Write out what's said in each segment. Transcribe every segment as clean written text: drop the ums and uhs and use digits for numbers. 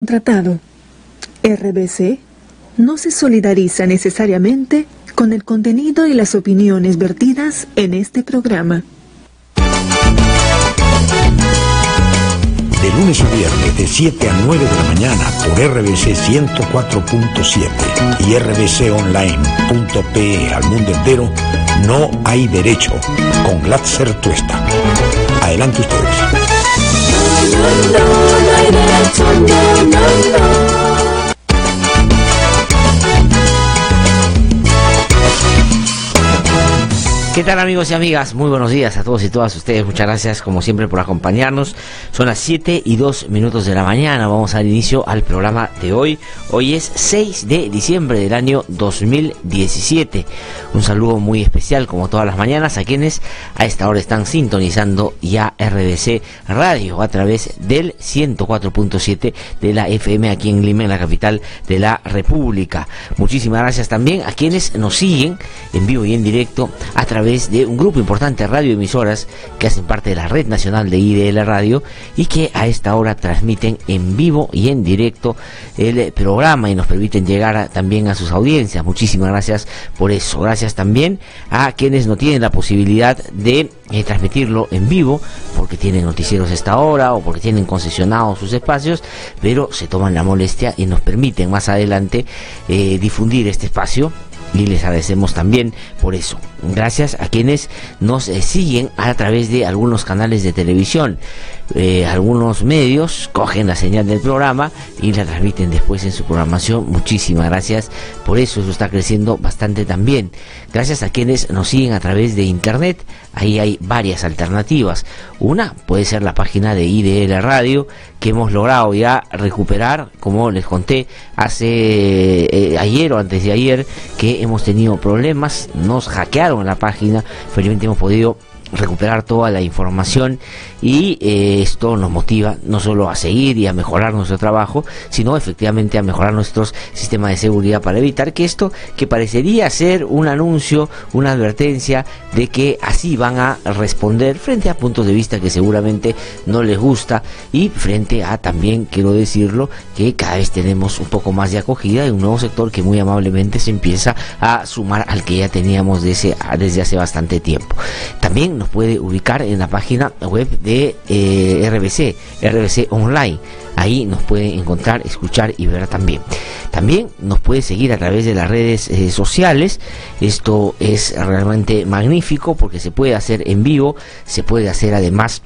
Tratado. RBC no se solidariza necesariamente con el contenido y las opiniones vertidas en este programa. De lunes a viernes, de 7 a 9 de la mañana, por RBC 104.7 y rbconline.pe al mundo entero, No hay derecho, con Glatzer Tuesta. Adelante ustedes. No hay derecho, no. ¿Qué tal, amigos y amigas? Muy buenos días a todos y todas ustedes. Muchas gracias como siempre por acompañarnos. Son las 7:02 de la mañana. Vamos a dar inicio al programa de hoy. Hoy es 6 de diciembre del año 2017. Un saludo muy especial como todas las mañanas a quienes a esta hora están sintonizando ya RBC Radio a través del 104.7 de la FM aquí en Lima, en la capital de la República. Muchísimas gracias también a quienes nos siguen en vivo y en directo a través de un grupo importante de radioemisoras que hacen parte de la Red Nacional de IDL Radio y que a esta hora transmiten en vivo y en directo el programa y nos permiten llegar también a sus audiencias. Muchísimas gracias por eso. Gracias también a quienes no tienen la posibilidad de transmitirlo en vivo porque tienen noticieros a esta hora o porque tienen concesionados sus espacios, pero se toman la molestia y nos permiten más adelante difundir este espacio. Y les agradecemos también por eso. Gracias a quienes nos siguen a través de algunos canales de televisión. Algunos medios cogen la señal del programa y la transmiten después en su programación. Muchísimas gracias por eso está creciendo bastante también. Gracias a quienes nos siguen a través de internet. Ahí hay varias alternativas. Una puede ser la página de IDL Radio, que hemos logrado ya recuperar, como les conté hace ayer o antes de ayer, que hemos tenido problemas, nos hackearon la página. Felizmente hemos podido recuperar toda la información y esto nos motiva no solo a seguir y a mejorar nuestro trabajo, sino efectivamente a mejorar nuestros sistemas de seguridad para evitar que esto, que parecería ser un anuncio, una advertencia de que así van a responder frente a puntos de vista que seguramente no les gusta y frente a, también quiero decirlo, que cada vez tenemos un poco más de acogida y un nuevo sector que muy amablemente se empieza a sumar al que ya teníamos desde hace bastante tiempo. También nos puede ubicar en la página web de RBC Online. Ahí nos puede encontrar, escuchar y ver también. También nos puede seguir a través de las redes sociales. Esto es realmente magnífico porque se puede hacer en vivo, se puede hacer además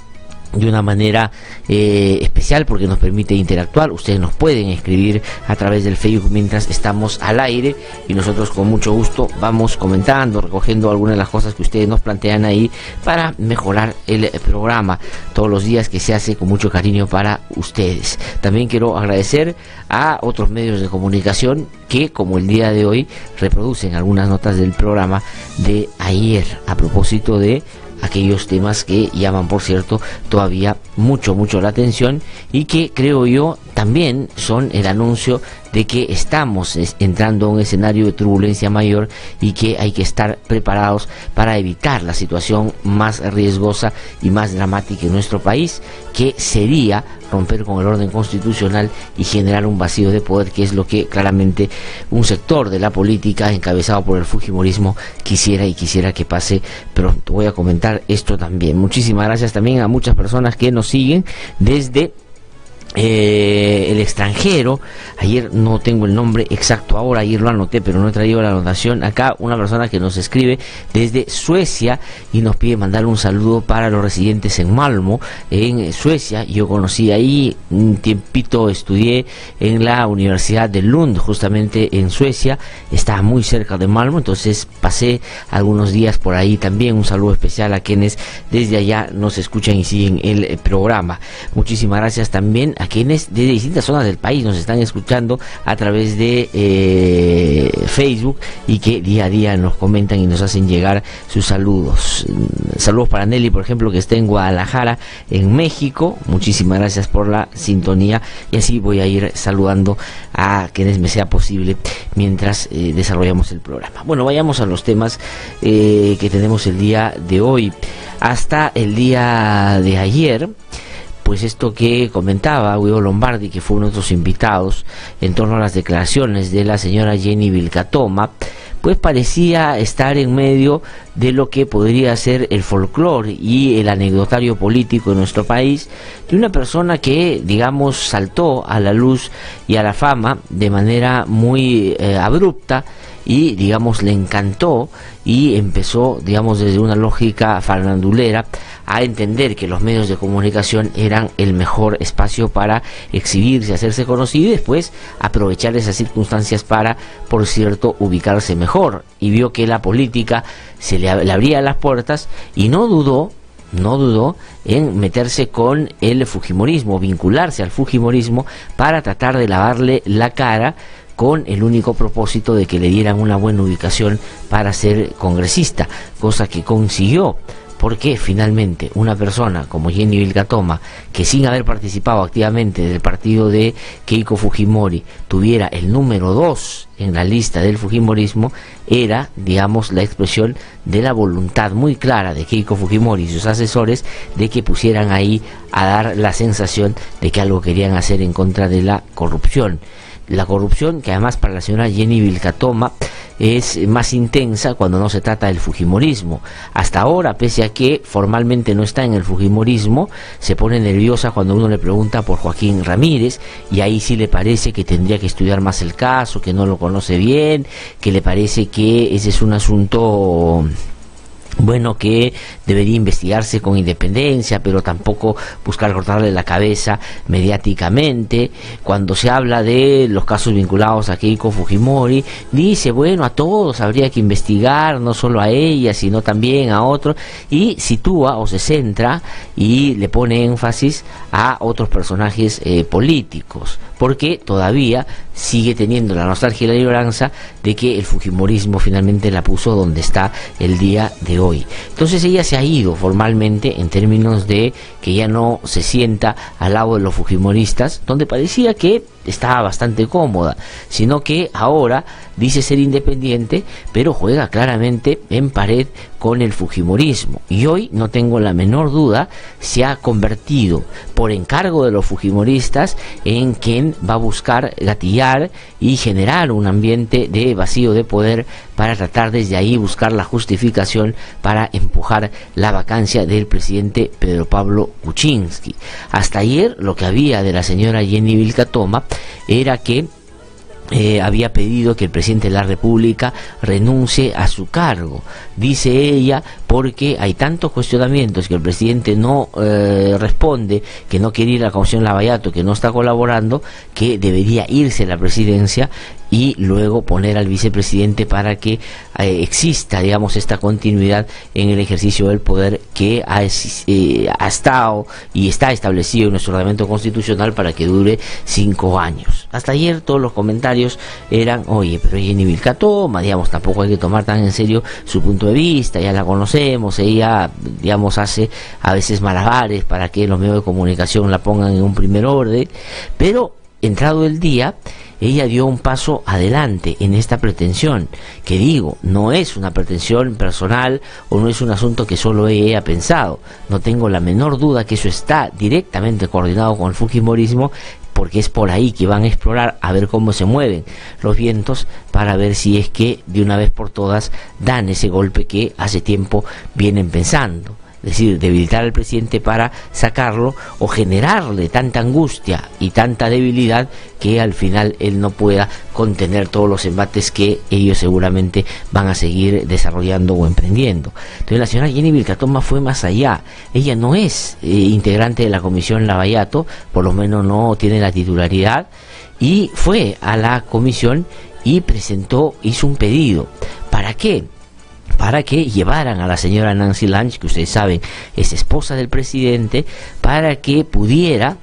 de una manera especial porque nos permite interactuar. Ustedes nos pueden escribir a través del Facebook mientras estamos al aire y nosotros con mucho gusto vamos comentando, recogiendo algunas de las cosas que ustedes nos plantean ahí para mejorar el programa todos los días, que se hace con mucho cariño para ustedes. También quiero agradecer a otros medios de comunicación que, como el día de hoy, reproducen algunas notas del programa de ayer a propósito de aquellos temas que llaman, por cierto, todavía mucho la atención y que creo yo también son el anuncio de que estamos entrando a un escenario de turbulencia mayor y que hay que estar preparados para evitar la situación más riesgosa y más dramática en nuestro país, que sería romper con el orden constitucional y generar un vacío de poder, que es lo que claramente un sector de la política encabezado por el fujimorismo quisiera que pase pronto. Voy a comentar esto también. Muchísimas gracias también a muchas personas que nos siguen desde el extranjero. Ayer no tengo el nombre exacto ahora, ayer lo anoté pero no he traído la anotación acá. Una persona que nos escribe desde Suecia y nos pide mandar un saludo para los residentes en Malmo, en Suecia. Yo conocí ahí un tiempito, estudié en la Universidad de Lund, justamente en Suecia, estaba muy cerca de Malmo, entonces pasé algunos días por ahí también. Un saludo especial a quienes desde allá nos escuchan y siguen el programa. Muchísimas gracias también a quienes desde distintas zonas del país nos están escuchando a través de Facebook y que día a día nos comentan y nos hacen llegar sus saludos. Saludos para Nelly, por ejemplo, que está en Guadalajara, en México. Muchísimas gracias por la sintonía y así voy a ir saludando a quienes me sea posible mientras desarrollamos el programa. Bueno, vayamos a los temas que tenemos el día de hoy. Hasta el día de ayer pues esto que comentaba Guido Lombardi, que fue uno de nuestros invitados, en torno a las declaraciones de la señora Jenny Vilcatoma, pues parecía estar en medio de lo que podría ser el folclore y el anecdotario político de nuestro país, de una persona que, digamos, saltó a la luz y a la fama de manera muy abrupta, y, digamos, le encantó y empezó, digamos, desde una lógica farandulera a entender que los medios de comunicación eran el mejor espacio para exhibirse, hacerse conocido y después aprovechar esas circunstancias para, por cierto, ubicarse mejor. Y vio que la política le abría las puertas y no dudó en meterse con el fujimorismo, vincularse al fujimorismo para tratar de lavarle la cara, con el único propósito de que le dieran una buena ubicación para ser congresista, cosa que consiguió, porque finalmente una persona como Jenny Vilcatoma, que sin haber participado activamente del partido de Keiko Fujimori, tuviera el número 2 en la lista del fujimorismo, era, digamos, la expresión de la voluntad muy clara de Keiko Fujimori y sus asesores de que pusieran ahí a dar la sensación de que algo querían hacer en contra de la corrupción. La corrupción, que además para la señora Jenny Vilcatoma es más intensa cuando no se trata del fujimorismo. Hasta ahora, pese a que formalmente no está en el fujimorismo, se pone nerviosa cuando uno le pregunta por Joaquín Ramírez, y ahí sí le parece que tendría que estudiar más el caso, que no lo conoce bien, que le parece que ese es un asunto, bueno, que debería investigarse con independencia, pero tampoco buscar cortarle la cabeza mediáticamente. Cuando se habla de los casos vinculados a Keiko Fujimori, dice, bueno, a todos habría que investigar, no solo a ella, sino también a otros, y sitúa o se centra y le pone énfasis a otros personajes políticos, porque todavía sigue teniendo la nostalgia y la añoranza de que el fujimorismo finalmente la puso donde está el día de hoy. Entonces ella se ha ido formalmente en términos de que ya no se sienta al lado de los fujimoristas, donde parecía que estaba bastante cómoda, sino que ahora dice ser independiente, pero juega claramente en pared con el fujimorismo, y hoy no tengo la menor duda se ha convertido, por encargo de los fujimoristas, en quien va a buscar gatillar y generar un ambiente de vacío de poder para tratar desde ahí buscar la justificación para empujar la vacancia del presidente Pedro Pablo Kuczynski. Hasta ayer lo que había de la señora Jenny Vilcatoma era que había pedido que el presidente de la República renuncie a su cargo, dice ella, porque hay tantos cuestionamientos que el presidente no responde, que no quiere ir a la Comisión Lavallato, que no está colaborando, que debería irse a la presidencia y luego poner al vicepresidente para que exista, digamos, esta continuidad en el ejercicio del poder que ha estado y está establecido en nuestro ordenamiento constitucional para que dure 5 años. Hasta ayer todos los comentarios eran, oye, pero Jenny Vilcatoma, digamos, tampoco hay que tomar tan en serio su punto de vista, ya la conocemos, ella, digamos, hace a veces malabares para que los medios de comunicación la pongan en un primer orden, pero entrado el día, ella dio un paso adelante en esta pretensión, que digo, no es una pretensión personal o no es un asunto que solo ella ha pensado. No tengo la menor duda que eso está directamente coordinado con el fujimorismo, porque es por ahí que van a explorar a ver cómo se mueven los vientos para ver si es que de una vez por todas dan ese golpe que hace tiempo vienen pensando. Es decir, debilitar al presidente para sacarlo o generarle tanta angustia y tanta debilidad que al final él no pueda contener todos los embates que ellos seguramente van a seguir desarrollando o emprendiendo. Entonces la señora Jenny Vilcatoma fue más allá. Ella no es integrante de la Comisión Lavallato, por lo menos no tiene la titularidad, y fue a la comisión y hizo un pedido. ¿Para qué? Para que llevaran a la señora Nancy Lange, que ustedes saben es esposa del presidente, para que pudiera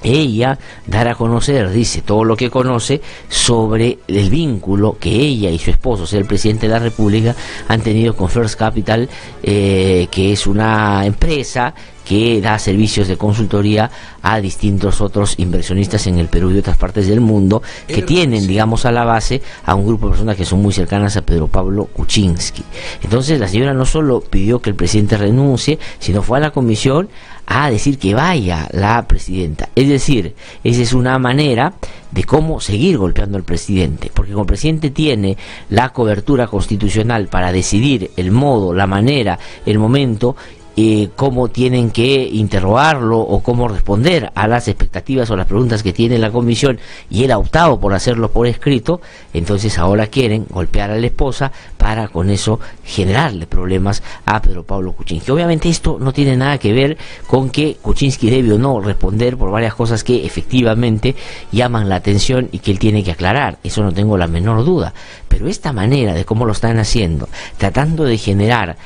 ella dar a conocer, dice, todo lo que conoce sobre el vínculo que ella y su esposo, o sea, el presidente de la República, han tenido con First Capital, que es una empresa que da servicios de consultoría a distintos otros inversionistas en el Perú y otras partes del mundo, que tienen, digamos, a la base a un grupo de personas que son muy cercanas a Pedro Pablo Kuczynski. Entonces la señora no solo pidió que el presidente renuncie, sino fue a la comisión a decir que vaya la presidenta. Es decir, esa es una manera de cómo seguir golpeando al presidente, porque como el presidente tiene la cobertura constitucional para decidir el modo, la manera, el momento, cómo tienen que interrogarlo o cómo responder a las expectativas o las preguntas que tiene la comisión, y él ha optado por hacerlo por escrito, entonces ahora quieren golpear a la esposa para con eso generarle problemas a Pedro Pablo Kuczynski. Obviamente esto no tiene nada que ver con que Kuczynski debe o no responder por varias cosas que efectivamente llaman la atención y que él tiene que aclarar, eso no tengo la menor duda, pero esta manera de cómo lo están haciendo, tratando de generar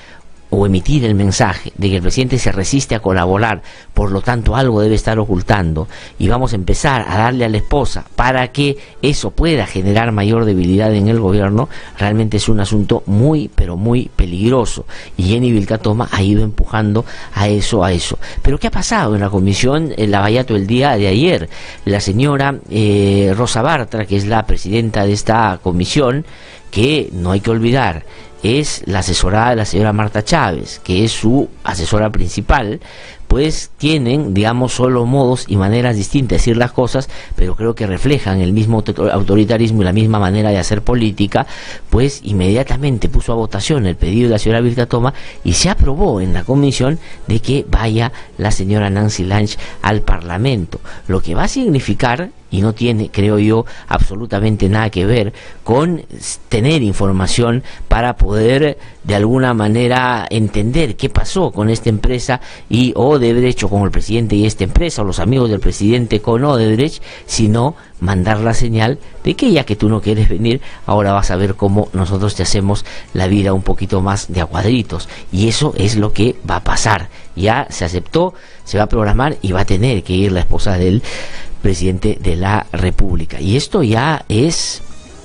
o emitir el mensaje de que el presidente se resiste a colaborar, por lo tanto algo debe estar ocultando, y vamos a empezar a darle a la esposa para que eso pueda generar mayor debilidad en el gobierno, realmente es un asunto muy, pero muy peligroso, y Jenny Vilcatoma ha ido empujando a eso. Pero ¿qué ha pasado en la comisión en Lavallato el día de ayer? La señora Rosa Bartra, que es la presidenta de esta comisión, que no hay que olvidar, es la asesorada de la señora Marta Chávez, que es su asesora principal, pues tienen, digamos, solo modos y maneras distintas de decir las cosas, pero creo que reflejan el mismo autoritarismo y la misma manera de hacer política, pues inmediatamente puso a votación el pedido de la señora Vilcatoma y se aprobó en la comisión de que vaya la señora Nancy Lange al Parlamento, lo que va a significar, y no tiene, creo yo, absolutamente nada que ver con tener información para poder de alguna manera entender qué pasó con esta empresa y Odebrecht, o con el presidente y esta empresa, o los amigos del presidente con Odebrecht, sino mandar la señal de que ya que tú no quieres venir, ahora vas a ver cómo nosotros te hacemos la vida un poquito más de a cuadritos, y eso es lo que va a pasar. Ya se aceptó, se va a programar y va a tener que ir la esposa del presidente de la República, y esto ya es,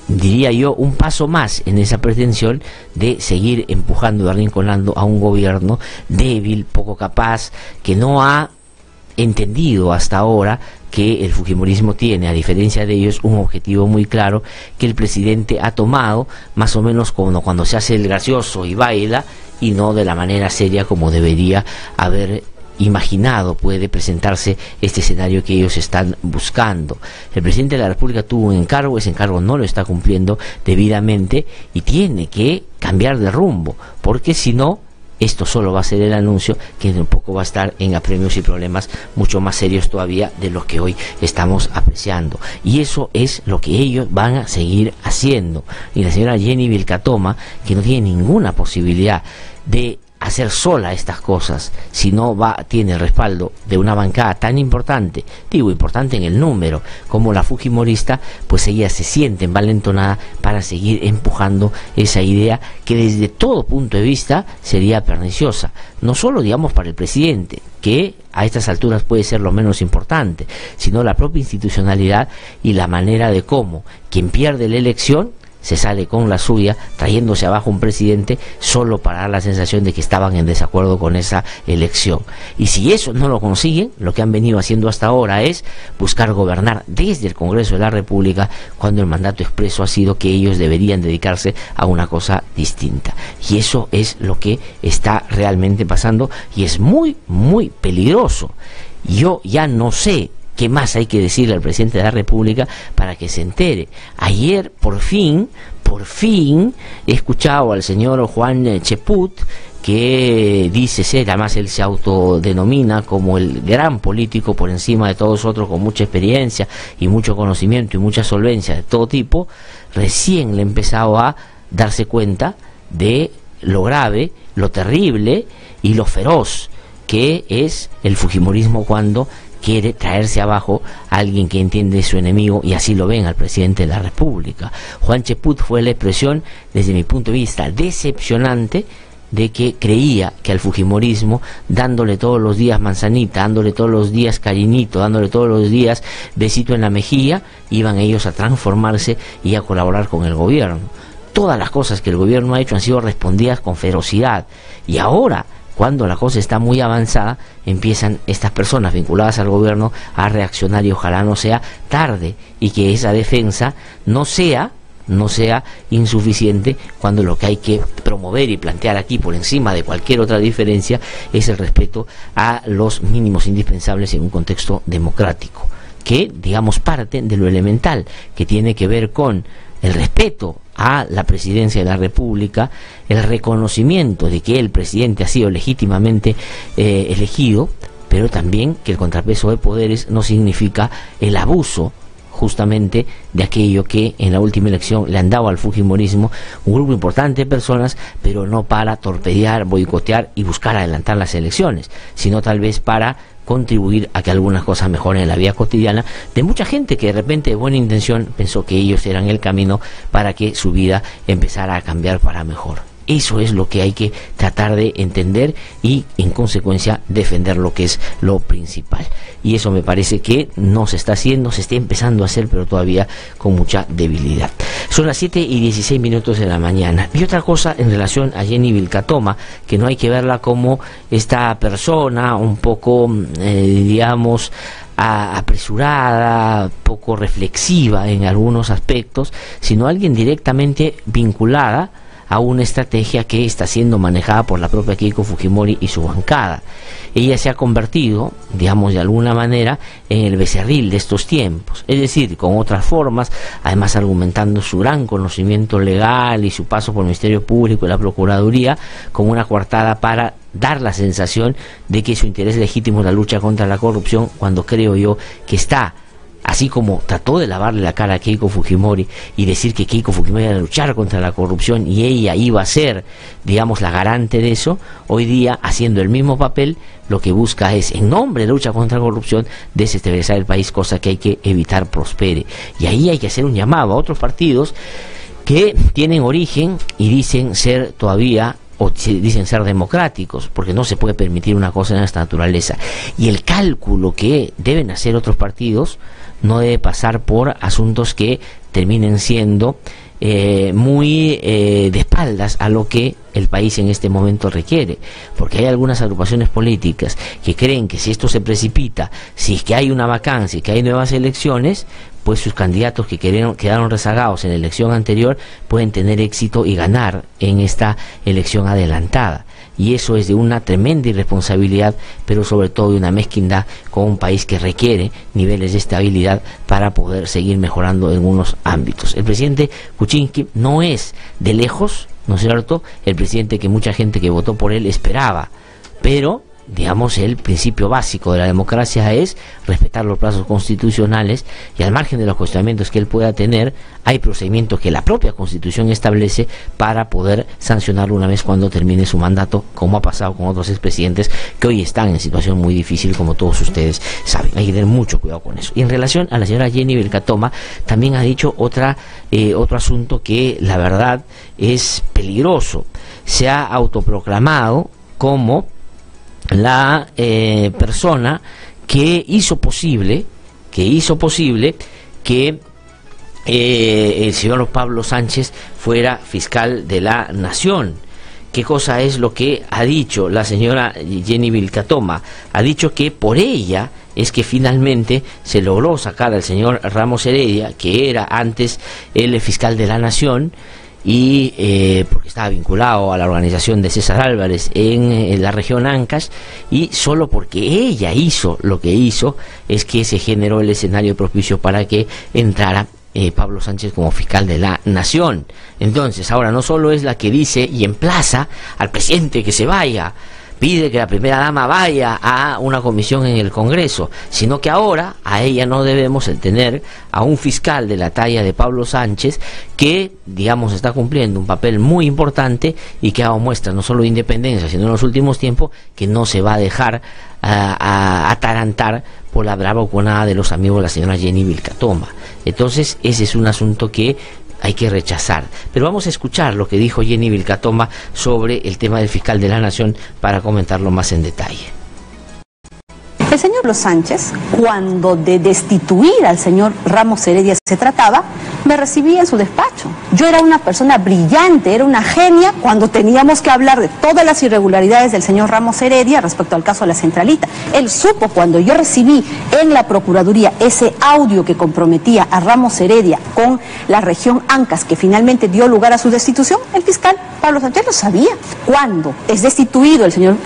diría yo, un paso más en esa pretensión de seguir empujando y arrinconando a un gobierno débil, poco capaz, que no ha entendido hasta ahora que el fujimorismo tiene, a diferencia de ellos, un objetivo muy claro que el presidente ha tomado, más o menos como cuando se hace el gracioso y baila, y no de la manera seria como debería haber imaginado puede presentarse este escenario que ellos están buscando. El presidente de la República tuvo un encargo, ese encargo no lo está cumpliendo debidamente y tiene que cambiar de rumbo, porque si no, esto solo va a ser el anuncio, que en un poco va a estar en apremios y problemas mucho más serios todavía de los que hoy estamos apreciando, y eso es lo que ellos van a seguir haciendo. Y la señora Jenny Vilcatoma, que no tiene ninguna posibilidad de hacer sola estas cosas, si no tiene el respaldo de una bancada tan importante, digo importante en el número, como la fujimorista, pues ella se siente envalentonada para seguir empujando esa idea que desde todo punto de vista sería perniciosa, no solo, digamos, para el presidente, que a estas alturas puede ser lo menos importante, sino la propia institucionalidad y la manera de cómo quien pierde la elección se sale con la suya, trayéndose abajo un presidente solo para dar la sensación de que estaban en desacuerdo con esa elección. Y si eso no lo consiguen, lo que han venido haciendo hasta ahora es buscar gobernar desde el Congreso de la República, cuando el mandato expreso ha sido que ellos deberían dedicarse a una cosa distinta. Y eso es lo que está realmente pasando, y es muy, muy peligroso. Yo ya no sé ¿qué más hay que decirle al presidente de la República para que se entere? Ayer, por fin, he escuchado al señor Juan Cheput, que dice ser, además él se autodenomina como el gran político por encima de todos otros, con mucha experiencia y mucho conocimiento y mucha solvencia de todo tipo, recién le ha empezado a darse cuenta de lo grave, lo terrible y lo feroz que es el fujimorismo cuando quiere traerse abajo a alguien que entiende su enemigo, y así lo ven al presidente de la República. Juan Cheput fue la expresión, desde mi punto de vista, decepcionante, de que creía que al fujimorismo, dándole todos los días manzanita, dándole todos los días cariñito, dándole todos los días besito en la mejilla, iban ellos a transformarse y a colaborar con el gobierno. Todas las cosas que el gobierno ha hecho han sido respondidas con ferocidad, y ahora cuando la cosa está muy avanzada, empiezan estas personas vinculadas al gobierno a reaccionar, y ojalá no sea tarde y que esa defensa no sea insuficiente, cuando lo que hay que promover y plantear aquí, por encima de cualquier otra diferencia, es el respeto a los mínimos indispensables en un contexto democrático, que, digamos, parte de lo elemental, que tiene que ver con el respeto a la presidencia de la República, el reconocimiento de que el presidente ha sido legítimamente elegido, pero también que el contrapeso de poderes no significa el abuso justamente de aquello que en la última elección le han dado al fujimorismo un grupo importante de personas, pero no para torpedear, boicotear y buscar adelantar las elecciones, sino tal vez para contribuir a que algunas cosas mejoren en la vida cotidiana de mucha gente que de repente de buena intención pensó que ellos eran el camino para que su vida empezara a cambiar para mejor. Eso es lo que hay que tratar de entender y, en consecuencia, defender lo que es lo principal. Y eso me parece que no se está haciendo, se está empezando a hacer, pero todavía con mucha debilidad. Son las 7:16 de la mañana. Y otra cosa en relación a Jenny Vilcatoma, que no hay que verla como esta persona un poco, digamos, apresurada, poco reflexiva en algunos aspectos, sino alguien directamente vinculada a una estrategia que está siendo manejada por la propia Keiko Fujimori y su bancada. Ella se ha convertido, digamos, de alguna manera en el becerril de estos tiempos, es decir, con otras formas, además argumentando su gran conocimiento legal y su paso por el Ministerio Público y la Procuraduría como una coartada para dar la sensación de que su interés legítimo es la lucha contra la corrupción, cuando creo yo que está, así como trató de lavarle la cara a Keiko Fujimori y decir que Keiko Fujimori iba a luchar contra la corrupción y ella iba a ser, digamos, la garante de eso, hoy día, haciendo el mismo papel, lo que busca es, en nombre de la lucha contra la corrupción, desestabilizar el país, cosa que hay que evitar prospere. Y ahí hay que hacer un llamado a otros partidos que tienen origen y dicen ser todavía, o dicen ser democráticos, porque no se puede permitir una cosa de esta naturaleza. Y el cálculo que deben hacer otros partidos no debe pasar por asuntos que terminen siendo muy de espaldas a lo que el país en este momento requiere, porque hay algunas agrupaciones políticas que creen que si esto se precipita, si es que hay una vacancia, que hay nuevas elecciones, pues sus candidatos que quedaron rezagados en la elección anterior pueden tener éxito y ganar en esta elección adelantada. Y eso es de una tremenda irresponsabilidad, pero sobre todo de una mezquindad con un país que requiere niveles de estabilidad para poder seguir mejorando en unos ámbitos. El presidente Kuczynski no es de lejos, ¿no es cierto?, el presidente que mucha gente que votó por él esperaba, pero digamos, el principio básico de la democracia es respetar los plazos constitucionales, y al margen de los cuestionamientos que él pueda tener, hay procedimientos que la propia Constitución establece para poder sancionarlo una vez cuando termine su mandato, como ha pasado con otros expresidentes que hoy están en situación muy difícil, como todos ustedes saben. Hay que tener mucho cuidado con eso. Y en relación a la señora Jenny Vilcatoma, también ha dicho otro asunto que la verdad es peligroso. Se ha autoproclamado como la persona que hizo posible que el señor Pablo Sánchez fuera fiscal de la Nación. ¿Qué cosa es lo que ha dicho la señora Jenny Vilcatoma? Ha dicho que por ella es que finalmente se logró sacar al señor Ramos Heredia, que era antes el fiscal de la Nación, y porque estaba vinculado a la organización de César Álvarez en la región Ancash, y solo porque ella hizo lo que hizo es que se generó el escenario propicio para que entrara Pablo Sánchez como fiscal de la Nación. Entonces ahora no solo es la que dice y emplaza al presidente que se vaya, pide que la primera dama vaya a una comisión en el Congreso, sino que ahora a ella no debemos el tener a un fiscal de la talla de Pablo Sánchez que, digamos, está cumpliendo un papel muy importante y que ha dado muestra no solo de independencia, sino en los últimos tiempos que no se va a dejar atarantar por la brava oconada de los amigos de la señora Jenny Vilcatoma. Entonces ese es un asunto que hay que rechazar. Pero vamos a escuchar lo que dijo Jenny Vilcatoma sobre el tema del fiscal de la Nación para comentarlo más en detalle. El señor Pablo Sánchez, cuando de destituir al señor Ramos Heredia se trataba, me recibía en su despacho. Yo era una persona brillante, era una genia cuando teníamos que hablar de todas las irregularidades del señor Ramos Heredia respecto al caso de la Centralita. Él supo cuando yo recibí en la Procuraduría ese audio que comprometía a Ramos Heredia con la región Ancash, que finalmente dio lugar a su destitución, el fiscal Pablo Sánchez lo sabía. Cuando es destituido el señor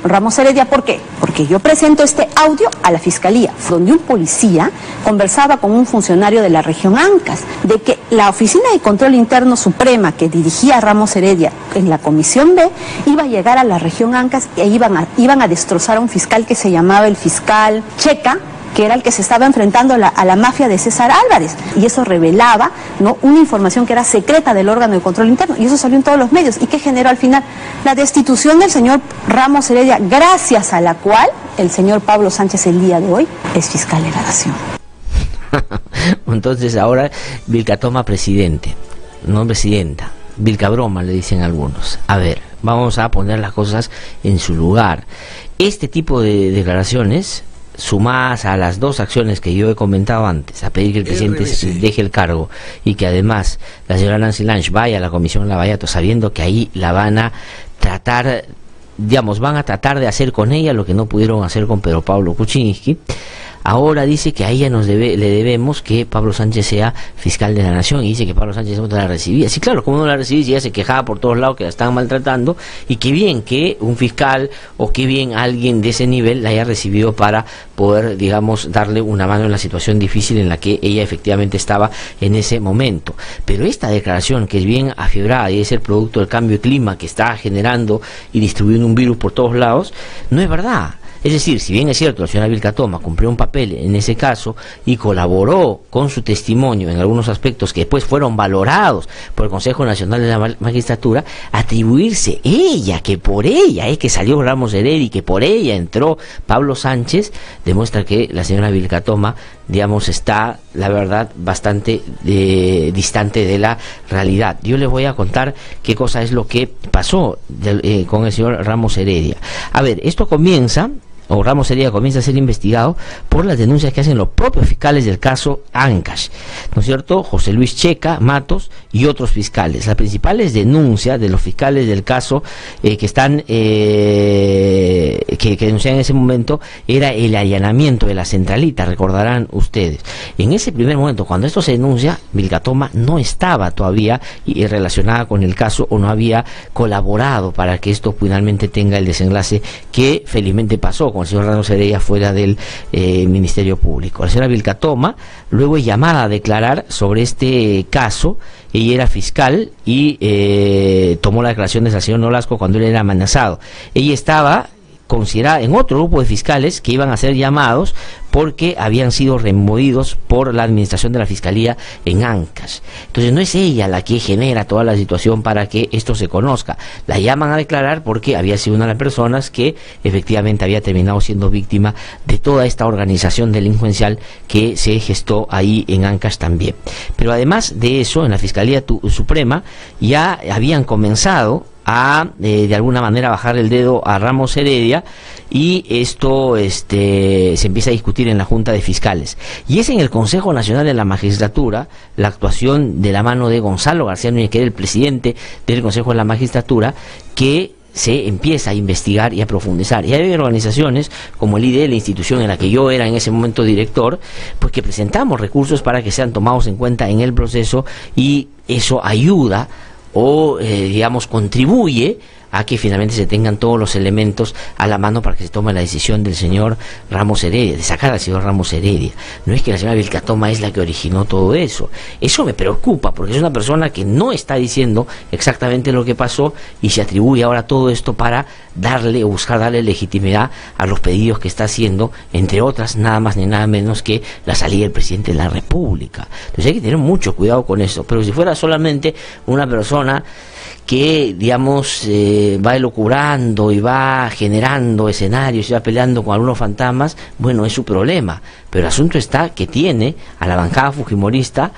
Ramos Heredia, ¿por qué? Porque yo presento este audio a la Fiscalía, donde un policía conversaba con un funcionario de la región Ancash, de que la Oficina de Control Interno Suprema que dirigía a Ramos Heredia en la Comisión B iba a llegar a la región Ancash e iban a destrozar a un fiscal que se llamaba el fiscal Checa, que era el que se estaba enfrentando a la mafia de César Álvarez, y eso revelaba, ¿no?, una información que era secreta del órgano de control interno, y eso salió en todos los medios, y que generó al final la destitución del señor Ramos Heredia, gracias a la cual el señor Pablo Sánchez el día de hoy es fiscal de la Nación. Entonces ahora Vilca Toma presidente, no presidenta, Vilca Broma le dicen algunos. A ver, vamos a poner las cosas en su lugar. Este tipo de declaraciones, sumadas a las dos acciones que yo he comentado antes, a pedir que el presidente deje el cargo y que además la señora Nancy Lange vaya a la Comisión Lavallato sabiendo que ahí la van a tratar, digamos, van a tratar de hacer con ella lo que no pudieron hacer con Pedro Pablo Kuczynski. Ahora dice que a ella le debemos que Pablo Sánchez sea fiscal de la Nación, y dice que Pablo Sánchez no la recibía. Sí, claro, como no la recibía, si ella se quejaba por todos lados que la estaban maltratando, y qué bien que un fiscal o qué bien alguien de ese nivel la haya recibido para poder, digamos, darle una mano en la situación difícil en la que ella efectivamente estaba en ese momento. Pero esta declaración, que es bien afiebrada y es el producto del cambio de clima que está generando y distribuyendo un virus por todos lados, no es verdad. Es decir, si bien es cierto, la señora Vilca Toma cumplió un papel en ese caso y colaboró con su testimonio en algunos aspectos que después fueron valorados por el Consejo Nacional de la Magistratura, atribuirse ella, que por ella es que salió Ramos Heredia y que por ella entró Pablo Sánchez, demuestra que la señora Vilca Toma, digamos, está, la verdad, bastante distante de la realidad. Yo les voy a contar qué cosa es lo que pasó con el señor Ramos Heredia. A ver, esto comienza, o Ramos Heredia comienza a ser investigado por las denuncias que hacen los propios fiscales del caso Ancash, ¿no es cierto? José Luis Checa, Matos y otros fiscales. Las principales denuncias de los fiscales del caso que denunciaban en ese momento era el allanamiento de la Centralita, recordarán ustedes. En ese primer momento, cuando esto se denuncia, Vilca Toma no estaba todavía relacionada con el caso o no había colaborado para que esto finalmente tenga el desenlace que felizmente pasó con el señor Ramos Heredia fuera del Ministerio Público. La señora Vilca Toma luego es llamada a declarar sobre este caso. Ella era fiscal y tomó las declaraciones del señor Nolasco cuando él era amenazado. Ella estaba considerada en otro grupo de fiscales que iban a ser llamados porque habían sido removidos por la administración de la Fiscalía en Ancash. Entonces no es ella la que genera toda la situación para que esto se conozca. La llaman a declarar porque había sido una de las personas que efectivamente había terminado siendo víctima de toda esta organización delincuencial que se gestó ahí en Ancash también. Pero además de eso, en la Fiscalía Suprema ya habían comenzado a de alguna manera bajar el dedo a Ramos Heredia, y esto se empieza a discutir en la Junta de Fiscales, y es en el Consejo Nacional de la Magistratura la actuación de la mano de Gonzalo García Núñez, que era el presidente del Consejo de la Magistratura, que se empieza a investigar y a profundizar. Y hay organizaciones como el IDE, la institución en la que yo era en ese momento director, pues que presentamos recursos para que sean tomados en cuenta en el proceso, y eso ayuda o digamos contribuye a que finalmente se tengan todos los elementos a la mano para que se tome la decisión del señor Ramos Heredia, de sacar al señor Ramos Heredia. No es que la señora Vilca Toma es la que originó todo eso. Eso me preocupa, porque es una persona que no está diciendo exactamente lo que pasó y se atribuye ahora todo esto para darle o buscar darle legitimidad a los pedidos que está haciendo, entre otras, nada más ni nada menos que la salida del presidente de la República. Entonces hay que tener mucho cuidado con eso. Pero si fuera solamente una persona que, digamos, va elucubrando y va generando escenarios y va peleando con algunos fantasmas, bueno, es su problema. Pero el asunto está que tiene a la bancada fujimorista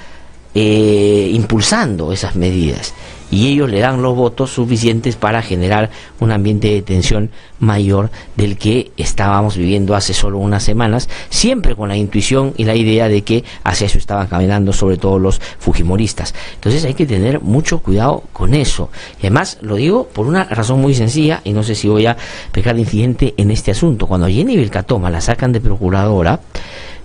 impulsando esas medidas. y ellos le dan los votos suficientes para generar un ambiente de tensión mayor del que estábamos viviendo hace solo unas semanas, siempre con la intuición y la idea de que hacia eso estaban caminando sobre todo los fujimoristas. Entonces hay que tener mucho cuidado con eso, y además lo digo por una razón muy sencilla, y no sé si voy a pecar de incidente en este asunto. Cuando a Jenny Vilcatoma la sacan de procuradora,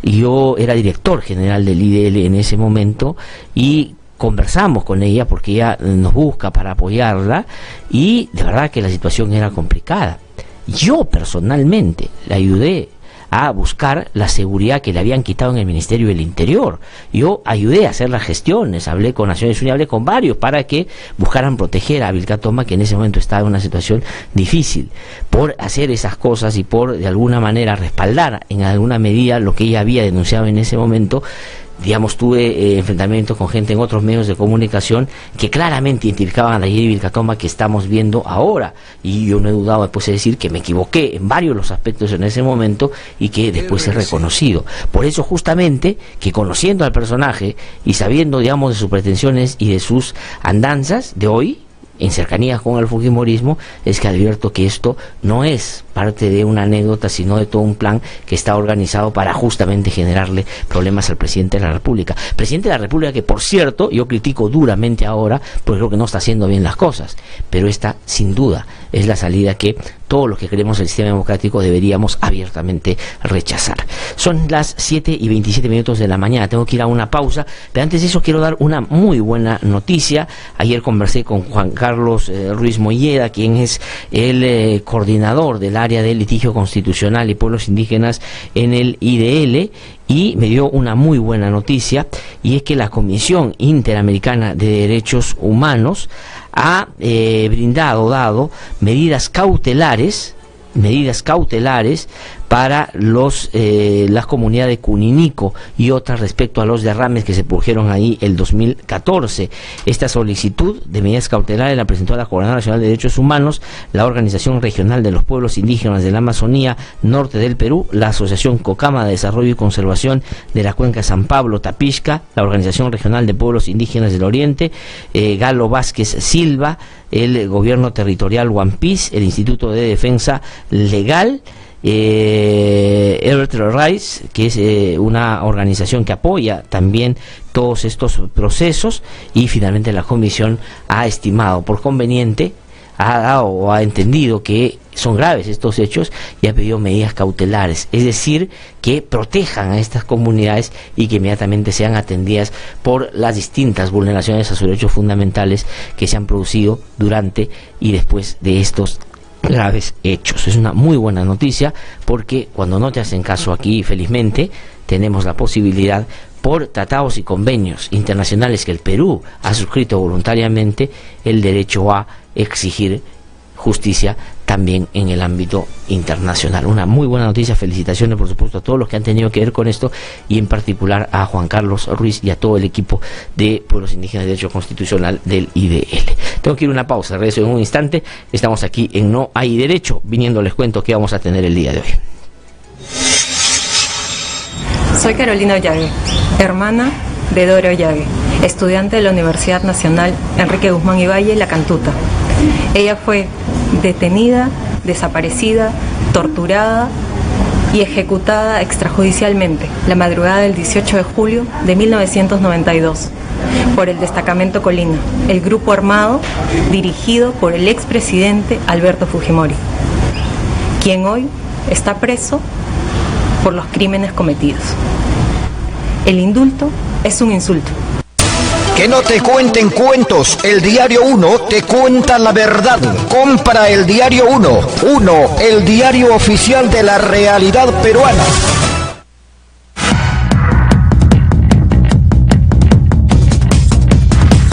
yo era director general del IDL en ese momento, y conversamos con ella porque ella nos busca para apoyarla, y de verdad que la situación era complicada. Yo personalmente le ayudé a buscar la seguridad que le habían quitado en el Ministerio del Interior. Yo ayudé a hacer las gestiones, hablé con Naciones Unidas, hablé con varios para que buscaran proteger a Vilcatoma, que en ese momento estaba en una situación difícil. Por hacer esas cosas y por de alguna manera respaldar en alguna medida lo que ella había denunciado en ese momento, digamos, tuve enfrentamientos con gente en otros medios de comunicación que claramente identificaban a la Jenny Vilcatoma que estamos viendo ahora, y yo no he dudado después de decir que me equivoqué en varios de los aspectos en ese momento y que después he reconocido. Por eso justamente que, conociendo al personaje y sabiendo, digamos, de sus pretensiones y de sus andanzas de hoy en cercanías con el fujimorismo, es que advierto que esto no es parte de una anécdota, sino de todo un plan que está organizado para justamente generarle problemas al presidente de la República. Presidente de la República que, por cierto, yo critico duramente ahora porque creo que no está haciendo bien las cosas, pero esta sin duda es la salida que todos los que queremos el sistema democrático deberíamos abiertamente rechazar. Son las 7:27 de la mañana, tengo que ir a una pausa, pero antes de eso quiero dar una muy buena noticia. Ayer conversé con Juan Carlos Ruiz Molleda, quien es el coordinador del área de litigio constitucional y pueblos indígenas en el IDL, y me dio una muy buena noticia, y es que la Comisión Interamericana de Derechos Humanos ha dado medidas cautelares para las comunidades de Cuninico y otras respecto a los derrames que se produjeron ahí el 2014. Esta solicitud de medidas cautelares la presentó la Coordinadora Nacional de Derechos Humanos, la Organización Regional de los Pueblos Indígenas de la Amazonía Norte del Perú, la Asociación Cocama de Desarrollo y Conservación de la Cuenca San Pablo Tapixca, la Organización Regional de Pueblos Indígenas del Oriente, Galo Vázquez Silva, el Gobierno Territorial Huampis, el Instituto de Defensa Legal, Herbert Rice, que es una organización que apoya también todos estos procesos, y finalmente la comisión ha estimado por conveniente, ha entendido que son graves estos hechos y ha pedido medidas cautelares, es decir, que protejan a estas comunidades y que inmediatamente sean atendidas por las distintas vulneraciones a sus derechos fundamentales que se han producido durante y después de estos graves hechos. Es una muy buena noticia, porque cuando no te hacen caso aquí, felizmente tenemos la posibilidad, por tratados y convenios internacionales que el Perú ha suscrito voluntariamente, el derecho a exigir justicia también en el ámbito internacional. Una muy buena noticia, felicitaciones por supuesto a todos los que han tenido que ver con esto, y en particular a Juan Carlos Ruiz y a todo el equipo de Pueblos Indígenas de Derecho Constitucional del IDL. Tengo que ir a una pausa, regreso en un instante. Estamos aquí en No Hay Derecho, viniendo les cuento qué vamos a tener el día de hoy. Soy Carolina Ollague, hermana de Dora Ollague, estudiante de la Universidad Nacional Enrique Guzmán y Valle, La Cantuta. Ella fue detenida, desaparecida, torturada y ejecutada extrajudicialmente la madrugada del 18 de julio de 1992 por el Destacamento Colina, el grupo armado dirigido por el expresidente Alberto Fujimori, quien hoy está preso por los crímenes cometidos. El indulto es un insulto. Que no te cuenten cuentos, el Diario 1 te cuenta la verdad. Compra el Diario 1, el diario oficial de la realidad peruana.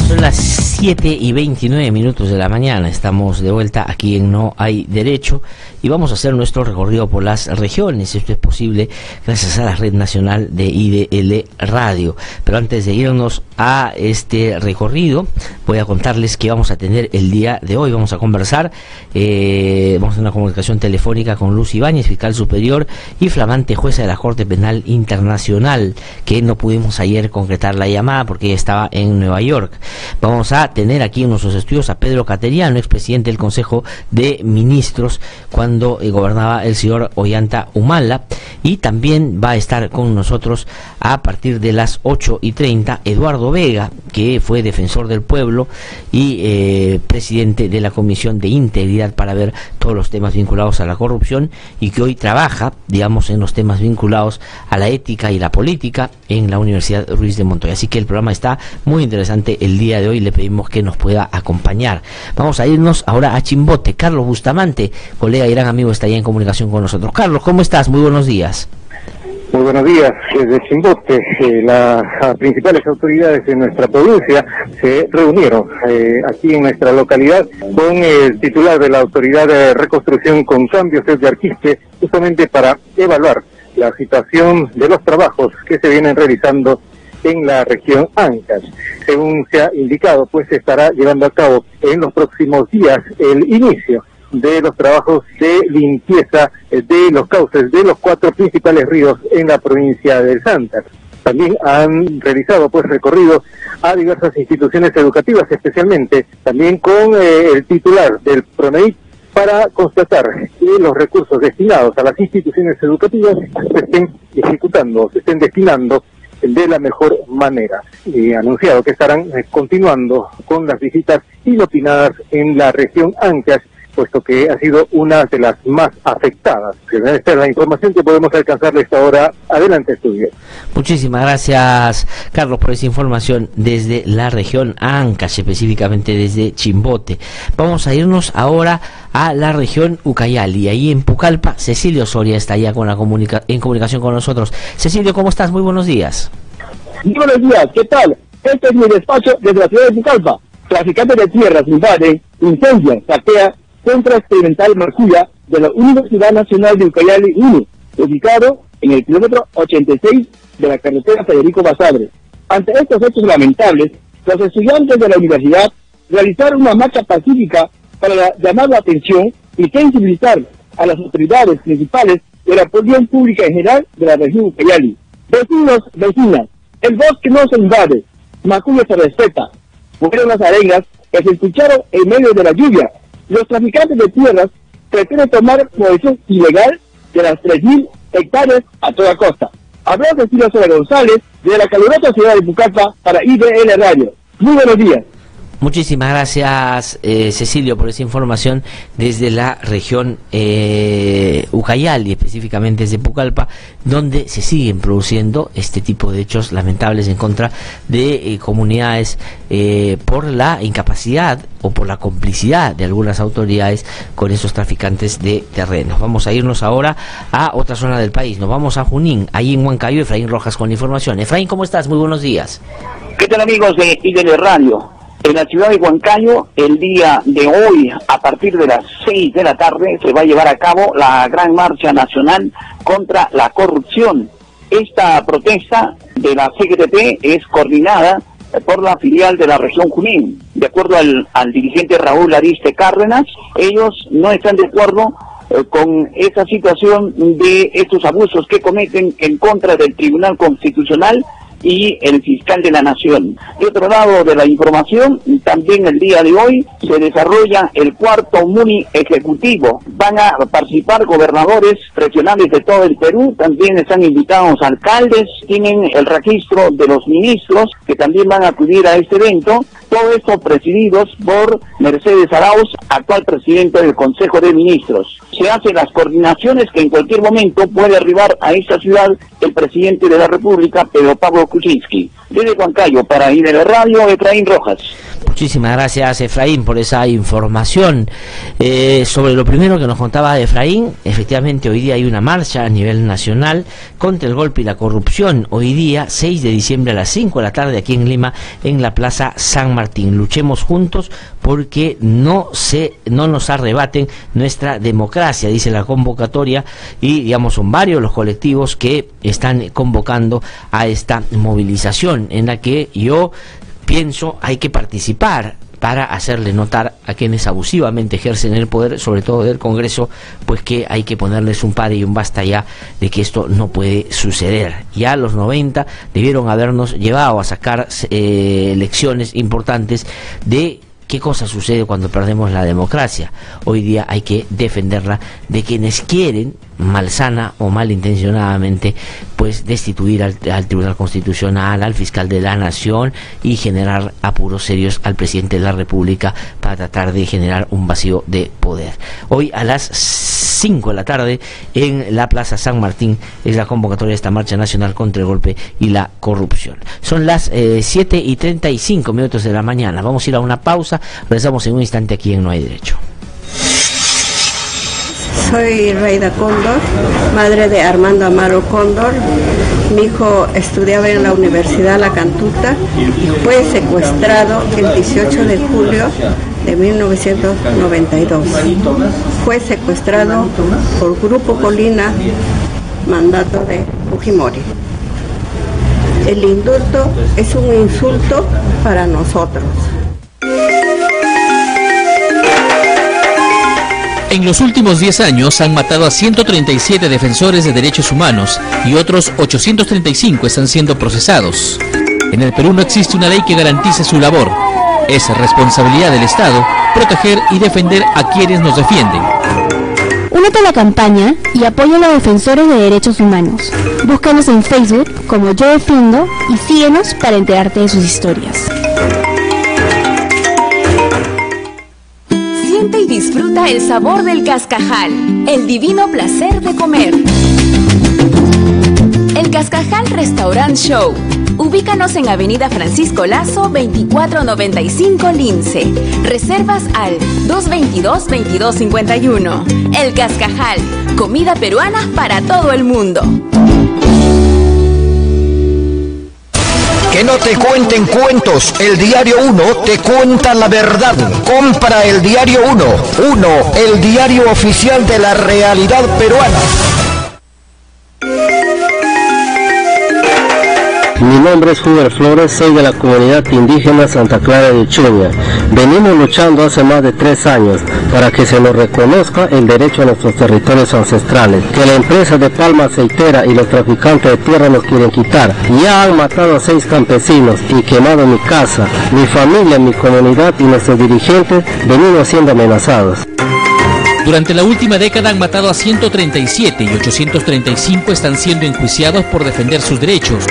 Son las 7:29 de la mañana, estamos de vuelta aquí en No Hay Derecho, y vamos a hacer nuestro recorrido por las regiones. Esto es posible gracias a la Red Nacional de IDL Radio. Pero antes de irnos a este recorrido. Voy a contarles que vamos a tener el día de hoy. Vamos a conversar, vamos a hacer una comunicación telefónica con Luz Ibáñez, fiscal superior y flamante jueza de la Corte Penal Internacional, que no pudimos ayer concretar la llamada porque ella estaba en Nueva York. Vamos a tener aquí en nuestros estudios a Pedro Cateriano, expresidente del Consejo de Ministros cuando gobernaba el señor Ollanta Humala, y también va a estar con nosotros a partir de las 8:30 Eduardo Vega, que fue defensor del pueblo y presidente de la Comisión de Integridad para ver todos los temas vinculados a la corrupción, y que hoy trabaja, digamos, en los temas vinculados a la ética y la política en la Universidad Ruiz de Montoya. Así que el programa está muy interesante el día de hoy, le pedimos que nos pueda acompañar. Vamos a irnos ahora a Chimbote. Carlos Bustamante, colega y gran amigo, está ya en comunicación con nosotros. Carlos, ¿cómo estás? Muy buenos días. Muy buenos días. Desde Chimbote, las principales autoridades de nuestra provincia se reunieron aquí en nuestra localidad con el titular de la Autoridad de Reconstrucción con Cambios, de Arquiste, justamente para evaluar la situación de los trabajos que se vienen realizando en la región Ancash. Según se ha indicado, pues se estará llevando a cabo en los próximos días el inicio de los trabajos de limpieza de los cauces de los 4 principales ríos en la provincia del Santa. También han realizado pues recorrido a diversas instituciones educativas, especialmente también con el titular del PRONEIT, para constatar que los recursos destinados a las instituciones educativas se estén ejecutando, se estén destinando de la mejor manera. Y anunciado que estarán continuando con las visitas inopinadas en la región Ancash, puesto que ha sido una de las más afectadas. Esta es la información que podemos alcanzar de esta hora. Adelante, estudio. Muchísimas gracias, Carlos, por esa información desde la región Ancash, específicamente desde Chimbote. Vamos a irnos ahora a la región Ucayali. Ahí en Pucallpa, Cecilio Soria está ya con en comunicación con nosotros. Cecilio, ¿cómo estás? Muy buenos días. Muy buenos días, ¿qué tal? Este es mi despacho desde la ciudad de Pucallpa. Traficantes de tierras invaden, incendian, saquean Centro Experimental Marcuya de la Universidad Nacional de Ucayali 1, ubicado en el kilómetro 86 de la carretera Federico Basadre. Ante estos hechos lamentables, los estudiantes de la universidad realizaron una marcha pacífica para llamar la atención y sensibilizar a las autoridades principales de la política pública en general de la región Ucayali. Vecinos, vecinas, el bosque no se invade, Macuya se respeta. Fueron las arengas que se escucharon en medio de la lluvia. Los traficantes de tierras pretenden tomar posesión ilegal de las 3.000 hectáreas a toda costa. Habló Cecilio Soria González de la calurosa ciudad de Pucallpa para IDL Radio. Muy buenos días. Muchísimas gracias, Cecilio, por esa información desde la región Ucayali, específicamente desde Pucallpa, donde se siguen produciendo este tipo de hechos lamentables en contra de comunidades por la incapacidad o por la complicidad de algunas autoridades con esos traficantes de terrenos. Vamos a irnos ahora a otra zona del país. Nos vamos a Junín, ahí en Huancayo. Efraín Rojas con información. Efraín, ¿cómo estás? Muy buenos días. ¿Qué tal, amigos de IDL Radio? En la ciudad de Huancayo, el día de hoy, a partir de las 6 de la tarde, se va a llevar a cabo la gran marcha nacional contra la corrupción. Esta protesta de la CGTP es coordinada por la filial de la región Junín. De acuerdo al dirigente Raúl Ariste Cárdenas, ellos no están de acuerdo con esa situación de estos abusos que cometen en contra del Tribunal Constitucional y el fiscal de la Nación. De otro lado de la información, también el día de hoy se desarrolla el cuarto MUNI ejecutivo. Van a participar gobernadores regionales de todo el Perú, también están invitados alcaldes, tienen el registro de los ministros que también van a acudir a este evento. Todo esto presididos por Mercedes Arauz, actual presidente del Consejo de Ministros. Se hacen las coordinaciones que en cualquier momento puede arribar a esta ciudad el presidente de la República, Pedro Pablo Kuczynski. Desde Huancayo, para IDL Radio, Efraín Rojas. Muchísimas gracias, Efraín, por esa información. Sobre lo primero que nos contaba Efraín, efectivamente hoy día hay una marcha a nivel nacional contra el golpe y la corrupción. Hoy día, 6 de diciembre a las 5 de la tarde, aquí en Lima, en la Plaza San Martín. Luchemos juntos porque no nos arrebaten nuestra democracia, dice la convocatoria, y digamos son varios los colectivos que están convocando a esta movilización, en la que yo pienso hay que participar para hacerle notar a quienes abusivamente ejercen el poder, sobre todo del Congreso, pues que hay que ponerles un pare y un basta ya de que esto no puede suceder. Ya los 90 debieron habernos llevado a sacar lecciones importantes de qué cosa sucede cuando perdemos la democracia. Hoy día hay que defenderla de quienes quieren, malsana o malintencionadamente, pues destituir al Tribunal Constitucional, al fiscal de la Nación y generar apuros serios al presidente de la República para tratar de generar un vacío de poder. Hoy a las 5 de la tarde en la Plaza San Martín es la convocatoria de esta marcha nacional contra el golpe y la corrupción. Son las 7:35 de la mañana. Vamos a ir a una pausa. Regresamos en un instante aquí en No Hay Derecho. Soy Reida Cóndor, madre de Armando Amaro Cóndor. Mi hijo estudiaba en la Universidad La Cantuta y fue secuestrado el 18 de julio de 1992. Fue secuestrado por Grupo Colina, mandato de Fujimori. El indulto es un insulto para nosotros. En los últimos 10 años han matado a 137 defensores de derechos humanos y otros 835 están siendo procesados. En el Perú no existe una ley que garantice su labor. Es responsabilidad del Estado proteger y defender a quienes nos defienden. Únete a la campaña y apoya a los defensores de derechos humanos. Búscanos en Facebook como Yo Defiendo y síguenos para enterarte de sus historias. Siente y disfruta el sabor del cascajal, el divino placer de comer. El Cascajal Restaurant Show. Ubícanos en Avenida Francisco Lazo, 2495 Lince. Reservas al 222-2251. El Cascajal, comida peruana para todo el mundo. Que no te cuenten cuentos, el Diario 1 te cuenta la verdad. Compra el Diario 1, el diario oficial de la realidad peruana. Mi nombre es Huber Flores, soy de la comunidad indígena Santa Clara de Uchuña. Venimos luchando hace más de 3 años para que se nos reconozca el derecho a nuestros territorios ancestrales, que la empresa de palma aceitera y los traficantes de tierra nos quieren quitar. Ya han matado a 6 campesinos y quemado mi casa, mi familia, mi comunidad y nuestros dirigentes venimos siendo amenazados. Durante la última década han matado a 137 y 835 están siendo enjuiciados por defender sus derechos.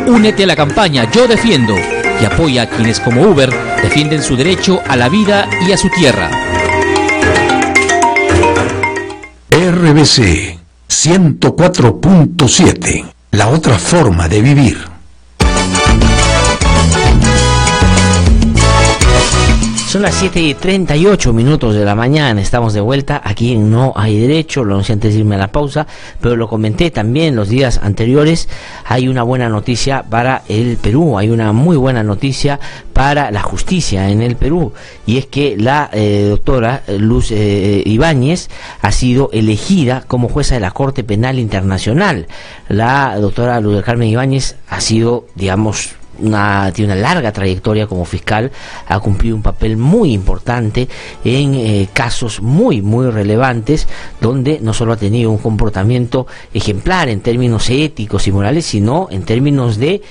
Únete a la campaña Yo Defiendo y apoya a quienes como Uber defienden su derecho a la vida y a su tierra. RBC 104.7, la otra forma de vivir. Son las 7:38 de la mañana, estamos de vuelta aquí en No Hay Derecho, lo anuncié antes de irme a la pausa, pero lo comenté también los días anteriores. Hay una buena noticia para el Perú, hay una muy buena noticia para la justicia en el Perú, y es que la doctora Luz Ibáñez ha sido elegida como jueza de la Corte Penal Internacional. La doctora Luz del Carmen Ibáñez ha sido, digamos, tiene una larga trayectoria como fiscal, ha cumplido un papel muy importante en casos muy relevantes, donde no solo ha tenido un comportamiento ejemplar en términos éticos y morales, sino en términos de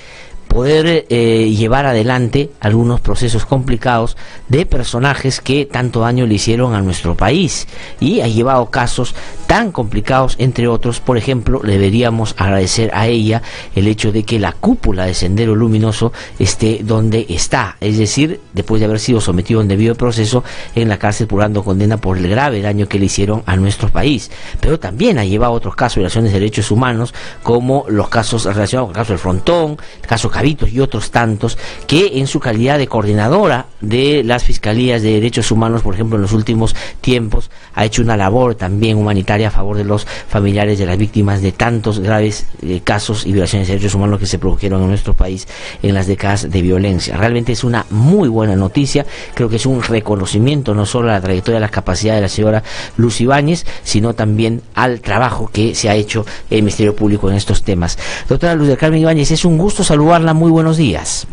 poder llevar adelante algunos procesos complicados de personajes que tanto daño le hicieron a nuestro país, y ha llevado casos tan complicados, entre otros. Por ejemplo, deberíamos agradecer a ella el hecho de que la cúpula de Sendero Luminoso esté donde está, es decir, después de haber sido sometido a un debido proceso en la cárcel purgando condena por el grave daño que le hicieron a nuestro país. Pero también ha llevado otros casos de violaciones de derechos humanos, como los casos relacionados con el caso del Frontón, el caso Cabitos y otros tantos, que en su calidad de coordinadora de las fiscalías de derechos humanos, por ejemplo, en los últimos tiempos, ha hecho una labor también humanitaria a favor de los familiares de las víctimas de tantos graves casos y violaciones de derechos humanos que se produjeron en nuestro país en las décadas de violencia. Realmente es una muy buena noticia. Creo que es un reconocimiento no solo a la trayectoria y las capacidades de la señora Luz Ibáñez, sino también al trabajo que se ha hecho el Ministerio Público en estos temas. Doctora Luz del Carmen Ibáñez, es un gusto saludarla. Muy buenos días.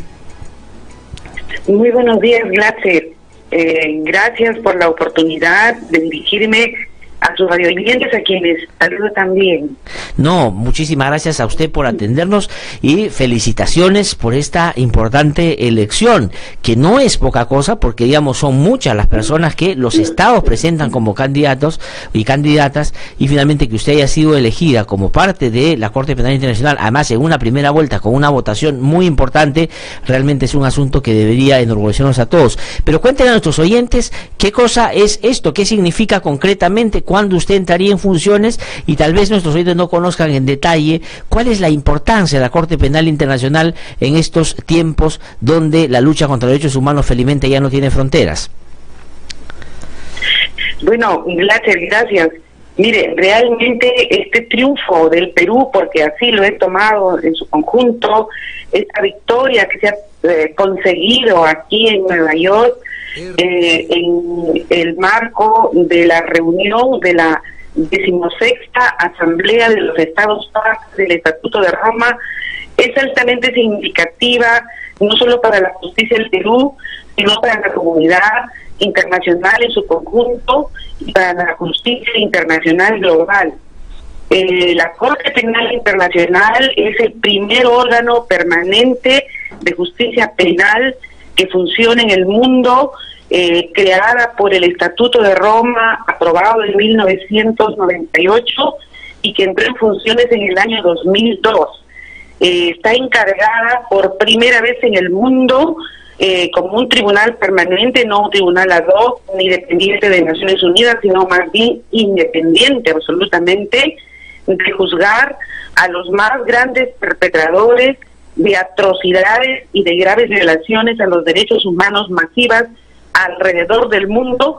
Muy buenos días, Glatzer. Gracias por la oportunidad de dirigirme a sus radioyentes, a quienes saludo también. No, muchísimas gracias a usted por atendernos y felicitaciones por esta importante elección, que no es poca cosa, porque digamos son muchas las personas que los estados presentan como candidatos y candidatas, y finalmente que usted haya sido elegida como parte de la Corte Penal Internacional, además en una primera vuelta con una votación muy importante, realmente es un asunto que debería enorgullecernos a todos. Pero cuéntenle a nuestros oyentes qué cosa es esto, qué significa concretamente, cuándo usted entraría en funciones, y tal vez nuestros oyentes no conozcan en detalle cuál es la importancia de la Corte Penal Internacional en estos tiempos donde la lucha contra los derechos humanos felizmente ya no tiene fronteras. Bueno, gracias. Mire, realmente este triunfo del Perú, porque así lo he tomado en su conjunto, esta victoria que se ha conseguido aquí en Nueva York, en el marco de la reunión de la 16ª Asamblea de los Estados Partes del Estatuto de Roma, es altamente significativa, no solo para la justicia del Perú, sino para la comunidad internacional en su conjunto y para la justicia internacional global. La Corte Penal Internacional es el primer órgano permanente de justicia penal que funciona en el mundo, creada por el Estatuto de Roma, aprobado en 1998 y que entró en funciones en el año 2002. Está encargada por primera vez en el mundo como un tribunal permanente, no un tribunal ad hoc ni dependiente de Naciones Unidas, sino más bien independiente absolutamente, de juzgar a los más grandes perpetradores de atrocidades y de graves violaciones a los derechos humanos masivas alrededor del mundo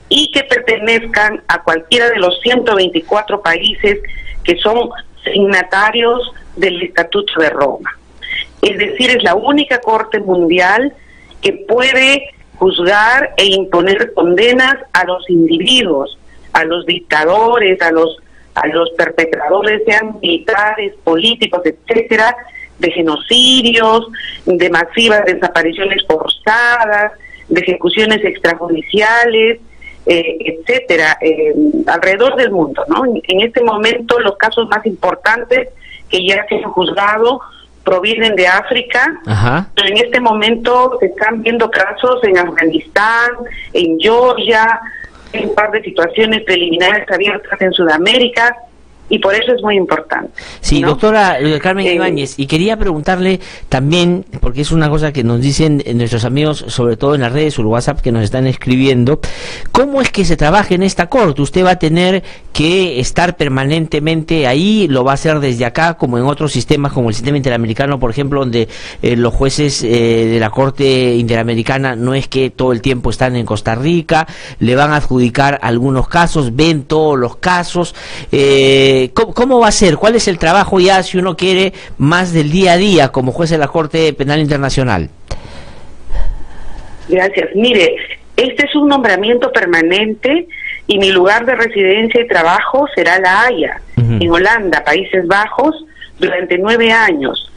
y que pertenezcan a cualquiera de los 124 países que son signatarios del Estatuto de Roma. Es decir, es la única corte mundial que puede juzgar e imponer condenas a los individuos, a los dictadores, a los perpetradores, sean militares, políticos, etcétera, de genocidios, de masivas desapariciones forzadas, de ejecuciones extrajudiciales, etcétera, alrededor del mundo, ¿no? En este momento los casos más importantes que ya se han juzgado provienen de África. Ajá. Pero en este momento se están viendo casos en Afganistán, en Georgia, hay un par de situaciones preliminares abiertas en Sudamérica, y por eso es muy importante. Sí, ¿no? Doctora Carmen Ibáñez, y quería preguntarle también, porque es una cosa que nos dicen nuestros amigos, sobre todo en las redes o el WhatsApp que nos están escribiendo, ¿cómo es que se trabaja en esta corte? ¿Usted va a tener que estar permanentemente ahí? ¿Lo va a hacer desde acá, como en otros sistemas, como el sistema interamericano, por ejemplo, donde los jueces de la Corte Interamericana no es que todo el tiempo están en Costa Rica, le van a adjudicar algunos casos, ven todos los casos? ¿Cómo va a ser? ¿Cuál es el trabajo ya, si uno quiere, más del día a día como juez de la Corte Penal Internacional? Gracias. Mire, este es un nombramiento permanente y mi lugar de residencia y trabajo será La Haya, en Holanda, Países Bajos, durante 9 años.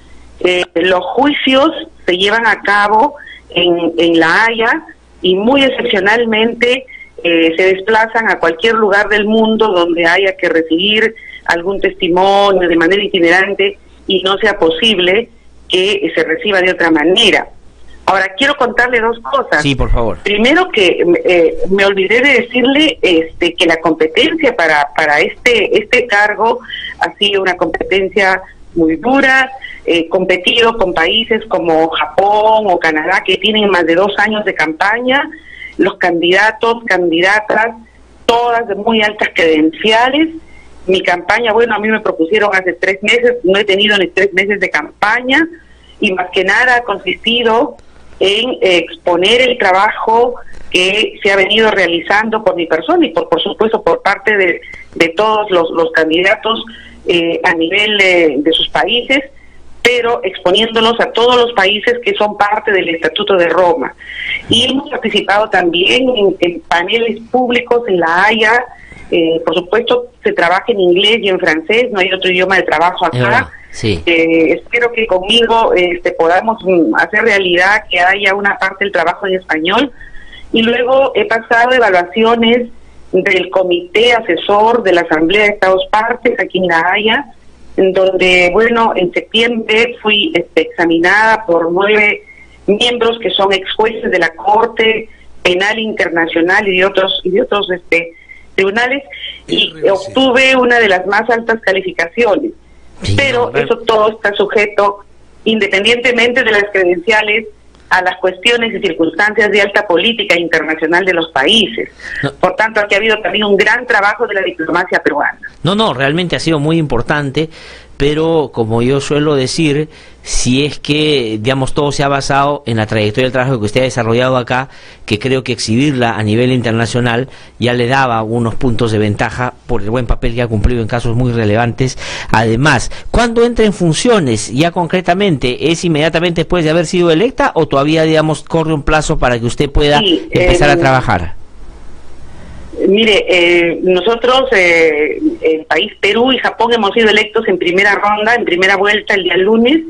Los juicios se llevan a cabo en La Haya y muy excepcionalmente se desplazan a cualquier lugar del mundo donde haya que recibir algún testimonio de manera itinerante y no sea posible que se reciba de otra manera. Ahora, quiero contarle 2 cosas. Sí, por favor. Primero, que me olvidé de decirle que la competencia para este cargo ha sido una competencia muy dura, competido con países como Japón o Canadá, que tienen más de 2 años de campaña, los candidatos, candidatas, todas de muy altas credenciales. Mi campaña, bueno, a mí me propusieron hace 3 meses, no he tenido ni 3 meses de campaña, y más que nada ha consistido en exponer el trabajo que se ha venido realizando por mi persona y por supuesto por parte de todos los candidatos a nivel de sus países, pero exponiéndolos a todos los países que son parte del Estatuto de Roma. Y hemos participado también en paneles públicos en La Haya. Por supuesto, se trabaja en inglés y en francés, no hay otro idioma de trabajo acá. Sí. Espero que conmigo podamos hacer realidad que haya una parte del trabajo en español. Y luego he pasado evaluaciones del Comité Asesor de la Asamblea de Estados Partes aquí en La Haya, en donde, bueno, en septiembre fui examinada por 9 miembros que son ex jueces de la Corte Penal Internacional y de otros tribunales, y obtuve una de las más altas calificaciones. Sí, pero eso todo está sujeto, independientemente de las credenciales, a las cuestiones y circunstancias de alta política internacional de los países. Por tanto, aquí ha habido también un gran trabajo de la diplomacia peruana. No, realmente ha sido muy importante, pero como yo suelo decir, si es que, digamos, todo se ha basado en la trayectoria del trabajo que usted ha desarrollado acá, que creo que exhibirla a nivel internacional ya le daba unos puntos de ventaja por el buen papel que ha cumplido en casos muy relevantes. Además, ¿cuándo entra en funciones ya concretamente? ¿Es inmediatamente después de haber sido electa o todavía, digamos, corre un plazo para que usted pueda empezar a trabajar? Mire, nosotros, el país Perú y Japón hemos sido electos en primera ronda, en primera vuelta el día lunes.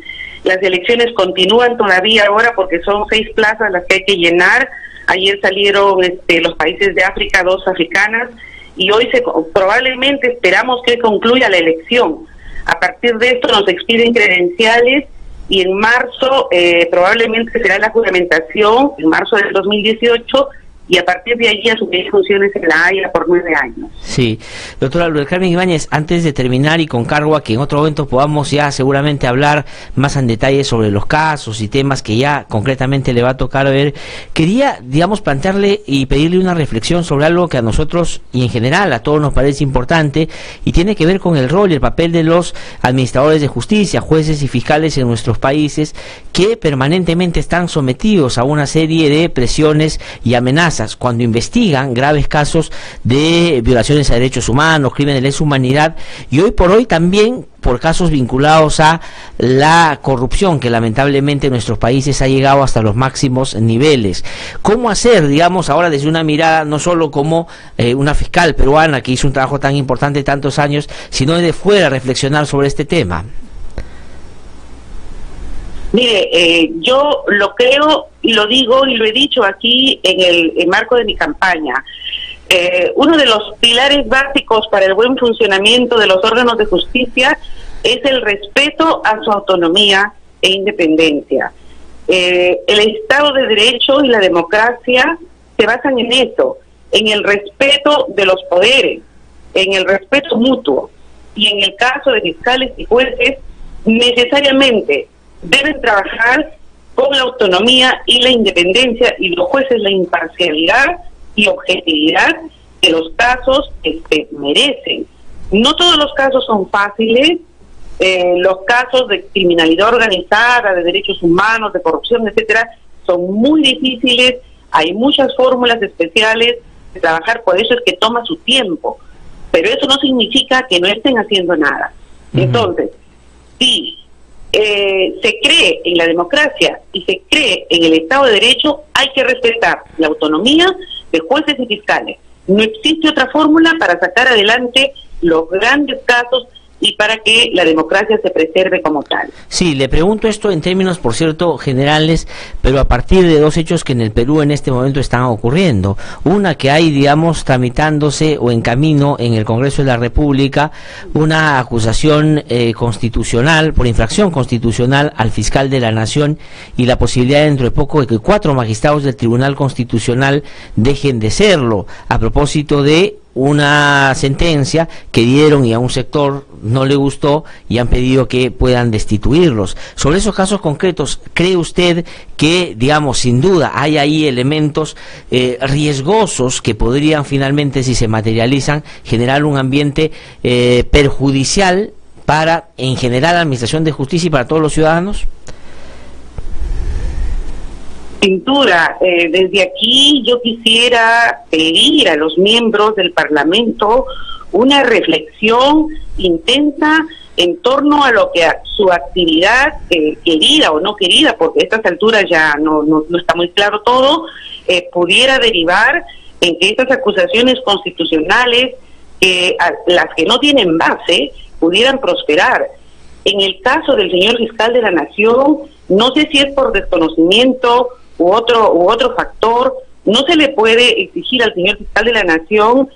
Las elecciones continúan todavía ahora porque son 6 plazas las que hay que llenar. Ayer salieron los países de África, 2 africanas, y hoy probablemente esperamos que concluya la elección. A partir de esto nos expiden credenciales y en marzo probablemente será la juramentación, en marzo del 2018, y a partir de allí asumir funciones en La Haya por 9 años. Sí, doctora Lourdes Carmen Ibáñez, antes de terminar y con cargo a que en otro momento podamos ya seguramente hablar más en detalle sobre los casos y temas que ya concretamente le va a tocar ver, quería, digamos, plantearle y pedirle una reflexión sobre algo que a nosotros y en general a todos nos parece importante y tiene que ver con el rol y el papel de los administradores de justicia, jueces y fiscales en nuestros países que permanentemente están sometidos a una serie de presiones y amenazas cuando investigan graves casos de violaciones a derechos humanos, crímenes de lesa humanidad y hoy por hoy también por casos vinculados a la corrupción que lamentablemente en nuestros países ha llegado hasta los máximos niveles. ¿Cómo hacer, digamos, ahora desde una mirada no solo como una fiscal peruana que hizo un trabajo tan importante tantos años, sino desde fuera reflexionar sobre este tema? Mire, yo lo creo y lo digo y lo he dicho aquí en el marco de mi campaña. Uno de los pilares básicos para el buen funcionamiento de los órganos de justicia es el respeto a su autonomía e independencia. El Estado de Derecho y la democracia se basan en eso, en el respeto de los poderes, en el respeto mutuo. Y en el caso de fiscales y jueces, necesariamente deben trabajar con la autonomía y la independencia, y los jueces la imparcialidad y objetividad que los casos merecen. No todos los casos son fáciles. Los casos de criminalidad organizada, de derechos humanos, de corrupción, etcétera, son muy difíciles. Hay muchas fórmulas especiales de trabajar, por eso es que toma su tiempo. Pero eso no significa que no estén haciendo nada. Entonces, sí, se cree en la democracia y se cree en el Estado de Derecho, hay que respetar la autonomía de jueces y fiscales. No existe otra fórmula para sacar adelante los grandes casos y para que la democracia se preserve como tal. Sí, le pregunto esto en términos, por cierto, generales, pero a partir de 2 hechos que en el Perú en este momento están ocurriendo. Una, que hay, digamos, tramitándose o en camino en el Congreso de la República una acusación constitucional, por infracción constitucional al fiscal de la Nación y la posibilidad dentro de poco de que 4 magistrados del Tribunal Constitucional dejen de serlo, a propósito de una sentencia que dieron y a un sector no le gustó y han pedido que puedan destituirlos. Sobre esos casos concretos, ¿cree usted que, digamos, sin duda hay ahí elementos riesgosos que podrían finalmente, si se materializan, generar un ambiente perjudicial para, en general, la administración de justicia y para todos los ciudadanos? Sin duda, desde aquí yo quisiera pedir a los miembros del Parlamento una reflexión intensa en torno a lo que su actividad, querida o no querida, porque a estas alturas ya no está muy claro todo, pudiera derivar en que estas acusaciones constitucionales, las que no tienen base, pudieran prosperar. En el caso del señor fiscal de la Nación, no sé si es por desconocimiento u otro factor, no se le puede exigir al señor fiscal de la Nación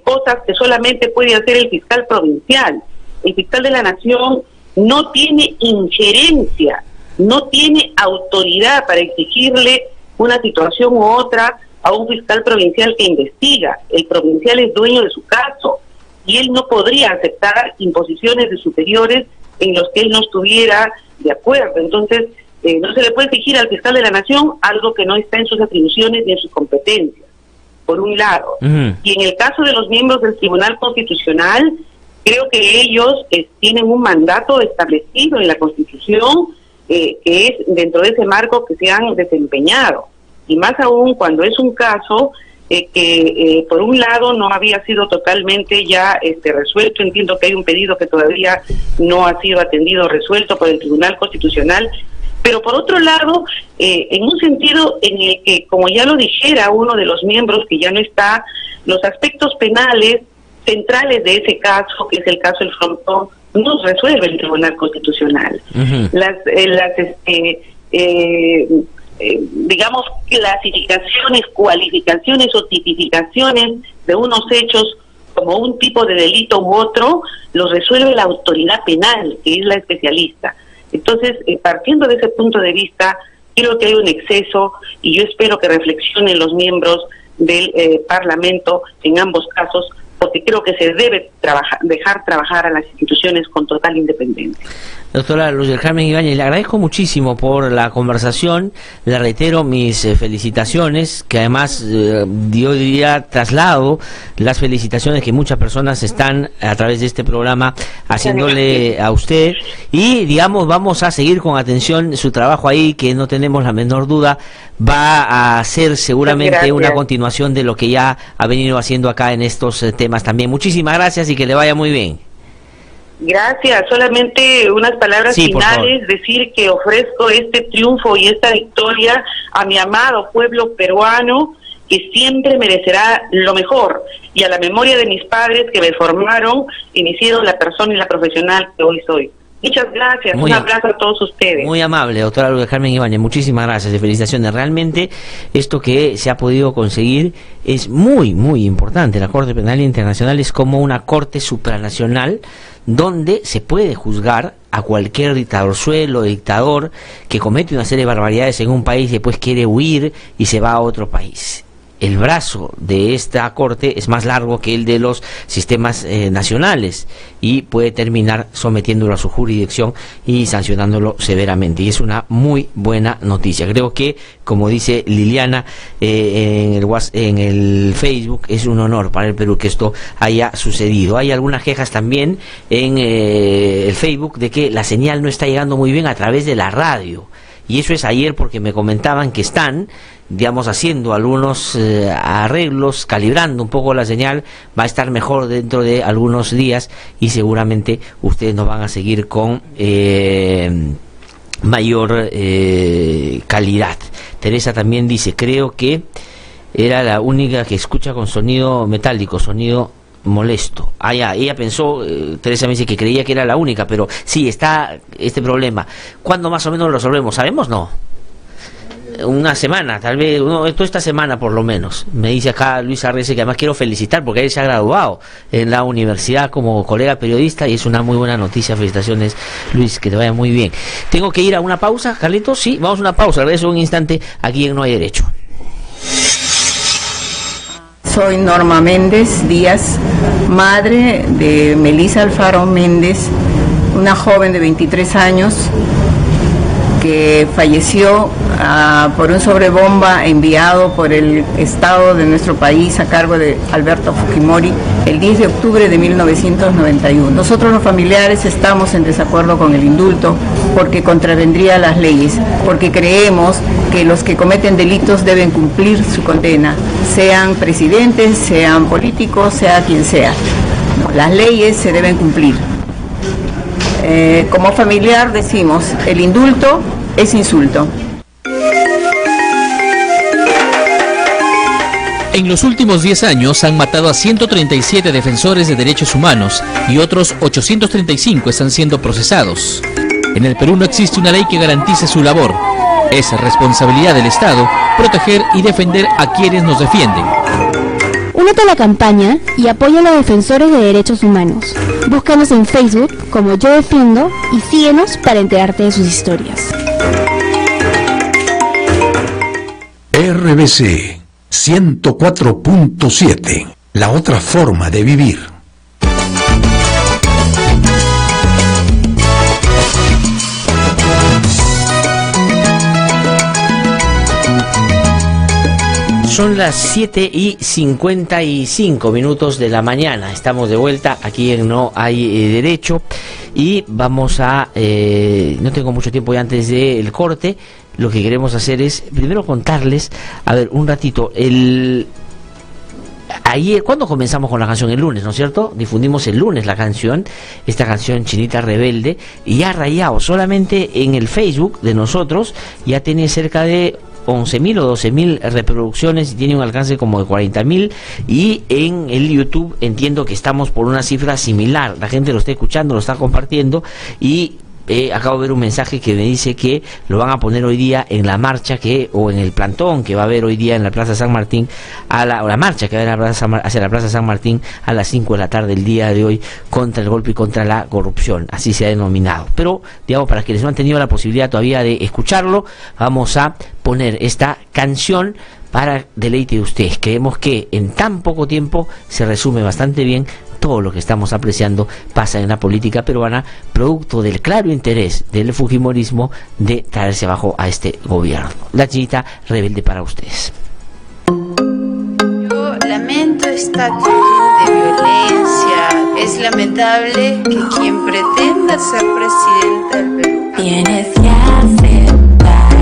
cosas que solamente puede hacer el fiscal provincial. El fiscal de la Nación no tiene injerencia, no tiene autoridad para exigirle una situación u otra a un fiscal provincial que investiga. El provincial es dueño de su caso y él no podría aceptar imposiciones de superiores en los que él no estuviera de acuerdo. Entonces, no se le puede exigir al fiscal de la Nación algo que no está en sus atribuciones ni en sus competencias, por un lado. Y en el caso de los miembros del Tribunal Constitucional, creo que ellos tienen un mandato establecido en la Constitución, que es dentro de ese marco que se han desempeñado. Y más aún cuando es un caso que por un lado no había sido totalmente ya resuelto. Entiendo que hay un pedido que todavía no ha sido atendido o resuelto por el Tribunal Constitucional, pero por otro lado, en un sentido en el que, como ya lo dijera uno de los miembros que ya no está, los aspectos penales centrales de ese caso, que es el caso del Frontón, no resuelve el Tribunal Constitucional. Digamos, clasificaciones, cualificaciones o tipificaciones de unos hechos como un tipo de delito u otro, los resuelve la autoridad penal, que es la especialista. Entonces, partiendo de ese punto de vista, creo que hay un exceso y yo espero que reflexionen los miembros del Parlamento en ambos casos, porque creo que se debe dejar trabajar a las instituciones con total independencia. Doctora Luz del Carmen Ibáñez, le agradezco muchísimo por la conversación, le reitero mis felicitaciones, que además yo diría traslado las felicitaciones que muchas personas están a través de este programa haciéndole a usted, y digamos vamos a seguir con atención su trabajo ahí, que no tenemos la menor duda va a ser seguramente una continuación de lo que ya ha venido haciendo acá en estos temas también. Muchísimas gracias y que le vaya muy bien. Gracias, solamente unas palabras finales, decir que ofrezco este triunfo y esta victoria a mi amado pueblo peruano, que siempre merecerá lo mejor, y a la memoria de mis padres que me formaron y me hicieron la persona y la profesional que hoy soy. Muchas gracias, un abrazo a todos ustedes. Muy amable, doctora Luz del Carmen Ibáñez, muchísimas gracias y felicitaciones. Realmente esto que se ha podido conseguir es muy, muy importante. La Corte Penal Internacional es como una corte supranacional donde se puede juzgar a cualquier dictadorzuelo, dictador que comete una serie de barbaridades en un país y después quiere huir y se va a otro país. El brazo de esta corte es más largo que el de los sistemas nacionales y puede terminar sometiéndolo a su jurisdicción y sancionándolo severamente, y es una muy buena noticia. Creo que, como dice Liliana en el Facebook, es un honor para el Perú que esto haya sucedido. Hay algunas quejas también en el Facebook de que la señal no está llegando muy bien a través de la radio, y eso es ayer porque me comentaban que están, digamos, haciendo algunos arreglos, calibrando un poco la señal. Va a estar mejor dentro de algunos días y seguramente ustedes nos van a seguir con mayor calidad. Teresa también dice, creo que era la única que escucha con sonido metálico, sonido molesto. Ella pensó, Teresa me dice que creía que era la única, pero sí, está este problema. ¿Cuándo más o menos lo resolvemos? ¿Sabemos? No. Una semana, tal vez, toda esta semana por lo menos. Me dice acá Luis Arrece, que además quiero felicitar porque él se ha graduado en la universidad como colega periodista y es una muy buena noticia. Felicitaciones, Luis, que te vaya muy bien. Tengo que ir a una pausa, Carlitos. Sí, vamos a una pausa, regreso un instante aquí en No Hay Derecho. Soy Norma Méndez Díaz, madre de Melissa Alfaro Méndez, una joven de 23 años que falleció por un sobrebomba enviado por el Estado de nuestro país a cargo de Alberto Fujimori el 10 de octubre de 1991. Nosotros los familiares estamos en desacuerdo con el indulto porque contravendría las leyes, porque creemos que los que cometen delitos deben cumplir su condena, sean presidentes, sean políticos, sea quien sea. No, las leyes se deben cumplir. Como familiar decimos, el indulto es insulto. En los últimos 10 años han matado a 137 defensores de derechos humanos y otros 835 están siendo procesados. En el Perú no existe una ley que garantice su labor. Es responsabilidad del Estado proteger y defender a quienes nos defienden. Únete a la campaña y apoya a los defensores de derechos humanos. Búscanos en Facebook como Yo Defiendo y síguenos para enterarte de sus historias. RBC 104.7, la otra forma de vivir. Son las 7:55 de la mañana. Estamos de vuelta aquí en No Hay Derecho y vamos a... no tengo mucho tiempo ya antes del corte. Lo que queremos hacer es primero contarles, a ver, un ratito, ayer, ¿cuándo comenzamos con la canción? El lunes, ¿no es cierto? Difundimos el lunes la canción, esta canción Chinita Rebelde, y ya rayado, solamente en el Facebook de nosotros ya tiene cerca de 11.000 o 12.000 reproducciones y tiene un alcance como de 40.000, y en el YouTube entiendo que estamos por una cifra similar. La gente lo está escuchando, lo está compartiendo, y acabo de ver un mensaje que me dice que lo van a poner hoy día en la marcha o en el plantón que va a haber hoy día en la Plaza San Martín, o la marcha que va a haber hacia la Plaza San Martín a las 5 de la tarde el día de hoy contra el golpe y contra la corrupción, así se ha denominado. Pero, digamos, para quienes no han tenido la posibilidad todavía de escucharlo, vamos a poner esta canción para deleite de ustedes. Creemos que en tan poco tiempo se resume bastante bien todo lo que estamos apreciando pasa en la política peruana, producto del claro interés del fujimorismo de traerse abajo a este gobierno. La Chinita Rebelde para ustedes. Yo lamento esta actitud de violencia. Es lamentable que quien pretenda ser presidente del Perú tienes que aceptar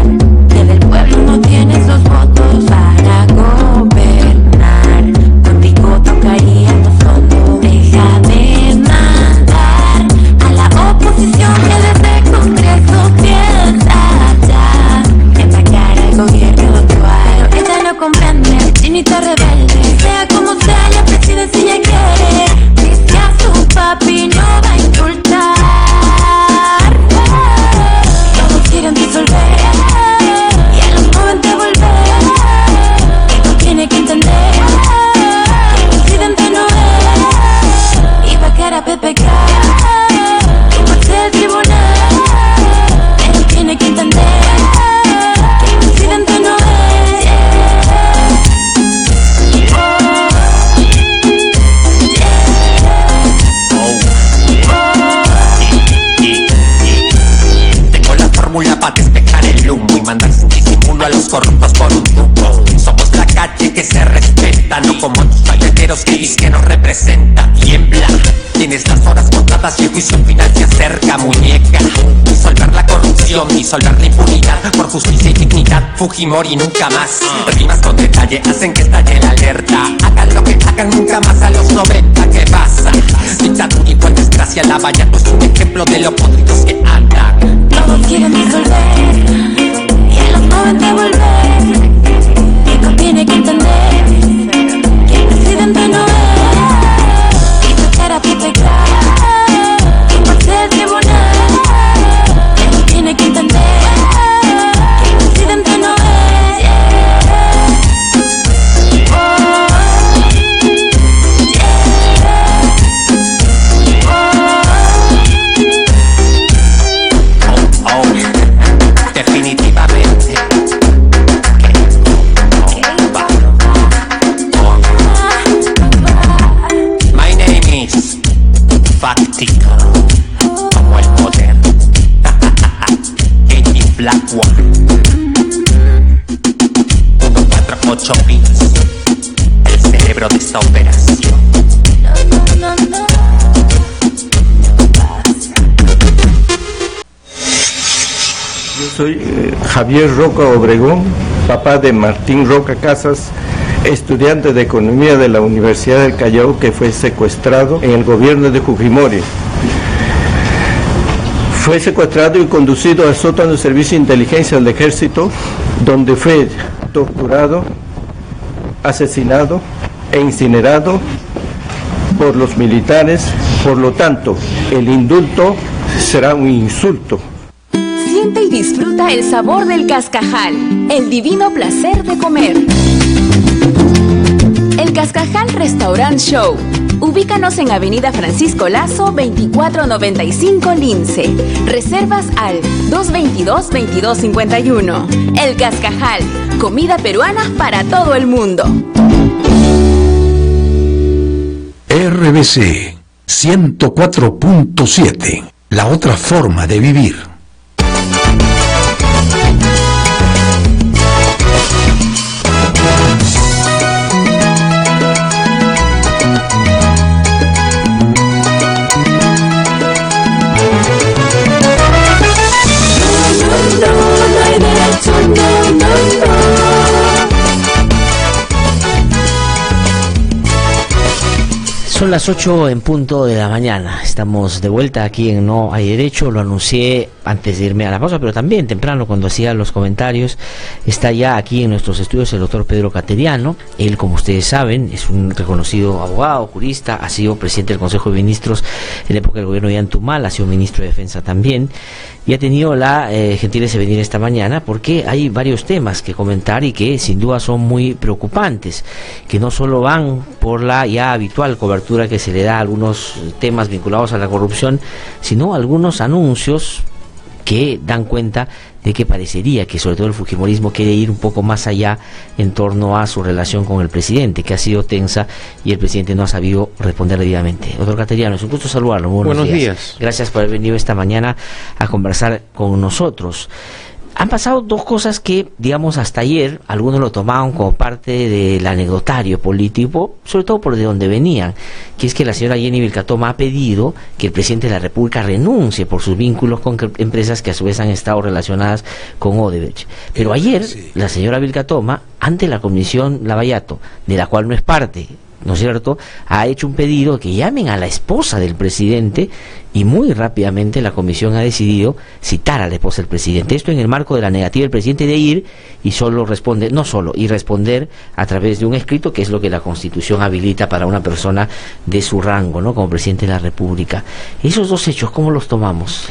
que del pueblo no tienes los votos para gobernar. Contigo tocaría no solo. Deja de mandar a la oposición que desde el Congreso piensa ya en sacar al gobierno actual. Ella no comprende, Chinita Rebelde, sea como sea la presidencia ella quiere. Dice a su papi no va a indultar. Todos quieren disolver y a los jóvenes devolver. Esto tiene que entender que el presidente no es. Cara PPK y por ser tribunal, él tiene que entender que el presidente no es. Tengo la fórmula para despejar el humo y mandar sin disimulo a los corruptos por un tubo. Somos la calle que se respeta, no como tus galleteros que dicen que nos representa. Tiembla. Tienes las horas contadas y el juicio final se acerca, muñeca. Disolver la corrupción, disolver la impunidad, por justicia y dignidad, Fujimori nunca más. Rimas con detalle hacen que estalle la alerta. Hagan lo que hagan, nunca más a los 90, ¿qué pasa? Dictadura y por desgracia la valla no es un ejemplo de lo podridos que andan. Todos quieren disolver y a los 90 volver. Esto tiene que entender que el presidente no es. Para PPK y por ser tribunal, él tiene que entender que el presidente no es. Definitivamente Chopins, el cerebro de esta operación. Yo soy Javier Roca Obregón, papá de Martín Roca Casas, estudiante de Economía de la Universidad del Callao, que fue secuestrado en el gobierno de Fujimori. Fue secuestrado y conducido al sótano del Servicio de Inteligencia del Ejército, donde fue torturado, asesinado e incinerado por los militares. Por lo tanto, el indulto será un insulto. Siente y disfruta el sabor del cascajal, el divino placer de comer. El Cascajal Restaurant Show. Ubícanos en Avenida Francisco Lazo, 2495 Lince. Reservas al 222-2251. El Cascajal, comida peruana para todo el mundo. RBC 104.7, la otra forma de vivir. Son las 8 en punto de la mañana. Estamos de vuelta aquí en No Hay Derecho. Lo anuncié antes de irme a la pausa, pero también temprano cuando hacía los comentarios. Está ya aquí en nuestros estudios el doctor Pedro Cateriano. Él, como ustedes saben, es un reconocido abogado, jurista, ha sido presidente del Consejo de Ministros en la época del gobierno de Yantumal, ha sido ministro de Defensa también, y ha tenido la gentileza de venir esta mañana porque hay varios temas que comentar y que sin duda son muy preocupantes, que no solo van por la ya habitual cobertura que se le da a algunos temas vinculados a la corrupción, sino algunos anuncios que dan cuenta de que parecería que sobre todo el fujimorismo quiere ir un poco más allá en torno a su relación con el presidente, que ha sido tensa y el presidente no ha sabido responder debidamente. Doctor Cateriano, es un gusto saludarlo. Buenos días. Gracias por haber venido esta mañana a conversar con nosotros. Han pasado dos cosas que, digamos, hasta ayer algunos lo tomaban como parte del anecdotario político, sobre todo por de donde venían, que es que la señora Jenny Vilcatoma ha pedido que el presidente de la República renuncie por sus vínculos con empresas que a su vez han estado relacionadas con Odebrecht. Pero ayer, la señora Vilcatoma, ante la Comisión Lavallato, de la cual no es parte, ¿no es cierto?, ha hecho un pedido que llamen a la esposa del presidente, y muy rápidamente la comisión ha decidido citar a la esposa del presidente. Esto en el marco de la negativa del presidente de ir y responder a través de un escrito, que es lo que la Constitución habilita para una persona de su rango, ¿no?, como presidente de la República. Esos dos hechos, ¿cómo los tomamos?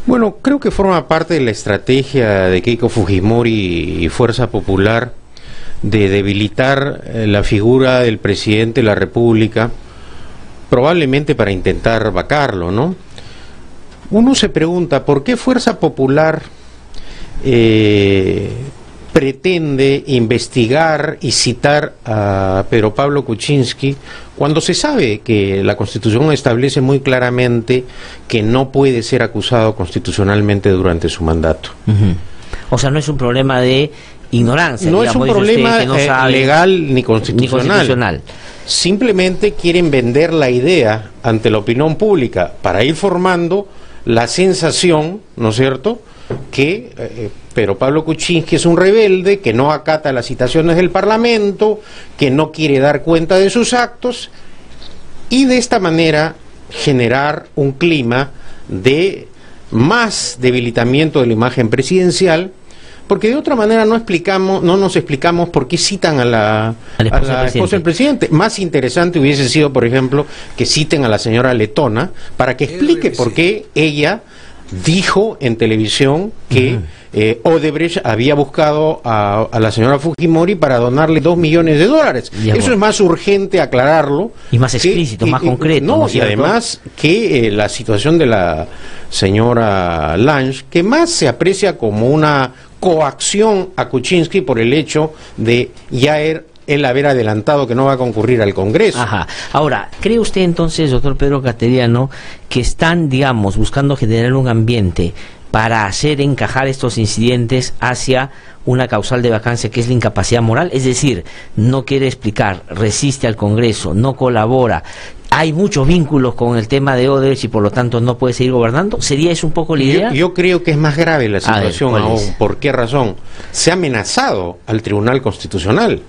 Bueno, creo que forma parte de la estrategia de Keiko Fujimori y Fuerza Popular de debilitar la figura del presidente de la República, probablemente para intentar vacarlo, ¿no? Uno se pregunta, ¿por qué Fuerza Popular pretende investigar y citar a Pedro Pablo Kuczynski cuando se sabe que la Constitución establece muy claramente que no puede ser acusado constitucionalmente durante su mandato? O sea, no es un problema de ignorancia, no digamos, es un problema que no sabe, legal ni constitucional. Simplemente quieren vender la idea ante la opinión pública para ir formando la sensación, ¿no es cierto?, que Pedro Pablo Kuczynski es un rebelde, que no acata las citaciones del Parlamento, que no quiere dar cuenta de sus actos, y de esta manera generar un clima de más debilitamiento de la imagen presidencial, porque de otra manera no nos explicamos por qué citan a la esposa del presidente. Más interesante hubiese sido, por ejemplo, que citen a la señora Letona para que explique por qué ella dijo en televisión que Odebrecht había buscado a la señora Fujimori para donarle $2 millones. Eso es más urgente aclararlo. Y más explícito, más concreto. No, y además que la situación de la señora Lange, que más se aprecia como una coacción a Kuczynski por el hecho de ya él haber adelantado que no va a concurrir al Congreso. Ajá. Ahora, ¿cree usted entonces, doctor Pedro Cateriano, que están, digamos, buscando generar un ambiente para hacer encajar estos incidentes hacia una causal de vacancia que es la incapacidad moral, es decir, no quiere explicar, resiste al Congreso, no colabora, hay muchos vínculos con el tema de Odebrecht y por lo tanto no puede seguir gobernando. ¿Sería eso un poco la idea? Yo creo que es más grave la situación ver, aún. ¿Por qué razón? Se ha amenazado al Tribunal Constitucional,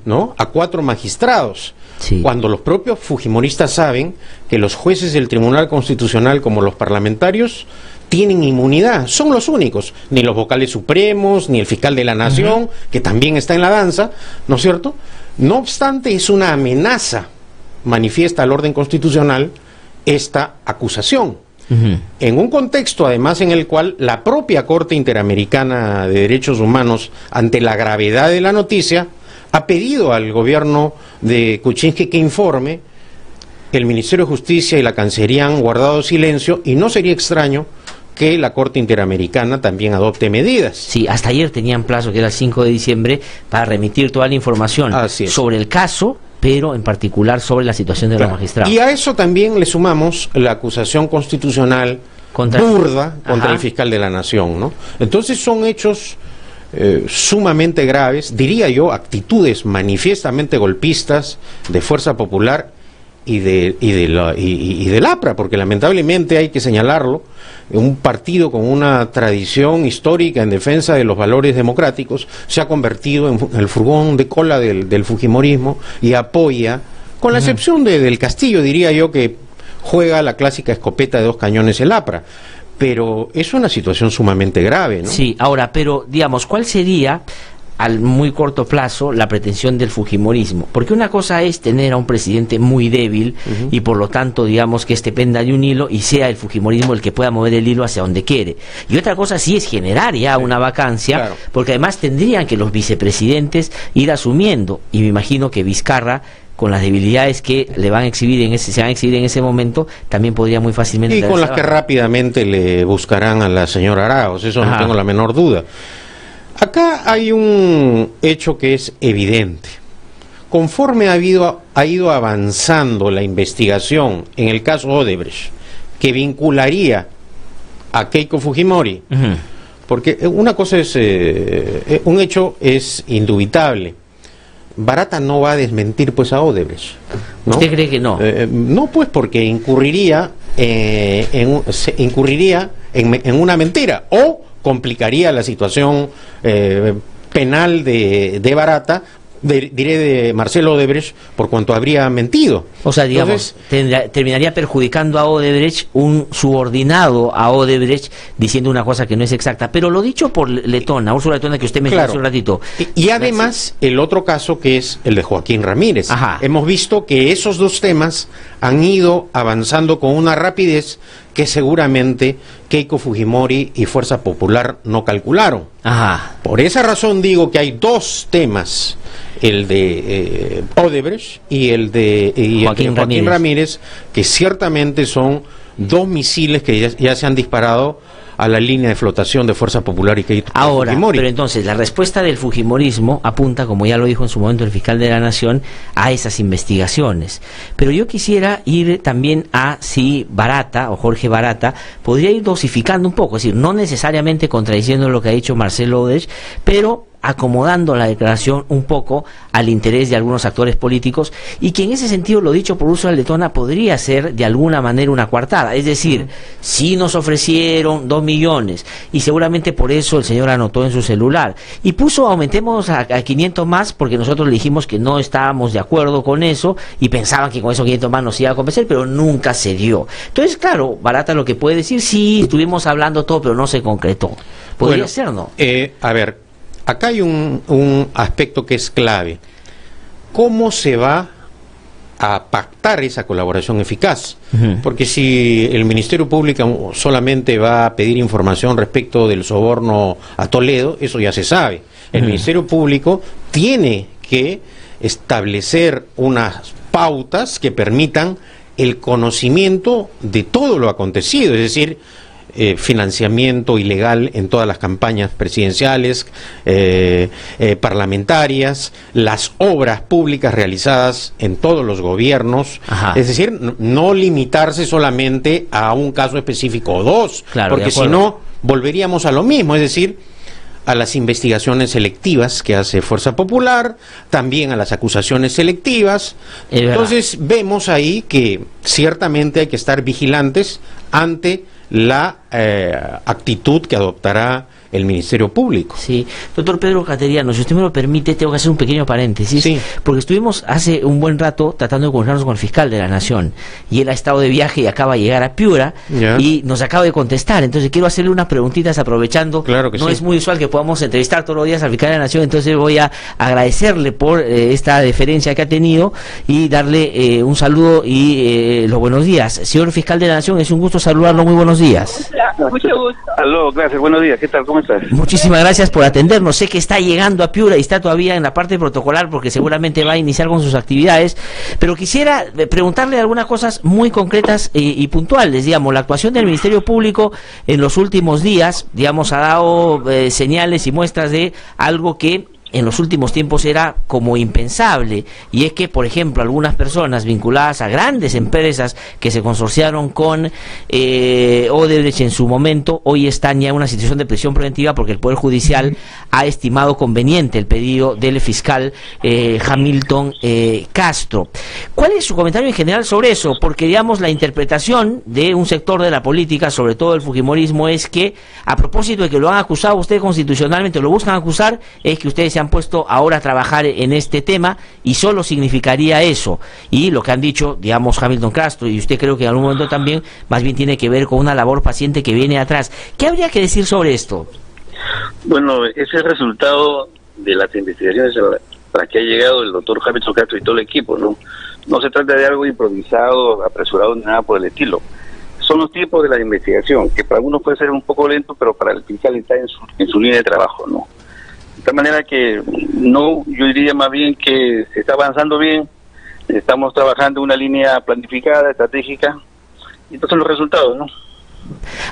¿no? A 4 magistrados. Sí. Cuando los propios fujimoristas saben que los jueces del Tribunal Constitucional, como los parlamentarios, tienen inmunidad, son los únicos, ni los vocales supremos, ni el fiscal de la Nación, que también está en la danza, ¿no es cierto? No obstante, es una amenaza manifiesta al orden constitucional esta acusación. En un contexto, además, en el cual la propia Corte Interamericana de Derechos Humanos, ante la gravedad de la noticia, ha pedido al gobierno de Kuczynski que informe. El Ministerio de Justicia y la Cancillería han guardado silencio y no sería extraño que la Corte Interamericana también adopte medidas. Sí, hasta ayer tenían plazo, que era el 5 de diciembre, para remitir toda la información sobre el caso, pero en particular sobre la situación de los magistrados. Y a eso también le sumamos la acusación constitucional burda contra el fiscal de la Nación, ¿no? Entonces son hechos sumamente graves, diría yo, actitudes manifiestamente golpistas de Fuerza Popular y del APRA, porque lamentablemente hay que señalarlo, un partido con una tradición histórica en defensa de los valores democráticos se ha convertido en el furgón de cola del fujimorismo y apoya, con la excepción del Castillo, diría yo, que juega la clásica escopeta de 2 cañones el APRA. Pero es una situación sumamente grave, ¿no? Sí, ahora, pero digamos, ¿cuál sería al muy corto plazo la pretensión del fujimorismo? Porque una cosa es tener a un presidente muy débil y por lo tanto, digamos, que penda de un hilo y sea el fujimorismo el que pueda mover el hilo hacia donde quiere. Y otra cosa sí es generar ya una vacancia, porque además tendrían que los vicepresidentes ir asumiendo, y me imagino que Vizcarra, con las debilidades que se van a exhibir en ese momento, también podría muy fácilmente... Y con las que rápidamente le buscarán a la señora Arauz, eso no tengo la menor duda. Acá hay un hecho que es evidente. Conforme ha ido avanzando la investigación en el caso Odebrecht, que vincularía a Keiko Fujimori, porque una cosa es, un hecho es indubitable. Barata no va a desmentir pues a Odebrecht, ¿no? ¿Usted cree que no? No, pues porque incurriría en una mentira o complicaría la situación penal de Barata, diré de Marcelo Odebrecht, por cuanto habría mentido. O sea, digamos, terminaría perjudicando a Odebrecht un subordinado a Odebrecht diciendo una cosa que no es exacta. Pero lo dicho por Letona, Úrsula Letona, que usted mencionó hace un ratito. Y además, el otro caso que es el de Joaquín Ramírez. Hemos visto que esos 2 temas han ido avanzando con una rapidez que seguramente Keiko Fujimori y Fuerza Popular no calcularon. Por esa razón digo que hay 2 temas, el de Odebrecht y el de Joaquín Ramírez, que ciertamente son 2 misiles que ya se han disparado a la línea de flotación de Fuerza Popular y Keiko Fujimori. Pero entonces la respuesta del fujimorismo apunta, como ya lo dijo en su momento el fiscal de la Nación, a esas investigaciones. Pero yo quisiera ir también a si Barata o Jorge Barata podría ir dosificando un poco, es decir, no necesariamente contradiciendo lo que ha dicho Marcelo Odebrecht, pero acomodando la declaración un poco al interés de algunos actores políticos, y que en ese sentido, lo dicho por Úrsula Letona, podría ser de alguna manera una coartada. Es decir, sí nos ofrecieron 2 millones y seguramente por eso el señor anotó en su celular y puso aumentemos a 500 más porque nosotros le dijimos que no estábamos de acuerdo con eso y pensaban que con esos 500 más nos iba a convencer, pero nunca se dio. Entonces, claro, Barata lo que puede decir, sí, estuvimos hablando todo, pero no se concretó. Podría ser, ¿no? A ver, acá hay un aspecto que es clave. ¿Cómo se va a pactar esa colaboración eficaz? Porque si el Ministerio Público solamente va a pedir información respecto del soborno a Toledo, eso ya se sabe. El Ministerio Público tiene que establecer unas pautas que permitan el conocimiento de todo lo acontecido, es decir, financiamiento ilegal en todas las campañas presidenciales, parlamentarias, las obras públicas realizadas en todos los gobiernos. Es decir, no limitarse solamente a un caso específico o 2, porque si no volveríamos a lo mismo. Es decir, a las investigaciones selectivas que hace Fuerza Popular, también a las acusaciones selectivas. Entonces vemos ahí que ciertamente hay que estar vigilantes ante la actitud que adoptará el Ministerio Público. Sí, doctor Pedro Cateriano, si usted me lo permite, tengo que hacer un pequeño paréntesis, porque estuvimos hace un buen rato tratando de comunicarnos con el fiscal de la Nación, y él ha estado de viaje y acaba de llegar a Piura, y nos acaba de contestar. Entonces quiero hacerle unas preguntitas aprovechando. Claro que no sí. Es muy usual que podamos entrevistar todos los días al fiscal de la Nación, entonces voy a agradecerle por esta deferencia que ha tenido y darle un saludo y los buenos días. Señor fiscal de la Nación, es un gusto saludarlo, muy buenos días. Mucho gusto. Aló, gracias, buenos días, ¿qué tal? ¿Cómo estás? Muchísimas gracias por atendernos. Sé que está llegando a Piura y está todavía en la parte protocolar porque seguramente va a iniciar con sus actividades, pero quisiera preguntarle algunas cosas muy concretas y puntuales. Digamos, la actuación del Ministerio Público en los últimos días, digamos, ha dado señales y muestras de algo que en los últimos tiempos era como impensable, y es que, por ejemplo, algunas personas vinculadas a grandes empresas que se consorciaron con Odebrecht en su momento, hoy están ya en una situación de prisión preventiva porque el Poder Judicial ha estimado conveniente el pedido del fiscal Hamilton Castro. ¿Cuál es su comentario en general sobre eso? Porque, digamos, la interpretación de un sector de la política, sobre todo el fujimorismo, es que, a propósito de que lo han acusado usted constitucionalmente, lo buscan acusar, es que ustedes se han puesto ahora a trabajar en este tema y solo significaría eso. Y lo que han dicho, digamos, Hamilton Castro, y usted creo que en algún momento también, más bien tiene que ver con una labor paciente que viene atrás. ¿Qué habría que decir sobre esto? Bueno, ese es el resultado de las investigaciones a las que ha llegado el doctor Hamilton Castro y todo el equipo, ¿no? No se trata de algo improvisado, apresurado, ni nada por el estilo. Son los tiempos de la investigación, que para algunos puede ser un poco lento, pero para el fiscal está en su línea de trabajo, ¿no? De tal manera que no, yo diría más bien que se está avanzando bien, estamos trabajando en una línea planificada, estratégica, y estos son los resultados, ¿no?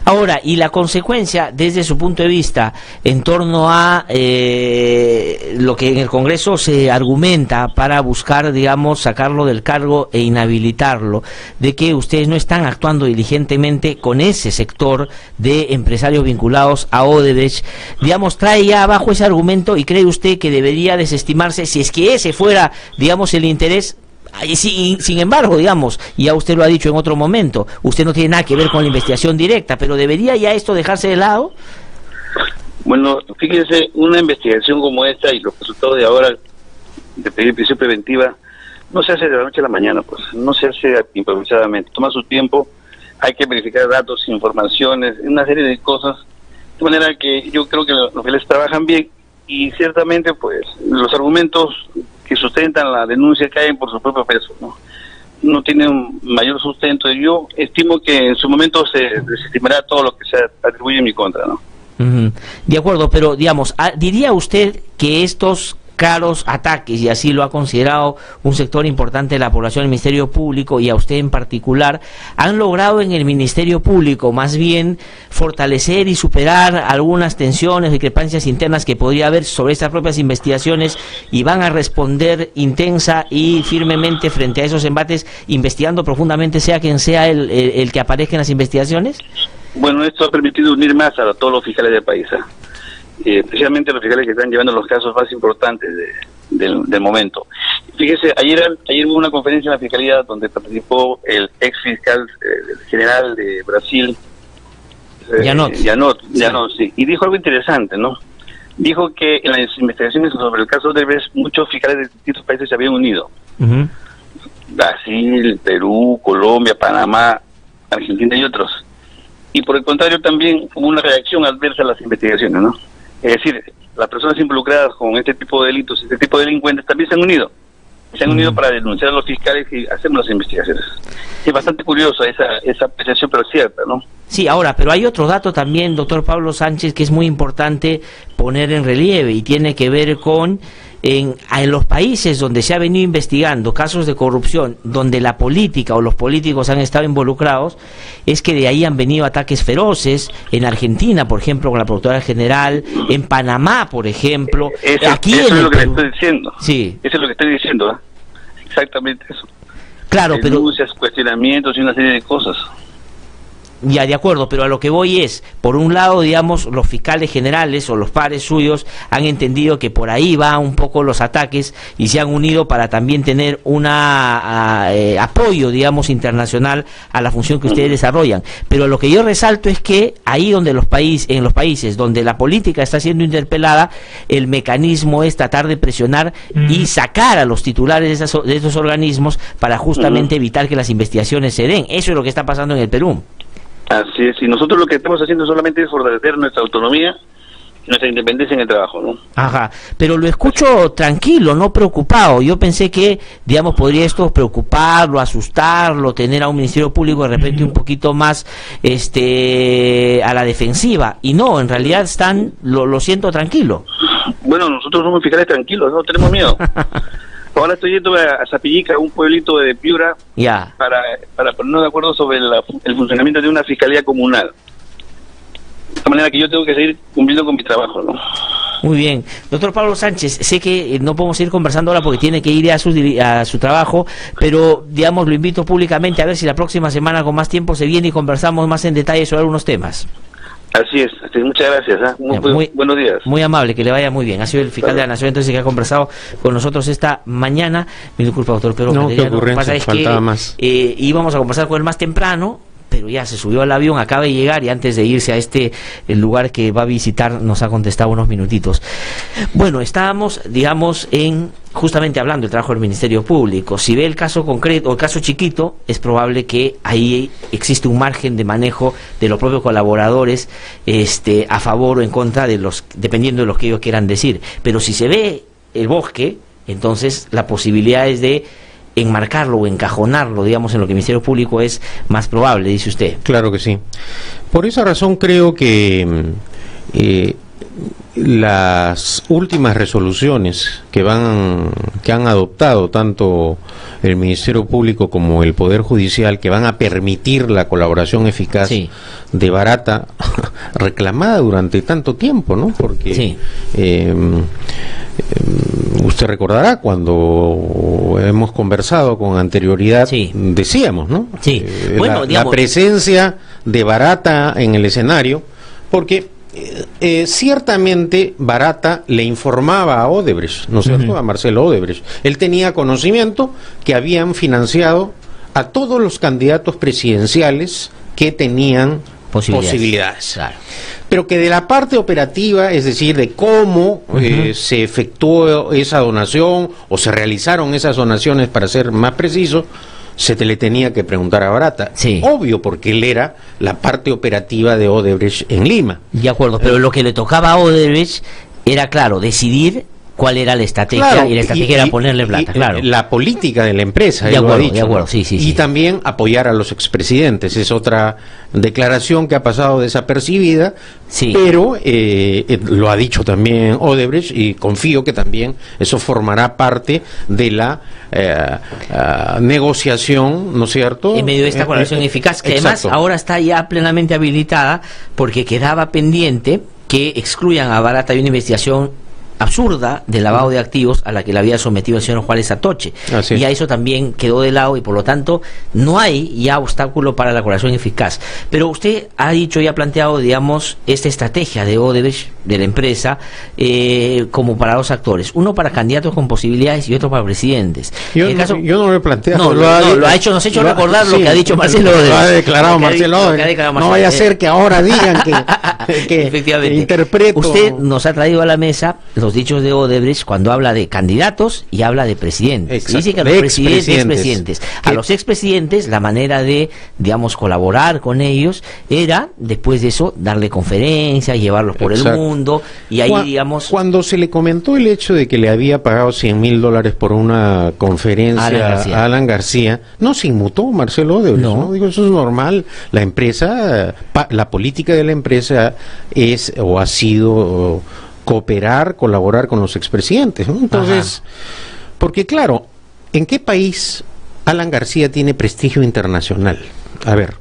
Ahora, y la consecuencia, desde su punto de vista, en torno a lo que en el Congreso se argumenta para buscar, digamos, sacarlo del cargo e inhabilitarlo, de que ustedes no están actuando diligentemente con ese sector de empresarios vinculados a Odebrecht, digamos, trae ya abajo ese argumento, y cree usted que debería desestimarse si es que ese fuera, digamos, el interés. Sin embargo, digamos, ya usted lo ha dicho en otro momento, usted no tiene nada que ver con la investigación directa, pero ¿debería ya esto dejarse de lado? Bueno, fíjense, una investigación como esta y los resultados de ahora de pedir prisión preventiva no se hace de la noche a la mañana, pues no se hace improvisadamente, toma su tiempo, hay que verificar datos, informaciones, una serie de cosas, de manera que yo creo que los fiscales trabajan bien y ciertamente pues los argumentos que sustentan la denuncia caen por su propio peso, no tienen un mayor sustento. Yo estimo que en su momento se desestimará todo lo que se atribuye en mi contra, ¿no? De acuerdo, pero digamos, ¿diría usted que estos claros ataques, y así lo ha considerado un sector importante de la población del Ministerio Público y a usted en particular, han logrado en el Ministerio Público más bien fortalecer y superar algunas tensiones, discrepancias internas que podría haber sobre estas propias investigaciones, y van a responder intensa y firmemente frente a esos embates, investigando profundamente sea quien sea el que aparezca en las investigaciones? Bueno, esto ha permitido unir más a todos los fiscales del país, especialmente los fiscales que están llevando los casos más importantes del momento. Fíjese, ayer hubo una conferencia en la Fiscalía donde participó el ex fiscal general de Brasil, Janot, sí, y dijo algo interesante, ¿no? Dijo que en las investigaciones sobre el caso de Odebrecht muchos fiscales de distintos países se habían unido. Brasil, Perú, Colombia, Panamá, Argentina y otros. Y por el contrario también hubo una reacción adversa a las investigaciones, ¿no? Es decir, las personas involucradas con este tipo de delitos, este tipo de delincuentes también se han unido. Se han unido para denunciar a los fiscales y hacemos las investigaciones. Es bastante curiosa esa apreciación, pero cierta, ¿no? Sí, ahora, pero hay otro dato también, doctor Pablo Sánchez, que es muy importante poner en relieve, y tiene que ver con en los países donde se ha venido investigando casos de corrupción, donde la política o los políticos han estado involucrados, es que de ahí han venido ataques feroces. En Argentina, por ejemplo, con la Procuradora General, en Panamá, por ejemplo, aquí eso en es lo que Perú. le estoy diciendo. Sí. Eso es lo que estoy diciendo, Exactamente eso. Claro, denuncias, cuestionamientos y una serie de cosas. Ya, de acuerdo, pero a lo que voy es, por un lado, digamos, los fiscales generales o los pares suyos han entendido que por ahí va un poco los ataques y se han unido para también tener una apoyo, digamos, internacional a la función que ustedes desarrollan. Pero lo que yo resalto es que ahí donde en los países donde la política está siendo interpelada, el mecanismo es tratar de presionar y sacar a los titulares de estos organismos para justamente evitar que las investigaciones se den. Eso es lo que está pasando en el Perú. Así es, y nosotros lo que estamos haciendo solamente es fortalecer nuestra autonomía y nuestra independencia en el trabajo, ¿no? Ajá, pero lo escucho tranquilo, no preocupado. Yo pensé que, digamos, podría esto preocuparlo, asustarlo, tener a un Ministerio Público de repente un poquito más a la defensiva, y no, en realidad están, lo siento, tranquilo. Bueno, nosotros somos fiscales tranquilos, no tenemos miedo. Ahora estoy yendo a Zapillica, un pueblito de Piura, para ponernos de acuerdo sobre el funcionamiento de una fiscalía comunal. De esta manera que yo tengo que seguir cumpliendo con mi trabajo, ¿no? Muy bien. Doctor Pablo Sánchez, sé que no podemos ir conversando ahora porque tiene que ir a su trabajo, pero, digamos, lo invito públicamente a ver si la próxima semana con más tiempo se viene y conversamos más en detalle sobre algunos temas. Así es, muchas gracias. Buenos días. Muy amable, que le vaya muy bien. Ha sido el fiscal de la Nación entonces que ha conversado con nosotros esta mañana. Me disculpa, doctor, pero no, qué ocurrencia, faltaba más. Íbamos a conversar con él más temprano, pero ya se subió al avión, acaba de llegar y antes de irse a el lugar que va a visitar nos ha contestado unos minutitos. Bueno, estábamos, digamos, justamente hablando del trabajo del Ministerio Público. Si ve el caso concreto o el caso chiquito, es probable que ahí existe un margen de manejo de los propios colaboradores a favor o en contra de dependiendo de lo que ellos quieran decir. Pero si se ve el bosque, entonces la posibilidad es de enmarcarlo o encajonarlo, digamos, en lo que el Ministerio Público es más probable, dice usted. Claro que sí. Por esa razón creo que las últimas resoluciones que han adoptado tanto el Ministerio Público como el Poder Judicial, que van a permitir la colaboración eficaz de Barata, reclamada durante tanto tiempo, ¿no? Porque usted recordará cuando hemos conversado con anterioridad, decíamos, ¿no? Bueno, la presencia de Barata en el escenario, porque ciertamente Barata le informaba a Odebrecht, ¿no es cierto?, a Marcelo Odebrecht. Él tenía conocimiento que habían financiado a todos los candidatos presidenciales que tenían posibilidades. Claro. Pero que de la parte operativa, es decir, de cómo se efectuó esa donación o se realizaron esas donaciones, para ser más preciso, se le tenía que preguntar a Barata. Obvio, porque él era la parte operativa de Odebrecht en Lima. De acuerdo, pero lo que le tocaba a Odebrecht era, claro, decidir cuál era la estrategia, y la estrategia era ponerle plata, claro. La política de la empresa, de acuerdo, lo ha dicho, de acuerdo, ¿no? Y también apoyar a los expresidentes, es otra declaración que ha pasado desapercibida, pero lo ha dicho también Odebrecht, y confío que también eso formará parte de la negociación, ¿no es cierto?, en medio de esta colaboración eficaz, que además ahora está ya plenamente habilitada, porque quedaba pendiente que excluyan a Barata de una investigación absurda de lavado de activos a la que le había sometido el señor Juárez Atoche. Ya eso también quedó de lado y por lo tanto no hay ya obstáculo para la colaboración eficaz. Pero usted ha dicho y ha planteado, digamos, esta estrategia de Odebrecht, de la empresa, como para dos actores, uno para candidatos con posibilidades y otro para presidentes. Yo no lo he planteado. Nos ha hecho recordar lo que ha dicho Marcelo Odebrecht. Lo ha declarado Marcelo Odebrecht. No vaya a ser que ahora digan que efectivamente interpreto. Usted nos ha traído a la mesa los dichos de Odebrecht cuando habla de candidatos y habla de presidentes. Dice que a los expresidentes. A los expresidentes la manera de, digamos, colaborar con ellos era, después de eso, darle conferencias, llevarlos por el mundo, y ahí, digamos... Cuando se le comentó el hecho de que le había pagado $100,000 por una conferencia a Alan García, no se inmutó Marcelo Odebrecht, ¿no? Digo, eso es normal. La empresa, la política de la empresa es o ha sido cooperar, colaborar con los expresidentes, ¿no? Entonces, porque claro, ¿en qué país Alan García tiene prestigio internacional? A ver,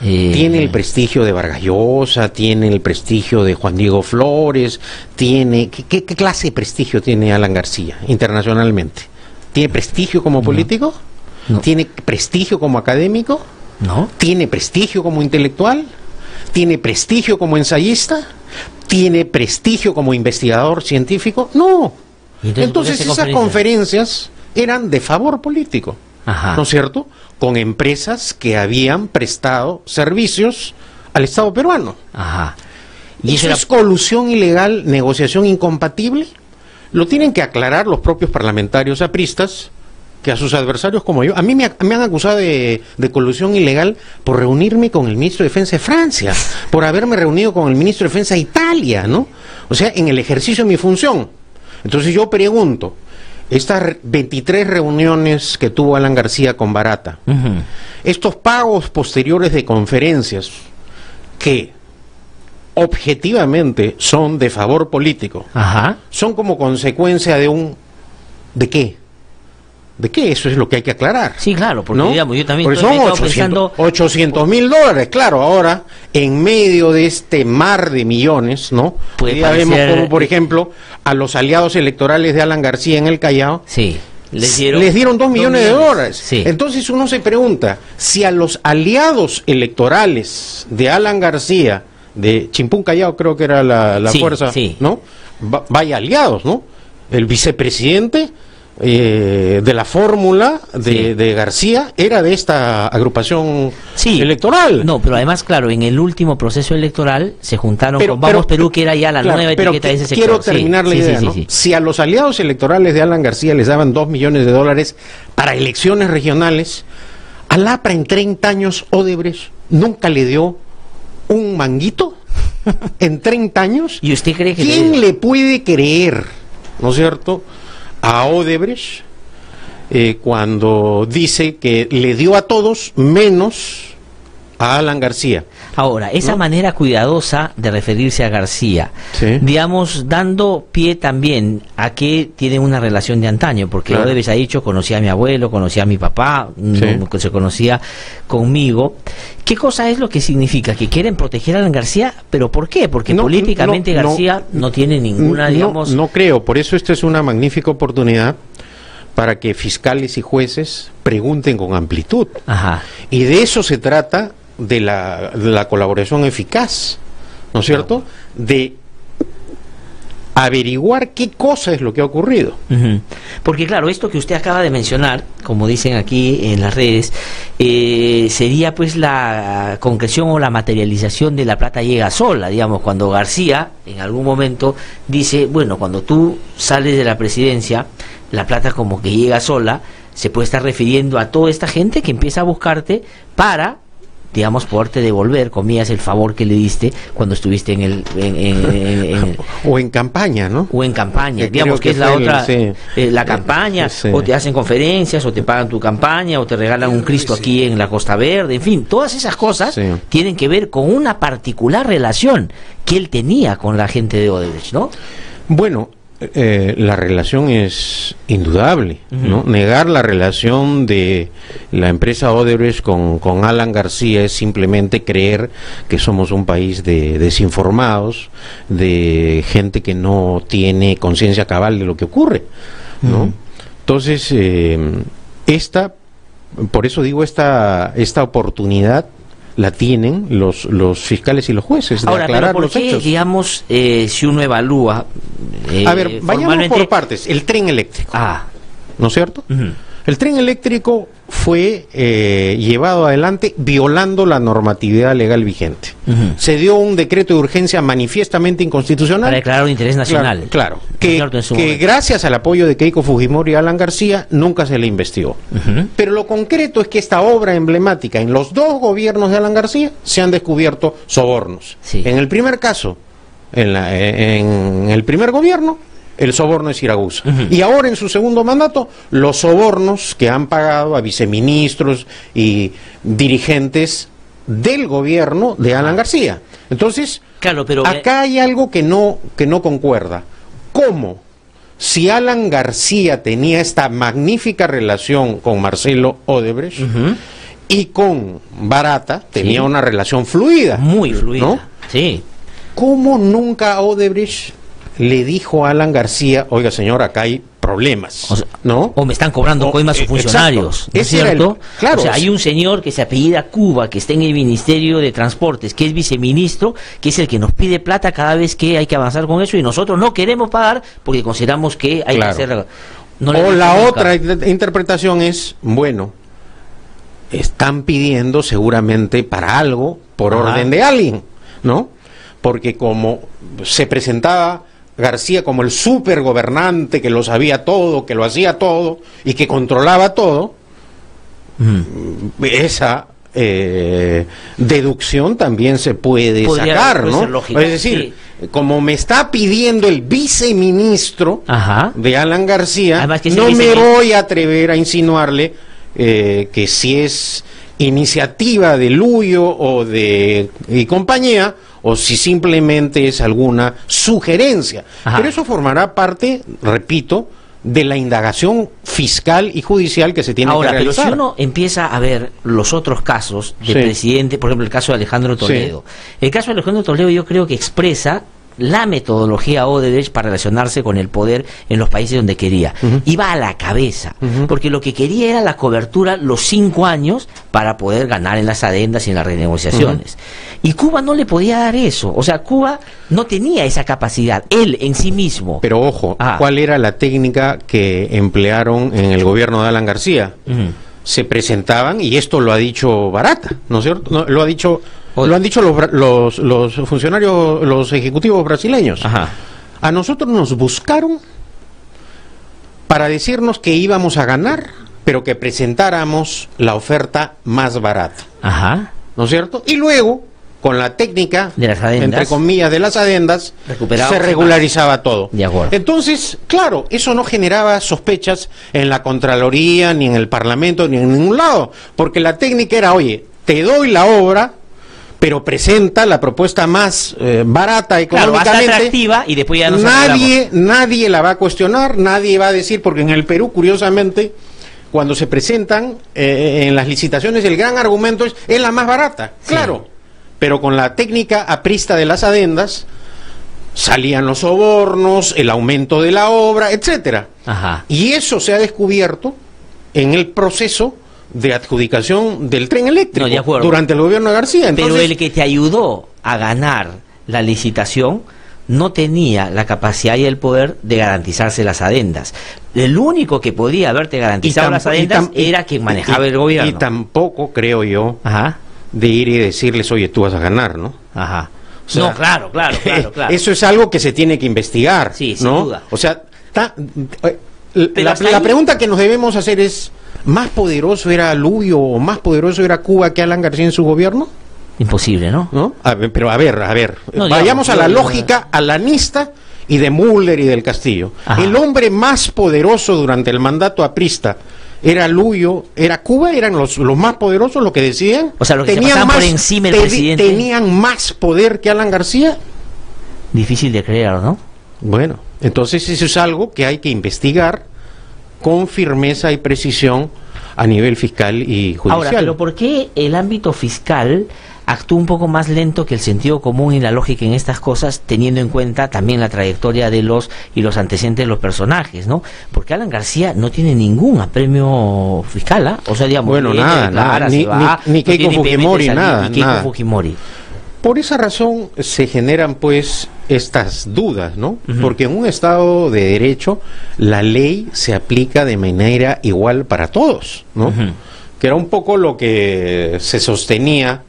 tiene el prestigio de Vargas Llosa, tiene el prestigio de Juan Diego Flores, tiene... ¿Qué clase de prestigio tiene Alan García internacionalmente? ¿Tiene prestigio como político? ¿Tiene prestigio como académico? ¿No? ¿Tiene prestigio como intelectual? ¿Tiene prestigio como ensayista? ¿Tiene prestigio como investigador científico? No. Entonces esas conferencias eran de favor político, ¿no es cierto? Con empresas que habían prestado servicios al Estado peruano. ¿Y eso es colusión ilegal, negociación incompatible? Lo tienen que aclarar los propios parlamentarios apristas, que a sus adversarios como yo. A mí me han acusado de colusión ilegal por reunirme con el ministro de Defensa de Francia, por haberme reunido con el ministro de Defensa de Italia, ¿no? O sea, en el ejercicio de mi función. Entonces yo pregunto, estas 23 reuniones que tuvo Alan García con Barata, estos pagos posteriores de conferencias que objetivamente son de favor político, son como consecuencia ¿de qué? ¿De qué? Eso es lo que hay que aclarar. Sí, claro, porque ¿no? Digamos, yo también porque son $800,000, claro, ahora, en medio de este mar de millones, ¿no? Ya vemos como, por ejemplo, a los aliados electorales de Alan García en el Callao, les dieron $2 millones. Sí. Entonces uno se pregunta, si a los aliados electorales de Alan García, de Chimpún Callao creo que era la fuerza, ¿no? Vaya aliados, ¿no? El vicepresidente de la fórmula de García era de esta agrupación electoral. No, pero además, claro, en el último proceso electoral se juntaron con Vamos Perú, que era ya la nueva etiqueta de ese sector. Quiero terminar la idea, ¿no? Si a los aliados electorales de Alan García les daban $2 millones para elecciones regionales, al APRA en 30 años Odebrecht nunca le dio un manguito en 30 años. ¿Y usted cree que quién le puede creer, ¿no es cierto?, a Odebrecht cuando dice que le dio a todos menos a Alan García? Ahora, esa manera cuidadosa de referirse a García, digamos, dando pie también a que tienen una relación de antaño, porque Odebrecht ha dicho, conocía a mi abuelo, conocía a mi papá, se conocía conmigo. ¿Qué cosa es lo que significa? ¿Que quieren proteger a Alan García? ¿Pero por qué? Porque políticamente García no tiene ninguna, digamos... No creo, por eso esta es una magnífica oportunidad para que fiscales y jueces pregunten con amplitud. Y de eso se trata, de la colaboración eficaz, ¿no es cierto?, de averiguar qué cosa es lo que ha ocurrido. Porque claro, esto que usted acaba de mencionar, como dicen aquí en las redes, sería pues la concreción o la materialización de la plata llega sola, digamos, cuando García en algún momento dice, bueno, cuando tú sales de la presidencia, la plata como que llega sola, se puede estar refiriendo a toda esta gente que empieza a buscarte para, digamos, poderte devolver, comillas, el favor que le diste cuando estuviste o en campaña, ¿no? O en campaña, digamos que es la otra, la campaña, o te hacen conferencias, o te pagan tu campaña, o te regalan un Cristo aquí en la Costa Verde, en fin, todas esas cosas tienen que ver con una particular relación que él tenía con la gente de Odebrecht, ¿no? Bueno, la relación es indudable, ¿no? Negar la relación de la empresa Odebrecht con Alan García es simplemente creer que somos un país de desinformados, de gente que no tiene conciencia cabal de lo que ocurre, ¿no? Entonces, por eso digo, esta oportunidad la tienen los fiscales y los jueces de aclarar los hechos. Digamos, si uno evalúa... a ver, vayamos por partes. El tren eléctrico. ¿No es cierto? El tren eléctrico fue llevado adelante violando la normatividad legal vigente. Se dio un decreto de urgencia manifiestamente inconstitucional. Para declarar un interés nacional. Claro. Que gracias al apoyo de Keiko Fujimori y Alan García nunca se le investigó. Pero lo concreto es que esta obra emblemática, en los dos gobiernos de Alan García, se han descubierto sobornos. En el primer caso, en el primer gobierno, el soborno de Siragusa. Y ahora en su segundo mandato, los sobornos que han pagado a viceministros y dirigentes del gobierno de Alan García. Entonces, acá hay algo que no concuerda. ¿Cómo? Si Alan García tenía esta magnífica relación con Marcelo Odebrecht y con Barata tenía una relación fluida. Muy fluida, ¿no? ¿Cómo nunca Odebrecht le dijo a Alan García, oiga señor, acá hay problemas, o sea, ¿no? O me están cobrando coimas a funcionarios, ¿no es cierto? Claro, o sea, hay un señor que se apellida Cuba, que está en el Ministerio de Transportes, que es viceministro, que es el que nos pide plata cada vez que hay que avanzar con eso, y nosotros no queremos pagar porque consideramos que hay que hacer... No o la otra interpretación es, bueno, están pidiendo seguramente para algo por orden de alguien, ¿no? Porque como se presentaba García como el supergobernante que lo sabía todo, que lo hacía todo y que controlaba todo, esa deducción también se puede sacar, ¿no? Es decir, como me está pidiendo el viceministro de Alan García, no me voy a atrever a insinuarle que si es iniciativa de Luyo o de y compañía, o si simplemente es alguna sugerencia. Pero eso formará parte, repito, de la indagación fiscal y judicial que se tiene que realizar. Pero si uno empieza a ver los otros casos de presidente, por ejemplo el caso de Alejandro Toledo, el caso de Alejandro Toledo yo creo que expresa la metodología Odebrecht para relacionarse con el poder en los países donde quería. Iba a la cabeza, porque lo que quería era la cobertura los 5 años para poder ganar en las adendas y en las renegociaciones. Y Cuba no le podía dar eso, o sea, Cuba no tenía esa capacidad, él en sí mismo. Pero ojo, ¿cuál era la técnica que emplearon en el gobierno de Alan García? Se presentaban, y esto lo ha dicho Barata, ¿no es cierto? No, lo han dicho los funcionarios, los ejecutivos brasileños. A nosotros nos buscaron para decirnos que íbamos a ganar, pero que presentáramos la oferta más barata. ¿No es cierto? Y luego, con la técnica, de las adendas, entre comillas, de las adendas, se regularizaba todo. De acuerdo. Entonces, claro, eso no generaba sospechas en la Contraloría, ni en el Parlamento, ni en ningún lado, porque la técnica era, oye, te doy la obra, pero presenta la propuesta más barata económicamente, más atractiva, y después ya nadie la va a cuestionar, nadie va a decir, porque en el Perú, curiosamente, cuando se presentan en las licitaciones, el gran argumento es la más barata, claro, pero con la técnica aprista de las adendas salían los sobornos, el aumento de la obra, etcétera. Y eso se ha descubierto en el proceso de adjudicación del tren eléctrico durante el gobierno de García. Entonces, pero el que te ayudó a ganar la licitación no tenía la capacidad y el poder de garantizarse las adendas. El único que podía haberte garantizado las adendas era quien manejaba el gobierno. Y tampoco, creo yo, de ir y decirles, oye, tú vas a ganar, ¿no? O sea, no, claro. Eso es algo que se tiene que investigar, sin duda. O sea, la pregunta que nos debemos hacer es, ¿más poderoso era Luyo o más poderoso era Cuba que Alan García en su gobierno? Imposible, ¿no? Pero a ver, vayamos a la lógica alanista y de Müller y del Castillo. El hombre más poderoso durante el mandato aprista era Luyo, era Cuba, eran los más poderosos, los que decían. O sea, los que se pasaban por encima del presidente. ¿Tenían más poder que Alan García? Difícil de creer, ¿no? Bueno, entonces eso es algo que hay que investigar con firmeza y precisión a nivel fiscal y judicial. Ahora, pero ¿por qué el ámbito fiscal actúa un poco más lento que el sentido común y la lógica en estas cosas, teniendo en cuenta también la trayectoria de los antecedentes de los personajes, ¿no? Porque Alan García no tiene ningún apremio fiscal, O sea, digamos, bueno, nada, ni Keiko Fujimori, nada. Fujimori. Por esa razón se generan pues estas dudas, ¿no? Porque en un Estado de Derecho la ley se aplica de manera igual para todos, ¿no? Que era un poco lo que se sostenía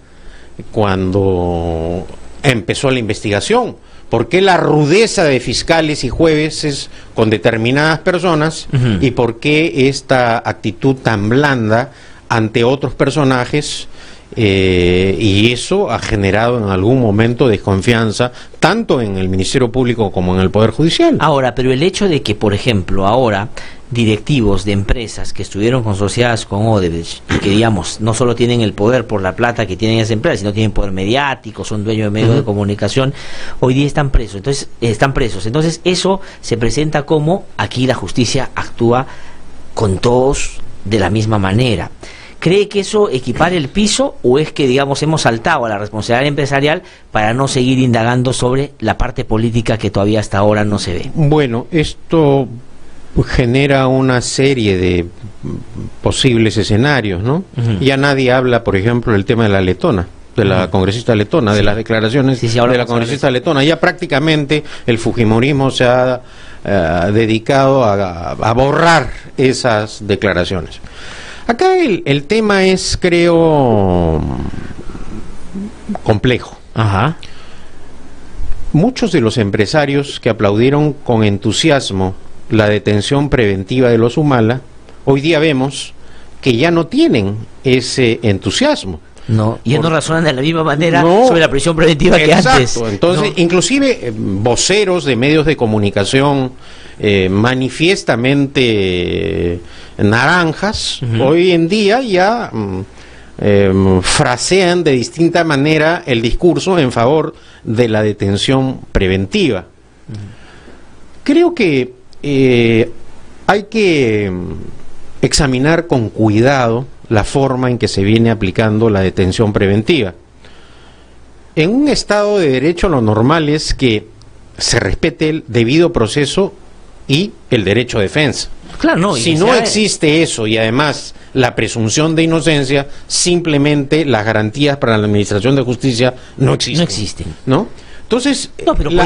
cuando empezó la investigación. ¿Por qué la rudeza de fiscales y jueces con determinadas personas y por qué esta actitud tan blanda ante otros personajes? Y eso ha generado en algún momento desconfianza tanto en el Ministerio Público como en el Poder Judicial. Ahora, pero el hecho de que, por ejemplo, ahora directivos de empresas que estuvieron consorciadas con Odebrecht y que, digamos, no solo tienen el poder por la plata que tienen esas empresas, sino tienen poder mediático, son dueños de medios de comunicación, hoy día están presos. Entonces eso se presenta como aquí la justicia actúa con todos de la misma manera. ¿Cree que eso equipara el piso o es que, digamos, hemos saltado a la responsabilidad empresarial para no seguir indagando sobre la parte política que todavía hasta ahora no se ve? Bueno, esto genera una serie de posibles escenarios, ¿no? Ya nadie habla, por ejemplo, del tema de la letona, de la congresista letona, de las declaraciones de la congresista letona. Ya prácticamente el fujimorismo se ha dedicado a borrar esas declaraciones. Acá el tema es, creo, complejo. Ajá. Muchos de los empresarios que aplaudieron con entusiasmo la detención preventiva de los Humala, hoy día vemos que ya no tienen ese entusiasmo. No, y no razonan de la misma manera sobre la prisión preventiva que antes. Entonces, inclusive voceros de medios de comunicación manifiestamente naranjas, hoy en día ya frasean de distinta manera el discurso en favor de la detención preventiva. Creo que hay que examinar con cuidado la forma en que se viene aplicando la detención preventiva. En un Estado de Derecho lo normal es que se respete el debido proceso y el derecho a defensa. Claro, no, si no existe eso y además la presunción de inocencia, simplemente las garantías para la administración de justicia no existen. No existen. ¿No? Entonces,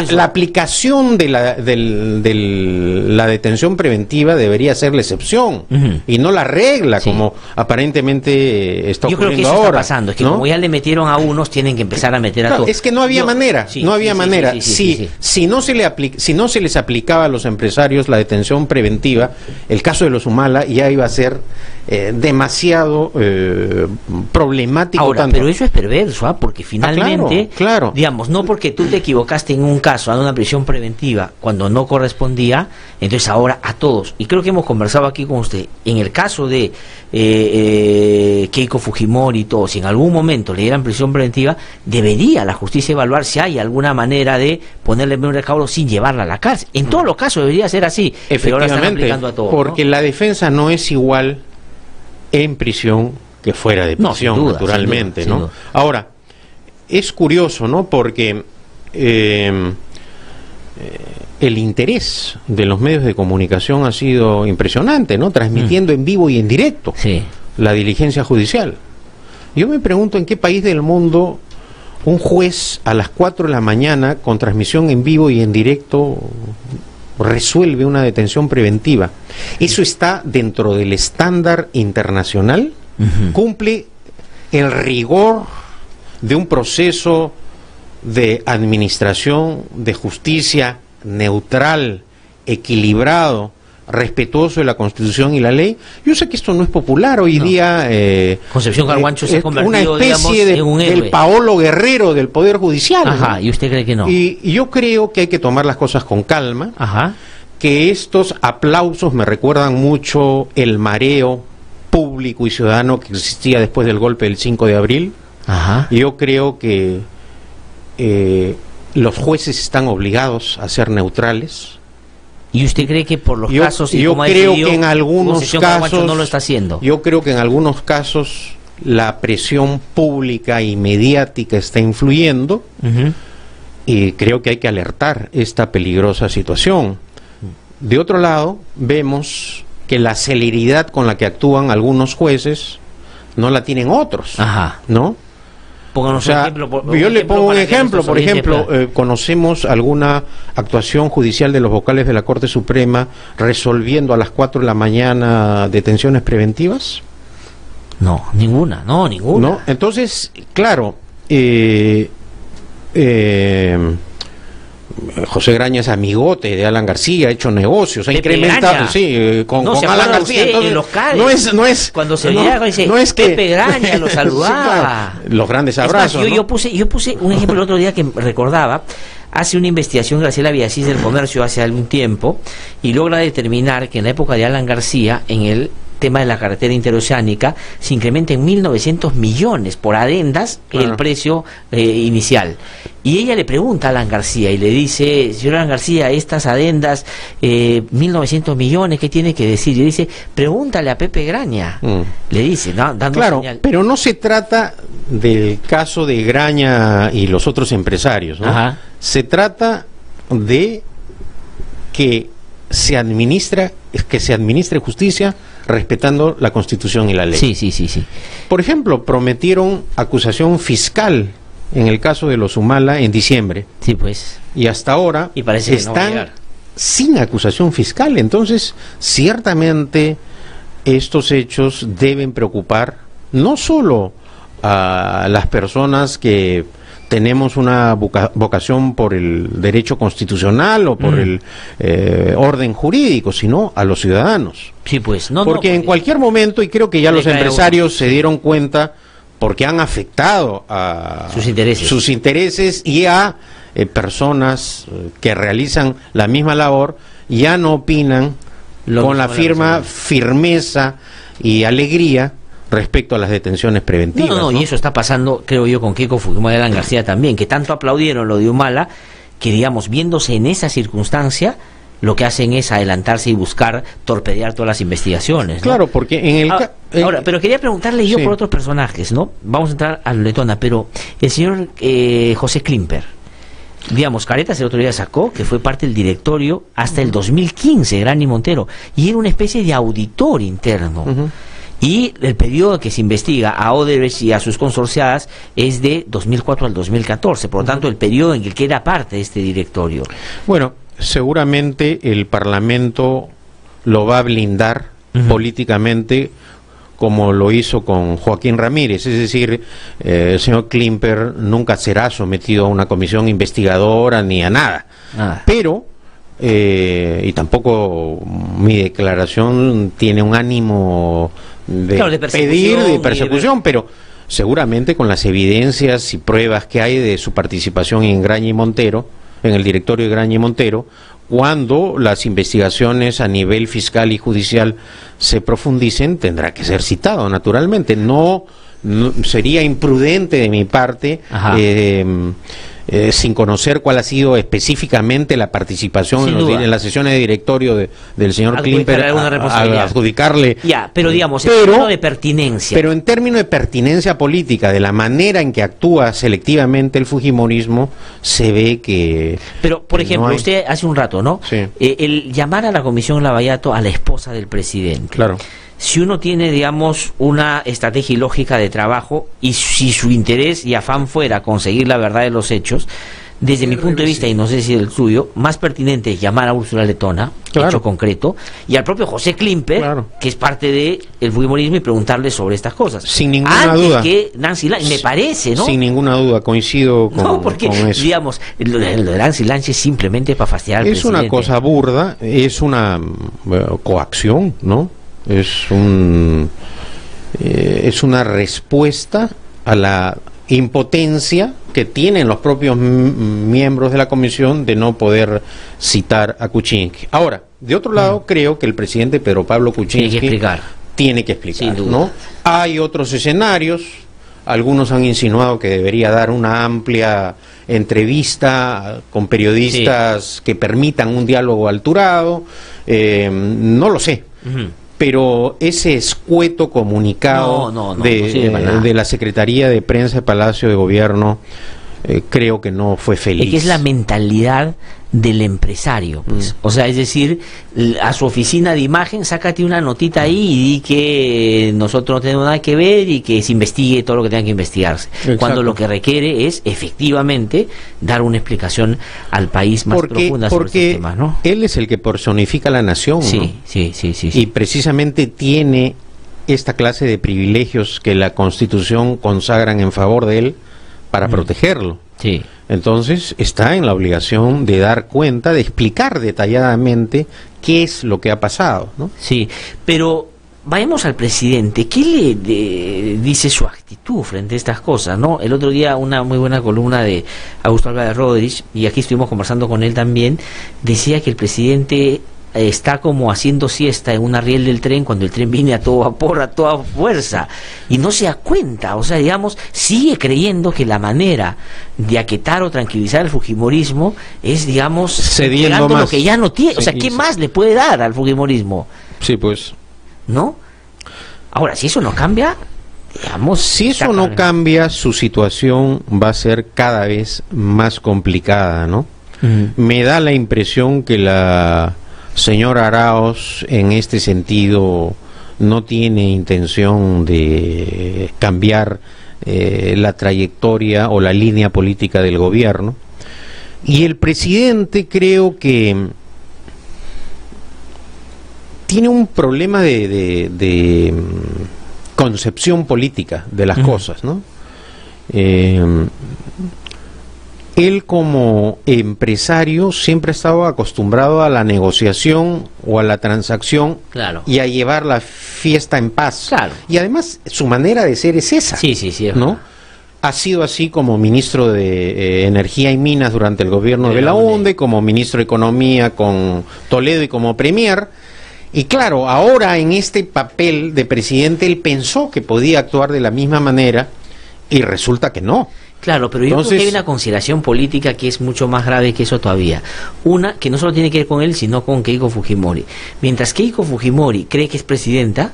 la aplicación de la detención preventiva debería ser la excepción y no la regla, como aparentemente está ocurriendo ahora. Yo creo que eso está pasando, es que como ya le metieron a unos, tienen que empezar a meter a todos. Es que no había manera, no había manera. Si no se les aplicaba a los empresarios la detención preventiva, el caso de los Humala ya iba a ser demasiado problemático. Ahora, pero eso es perverso, porque finalmente, claro, digamos, no porque tú te equivocaste en un caso a una prisión preventiva cuando no correspondía, entonces ahora a todos. Y creo que hemos conversado aquí con usted, en el caso de Keiko Fujimori y todo, si en algún momento le dieran prisión preventiva, debería la justicia evaluar si hay alguna manera de ponerle un recaudo sin llevarla a la cárcel. En todos los casos debería ser así. Pero ahora están aplicando a todos, porque la defensa no es igual en prisión que fuera de prisión, sin duda, naturalmente, sin duda. Ahora, es curioso, ¿no? Porque el interés de los medios de comunicación ha sido impresionante, ¿no? Transmitiendo en vivo y en directo la diligencia judicial. Yo me pregunto en qué país del mundo un juez a las 4 de la mañana con transmisión en vivo y en directo resuelve una detención preventiva. ¿Eso está dentro del estándar internacional? ¿Cumple el rigor de un proceso de administración de justicia neutral, equilibrado, respetuoso de la Constitución y la ley? Yo sé que esto no es popular hoy día. Concepción Carguancho se ha convertido, una especie, digamos, del Paolo Guerrero del Poder Judicial. Ajá, ¿no? ¿Y usted cree que no? Y yo creo que hay que tomar las cosas con calma. Ajá. Que estos aplausos me recuerdan mucho el mareo público y ciudadano que existía después del golpe del 5 de abril. Ajá. Yo creo que los jueces están obligados a ser neutrales. ¿Y usted cree que por los casos y yo como creo que en algunos casos no lo está haciendo? Yo creo que en algunos casos la presión pública y mediática está influyendo y creo que hay que alertar esta peligrosa situación. De otro lado, vemos que la celeridad con la que actúan algunos jueces no la tienen otros, ¿no? Pónganos un ejemplo. Yo le pongo un ejemplo, por ejemplo, conocemos alguna actuación judicial de los vocales de la Corte Suprema resolviendo a las 4 de la mañana detenciones preventivas. No, ninguna. ¿No? Entonces, claro, José Graña es amigote de Alan García, ha hecho negocios, ha incrementado, con Alan García. Entonces, no es cuando se dice Pepe Graña lo saludaba. Los grandes abrazos. Más, yo puse un ejemplo el otro día que recordaba. Hace una investigación Graciela Villasís del Comercio hace algún tiempo y logra determinar que en la época de Alan García, en el tema de la carretera interoceánica, se incrementa en 1.900 millones por adendas el precio inicial. Y ella le pregunta a Alan García y le dice: señor Alan García, estas adendas, 1.900 millones, ¿qué tiene que decir? Y dice: pregúntale a Pepe Graña. Le dice, dando señal. Pero no se trata del caso de Graña y los otros empresarios, ¿no? Se trata de que se administra que se administre justicia respetando la Constitución y la ley. Sí. Por ejemplo, prometieron acusación fiscal en el caso de los Humala en diciembre. Sí, pues. Y hasta ahora y parece están que no va a llegar sin acusación fiscal. Entonces, ciertamente, estos hechos deben preocupar no solo a las personas que tenemos una vocación por el derecho constitucional o por el orden jurídico, sino a los ciudadanos. Sí, pues. Porque en cualquier momento, y creo que ya los empresarios se dieron cuenta, porque han afectado a sus intereses y a personas que realizan la misma labor, ya no opinan con la firmeza y alegría respecto a las detenciones preventivas. No, y eso está pasando, creo yo, con Keiko Fujimori y Alan García también, que tanto aplaudieron lo de Humala, que digamos, viéndose en esa circunstancia, lo que hacen es adelantarse y buscar torpedear todas las investigaciones, ¿no? Claro, porque en el ahora, pero quería preguntarle yo por otros personajes, ¿no? Vamos a entrar a Letona, pero el señor José Klimper, digamos, Caretas el otro día sacó que fue parte del directorio hasta el 2015, Grani Montero, y era una especie de auditor interno. Y el periodo que se investiga a Odebrecht y a sus consorciadas es de 2004 al 2014, por lo tanto el periodo en el que era parte de este directorio. Bueno, seguramente el Parlamento lo va a blindar políticamente, como lo hizo con Joaquín Ramírez, es decir, el señor Klimper nunca será sometido a una comisión investigadora ni a nada. Pero y tampoco mi declaración tiene un ánimo de pedir de persecución, pero seguramente con las evidencias y pruebas que hay de su participación en Graña y Montero, en el directorio de Graña y Montero, cuando las investigaciones a nivel fiscal y judicial se profundicen, tendrá que ser citado, naturalmente. No sería imprudente de mi parte sin conocer cuál ha sido específicamente la participación en las sesiones de directorio del señor Klimper, adjudicarle. Pero digamos, en términos de pertinencia. Pero en términos de pertinencia política, de la manera en que actúa selectivamente el fujimorismo, se ve que... Pero, por ejemplo, usted hace un rato, ¿no? Sí. El llamar a la Comisión Lavallato a la esposa del presidente. Claro. Si uno tiene, digamos, una estrategia y lógica de trabajo, y si su interés y afán fuera conseguir la verdad de los hechos, desde mi punto de vista, y no sé si el suyo, más pertinente es llamar a Úrsula Letona, hecho concreto, y al propio José Klimper, que es parte del fujimorismo, y preguntarle sobre estas cosas. Sin ninguna duda. Que Nancy Lange, me parece, ¿no? Sin ninguna duda, coincido con, porque, con eso. Digamos, lo de Nancy Lange es simplemente para fastidiar al presidente. Es una cosa burda, es una coacción, ¿no? Es una respuesta a la impotencia que tienen los propios miembros de la comisión de no poder citar a Kuczynski. Ahora, de otro lado, creo que el presidente Pedro Pablo Kuczynski tiene que explicar, ¿no? Hay otros escenarios, algunos han insinuado que debería dar una amplia entrevista con periodistas que permitan un diálogo alturado, no lo sé. Pero ese escueto comunicado de la Secretaría de Prensa de Palacio de Gobierno creo que no fue feliz. Es que es la mentalidad del empresario, pues. O sea, es decir, a su oficina de imagen, sácate una notita ahí y di que nosotros no tenemos nada que ver y que se investigue todo lo que tenga que investigarse. Exacto. Cuando lo que requiere es, efectivamente, dar una explicación al país más profunda sobre estos temas, ¿no? Él es el que personifica a la nación, ¿no? Sí. Y precisamente tiene esta clase de privilegios que la Constitución consagran en favor de él para protegerlo. Sí. Entonces está en la obligación de dar cuenta, de explicar detalladamente qué es lo que ha pasado, ¿no? Sí, pero vayamos al presidente. ¿Qué le dice su actitud frente a estas cosas, no? El otro día una muy buena columna de Augusto Álvarez Rodríguez, y aquí estuvimos conversando con él también, decía que el presidente está como haciendo siesta en una riel del tren cuando el tren viene a todo vapor, a toda fuerza, y no se da cuenta, o sea, digamos, sigue creyendo que la manera de aquietar o tranquilizar el fujimorismo es, digamos, cediendo más lo que ya no tiene, o sea, ¿qué más le puede dar al fujimorismo? Sí, pues. ¿No? Ahora, si eso no cambia, digamos... Si eso no cambia, su situación va a ser cada vez más complicada, ¿no? Me da la impresión que la señor Arauz en este sentido no tiene intención de cambiar la trayectoria o la línea política del gobierno, y el presidente creo que tiene un problema de concepción política de las cosas, ¿no? Él como empresario siempre ha estado acostumbrado a la negociación o a la transacción, claro, y a llevar la fiesta en paz. Claro. Y además su manera de ser es esa. Sí, ¿no? Ha sido así como ministro de Energía y Minas durante el gobierno de Belaúnde, como ministro de Economía con Toledo y como premier. Y claro, ahora en este papel de presidente él pensó que podía actuar de la misma manera y resulta que no. Claro, pero yo creo que hay una consideración política que es mucho más grave que eso todavía. Una, que no solo tiene que ver con él, sino con Keiko Fujimori. Mientras Keiko Fujimori cree que es presidenta,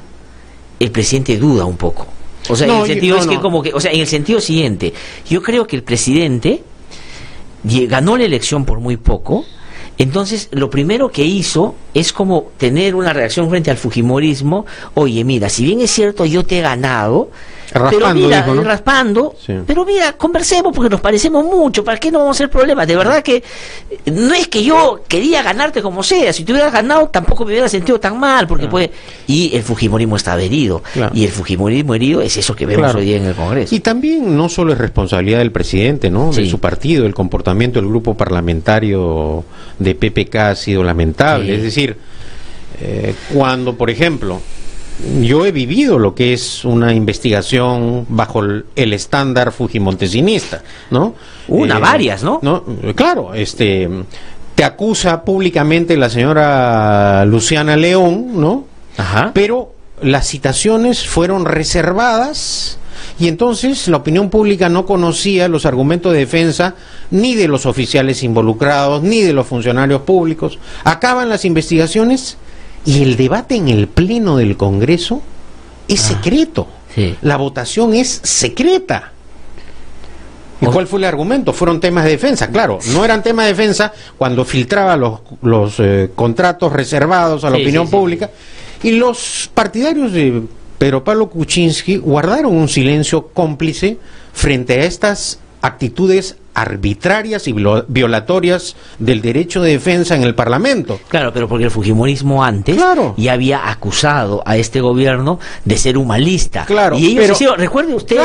el presidente duda un poco. O sea, en el sentido en el sentido siguiente, yo creo que el presidente ganó la elección por muy poco. Entonces, lo primero que hizo es como tener una reacción frente al fujimorismo. Oye, mira, si bien es cierto, yo te he ganado, raspando, pero mira, dijo, ¿no? Raspando, sí. Pero mira, conversemos porque nos parecemos mucho, ¿para qué no vamos a hacer problemas? De verdad que no es que yo quería ganarte como sea, si te hubieras ganado tampoco me hubiera sentido tan mal, porque y el fujimorismo está herido, y el fujimorismo herido es eso que vemos hoy día en el Congreso. Y también no solo es responsabilidad del presidente, ¿no? De su partido, el comportamiento del grupo parlamentario de PPK ha sido lamentable, es decir, cuando, por ejemplo, yo he vivido lo que es una investigación bajo el estándar fujimontesinista, ¿no? Varias, ¿no? Claro, te acusa públicamente la señora Luciana León, ¿no? Ajá. Pero las citaciones fueron reservadas y entonces la opinión pública no conocía los argumentos de defensa ni de los oficiales involucrados, ni de los funcionarios públicos. Acaban las investigaciones y el debate en el pleno del Congreso es secreto. La votación es secreta. ¿Y cuál fue el argumento? Fueron temas de defensa. Claro, no eran temas de defensa cuando filtraba los contratos reservados a la opinión pública. Y los partidarios de Pedro Pablo Kuczynski guardaron un silencio cómplice frente a estas actitudes arbitrarias y violatorias del derecho de defensa en el Parlamento. Claro, pero porque el fujimorismo antes ya había acusado a este gobierno de ser humanista. Claro, y ellos recuerde usted,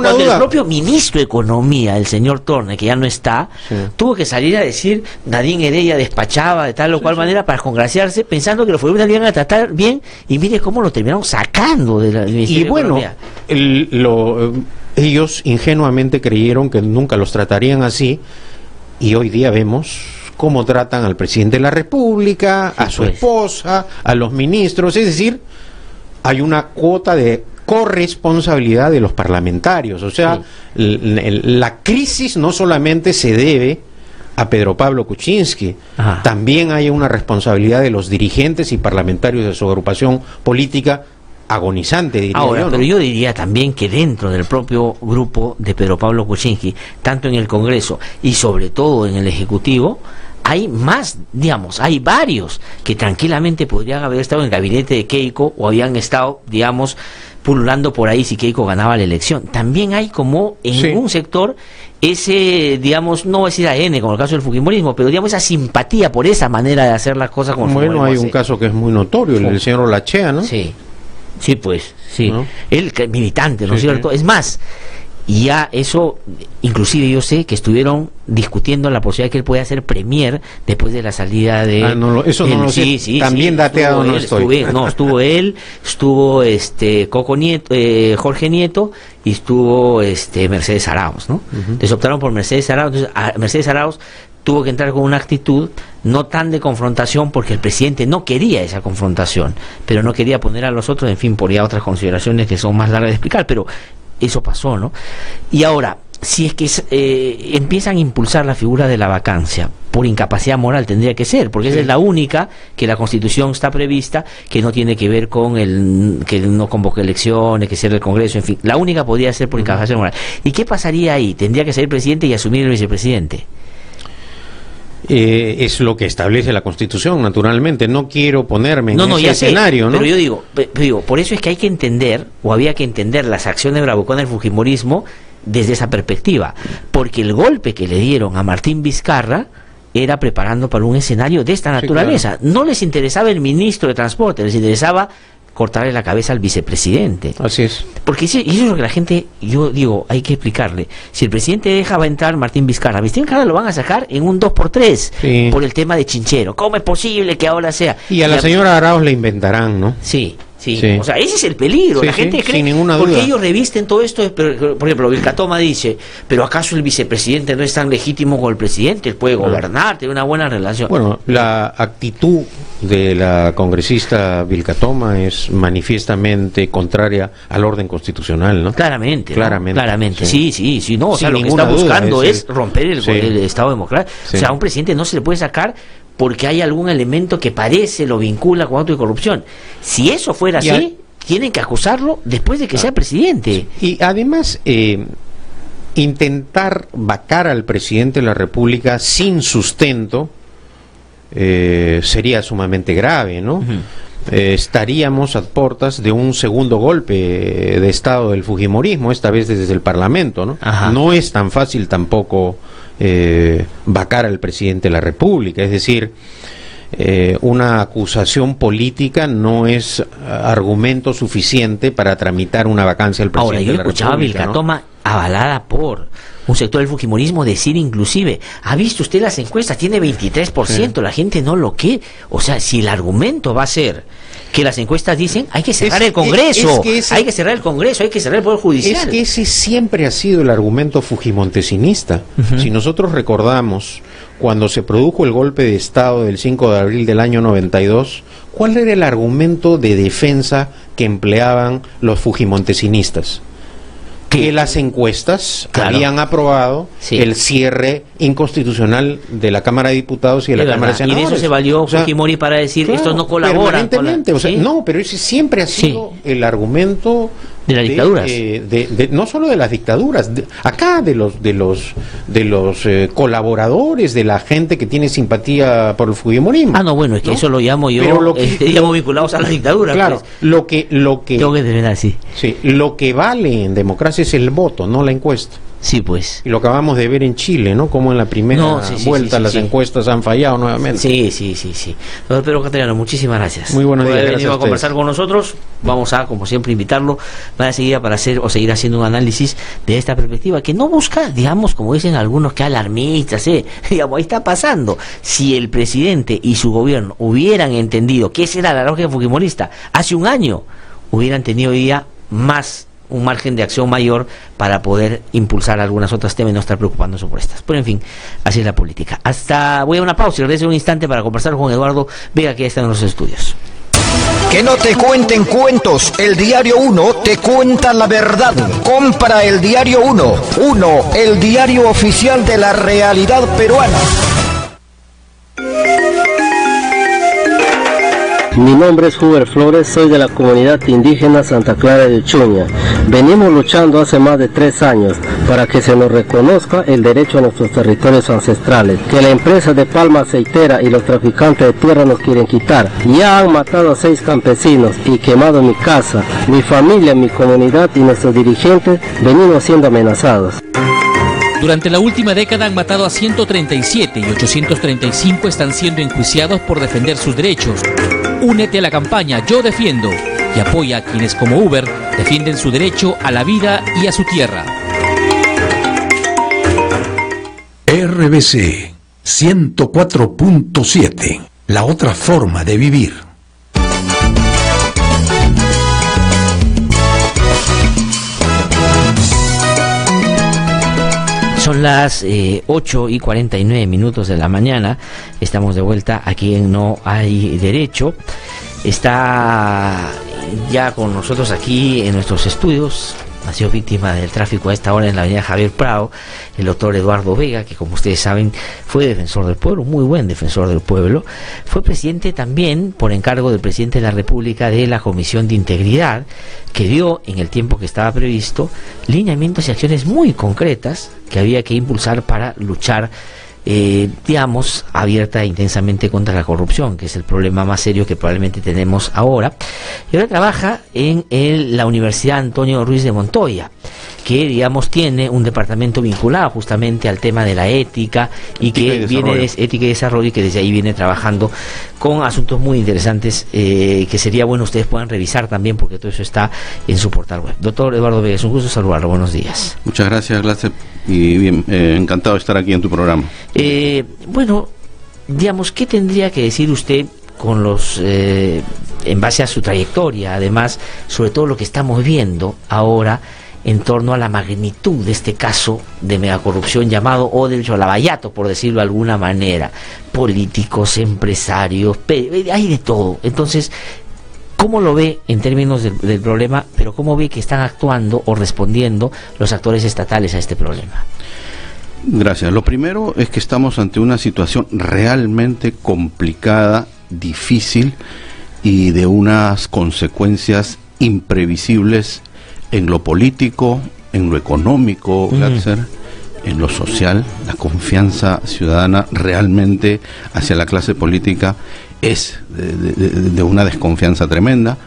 cuando el propio ministro de Economía, el señor Torne, que ya no está, tuvo que salir a decir Nadine Heredia despachaba de tal o cual manera para congraciarse, pensando que los fujimoristas iban a tratar bien, y mire cómo lo terminaron sacando de la Ministerio de Economía. Ellos ingenuamente creyeron que nunca los tratarían así, y hoy día vemos cómo tratan al presidente de la República, a su esposa, a los ministros. Es decir, hay una cuota de corresponsabilidad de los parlamentarios. O sea, la crisis no solamente se debe a Pedro Pablo Kuczynski, también hay una responsabilidad de los dirigentes y parlamentarios de su agrupación política agonizante, diría Ahora, yo, ¿no? pero yo diría también que dentro del propio grupo de Pedro Pablo Kuczynski, tanto en el Congreso y sobre todo en el Ejecutivo, hay más, digamos, hay varios que tranquilamente podrían haber estado en el gabinete de Keiko o habían estado, digamos, pululando por ahí si Keiko ganaba la elección. También hay como en un sector ese, digamos, no voy a decir ADN como el caso del fujimorismo, pero digamos esa simpatía por esa manera de hacer las cosas como bueno, hay un caso que es muy notorio, el del señor Olachea, ¿no? Sí, pues, ¿no? Él militante, ¿no es cierto? Es más, ya eso, inclusive yo sé que estuvieron discutiendo la posibilidad de que él pueda ser premier después de la salida de... eso no lo sé, también dateado no estoy. Estuvo él, estuvo Coco Nieto, Jorge Nieto, y estuvo Mercedes Arauz, ¿no? Entonces optaron por Mercedes Arauz. Entonces Mercedes Arauz tuvo que entrar con una actitud no tan de confrontación, porque el presidente no quería esa confrontación, pero no quería poner a los otros, en fin, por ya otras consideraciones que son más largas de explicar, pero eso pasó, ¿no? Y ahora, si es que empiezan a impulsar la figura de la vacancia, por incapacidad moral tendría que ser, porque esa es la única que la Constitución está prevista, que no tiene que ver con que no convoque elecciones, que cierre el Congreso, en fin, la única podría ser por incapacidad moral. ¿Y qué pasaría ahí? Tendría que ser el presidente y asumir el vicepresidente. es lo que establece la Constitución, naturalmente. No quiero ponerme en ese escenario, ¿no? Pero yo digo, por eso es que hay que entender, o había que entender las acciones bravuconas del fujimorismo desde esa perspectiva, porque el golpe que le dieron a Martín Vizcarra era preparando para un escenario de esta naturaleza. Claro. No les interesaba el ministro de Transporte, les interesaba cortarle la cabeza al vicepresidente. Así es. Porque eso es lo que la gente, yo digo, hay que explicarle. Si el presidente deja, va a entrar Martín Vizcarra lo van a sacar en un 2x3 por el tema de Chinchero. ¿Cómo es posible que ahora sea? Y a la señora Arauz le inventarán, ¿no? Sí. O sea, ese es el peligro. La gente cree, sin ninguna duda, porque ellos revisten todo esto. Por ejemplo, Vilcatoma dice, pero ¿acaso el vicepresidente no es tan legítimo como el presidente? Él puede gobernar, tiene una buena relación. Bueno, la actitud de la congresista Vilcatoma es manifiestamente contraria al orden constitucional, ¿no? Claramente. Sí, no, o sea, lo que está buscando es romper el Estado democrático. O sea, a un presidente no se le puede sacar porque hay algún elemento que parece lo vincula con acto de corrupción. Si eso fuera así, tienen que acusarlo después de que sea presidente. Y además, intentar vacar al presidente de la República sin sustento sería sumamente grave, ¿no? Estaríamos a puertas de un segundo golpe de Estado del fujimorismo, esta vez desde el Parlamento, ¿no? No es tan fácil tampoco vacar al presidente de la República, es decir, una acusación política no es argumento suficiente para tramitar una vacancia al presidente de la República. Ahora, yo escuchaba a Vilcatoma, avalada por un sector del fujimorismo, decir inclusive, ¿ha visto usted las encuestas? Tiene 23%, la gente no lo quiere. O sea, si el argumento va a ser que las encuestas dicen, hay que cerrar el Congreso, hay que cerrar el Congreso, hay que cerrar el Poder Judicial. Es que ese siempre ha sido el argumento fujimontesinista. Si nosotros recordamos, cuando se produjo el golpe de Estado del 5 de abril del año 92, ¿cuál era el argumento de defensa que empleaban los fujimontesinistas? Que las encuestas habían aprobado el cierre inconstitucional de la Cámara de Diputados y de la Cámara de Senadores. Y de eso se valió Fujimori para decir, estos no colaboran. No, pero ese siempre ha sido el argumento de las dictaduras, no solo de las dictaduras, acá de los colaboradores, de la gente que tiene simpatía por el fujimorismo. No, bueno, es que eso lo llamo yo, digamos, vinculados a la dictadura. Claro, pues. lo que lo que vale en democracia es el voto, no la encuesta. Sí, pues. Y lo acabamos de ver en Chile, ¿no? Como en la primera vuelta las encuestas han fallado nuevamente. Sí. Doctor Pedro Castellano, muchísimas gracias. Muy buenos días. Por haber venido a conversar con nosotros. Vamos a, como siempre, invitarlo para seguir seguir haciendo un análisis de esta perspectiva que no busca, digamos, como dicen algunos, que alarmistas, digamos, ahí está pasando. Si el presidente y su gobierno hubieran entendido que esa era la lógica fujimorista hace un año, hubieran tenido hoy día un margen de acción mayor para poder impulsar algunas otras temas y no estar preocupándose por estas. Pero en fin, así es la política. Voy a una pausa y regreso un instante para conversar con Eduardo Vega, que está en los estudios. Que no te cuenten cuentos, el Diario 1 te cuenta la verdad. Compra el Diario 1, el diario oficial de la realidad peruana. Mi nombre es Huber Flores, soy de la comunidad indígena Santa Clara de Uchuña. Venimos luchando hace más de 3 años para que se nos reconozca el derecho a nuestros territorios ancestrales, que la empresa de palma aceitera y los traficantes de tierra nos quieren quitar. Ya han matado a 6 campesinos y quemado mi casa, mi familia, mi comunidad y nuestros dirigentes venimos siendo amenazados. Durante la última década han matado a 137 y 835 están siendo enjuiciados por defender sus derechos. Únete a la campaña Yo Defiendo y apoya a quienes como Uber defienden su derecho a la vida y a su tierra. RBC 104.7, la otra forma de vivir. Son las 8:49 de la mañana. Estamos de vuelta aquí en No Hay Derecho. Está ya con nosotros aquí en nuestros estudios. Ha sido víctima del tráfico a esta hora en la avenida Javier Prado, el doctor Eduardo Vega, que como ustedes saben fue defensor del pueblo, muy buen defensor del pueblo. Fue presidente también, por encargo del presidente de la República, de la Comisión de Integridad, que dio, en el tiempo que estaba previsto, lineamientos y acciones muy concretas que había que impulsar para luchar digamos, abierta intensamente contra la corrupción, que es el problema más serio que probablemente tenemos ahora. Y ahora trabaja en la Universidad Antonio Ruiz de Montoya, que, digamos, tiene un departamento vinculado justamente al tema de la ética y que viene de ética y desarrollo, y que desde ahí viene trabajando con asuntos muy interesantes que sería bueno ustedes puedan revisar también, porque todo eso está en su portal web. Doctor Eduardo Vega, es un gusto saludarlo. Buenos días. Muchas gracias, Glatzer, y bien, encantado de estar aquí en tu programa. Bueno, digamos, ¿qué tendría que decir usted con los en base a su trayectoria, además, sobre todo lo que estamos viendo ahora en torno a la magnitud de este caso de megacorrupción llamado Odebrecht o Lavallato, por decirlo de alguna manera? Políticos, empresarios, hay de todo. Entonces, ¿cómo lo ve en términos del problema, pero cómo ve que están actuando o respondiendo los actores estatales a este problema? Gracias. Lo primero es que estamos ante una situación realmente complicada, difícil y de unas consecuencias imprevisibles en lo político, en lo económico, en lo social. La confianza ciudadana realmente hacia la clase política es de una desconfianza tremenda,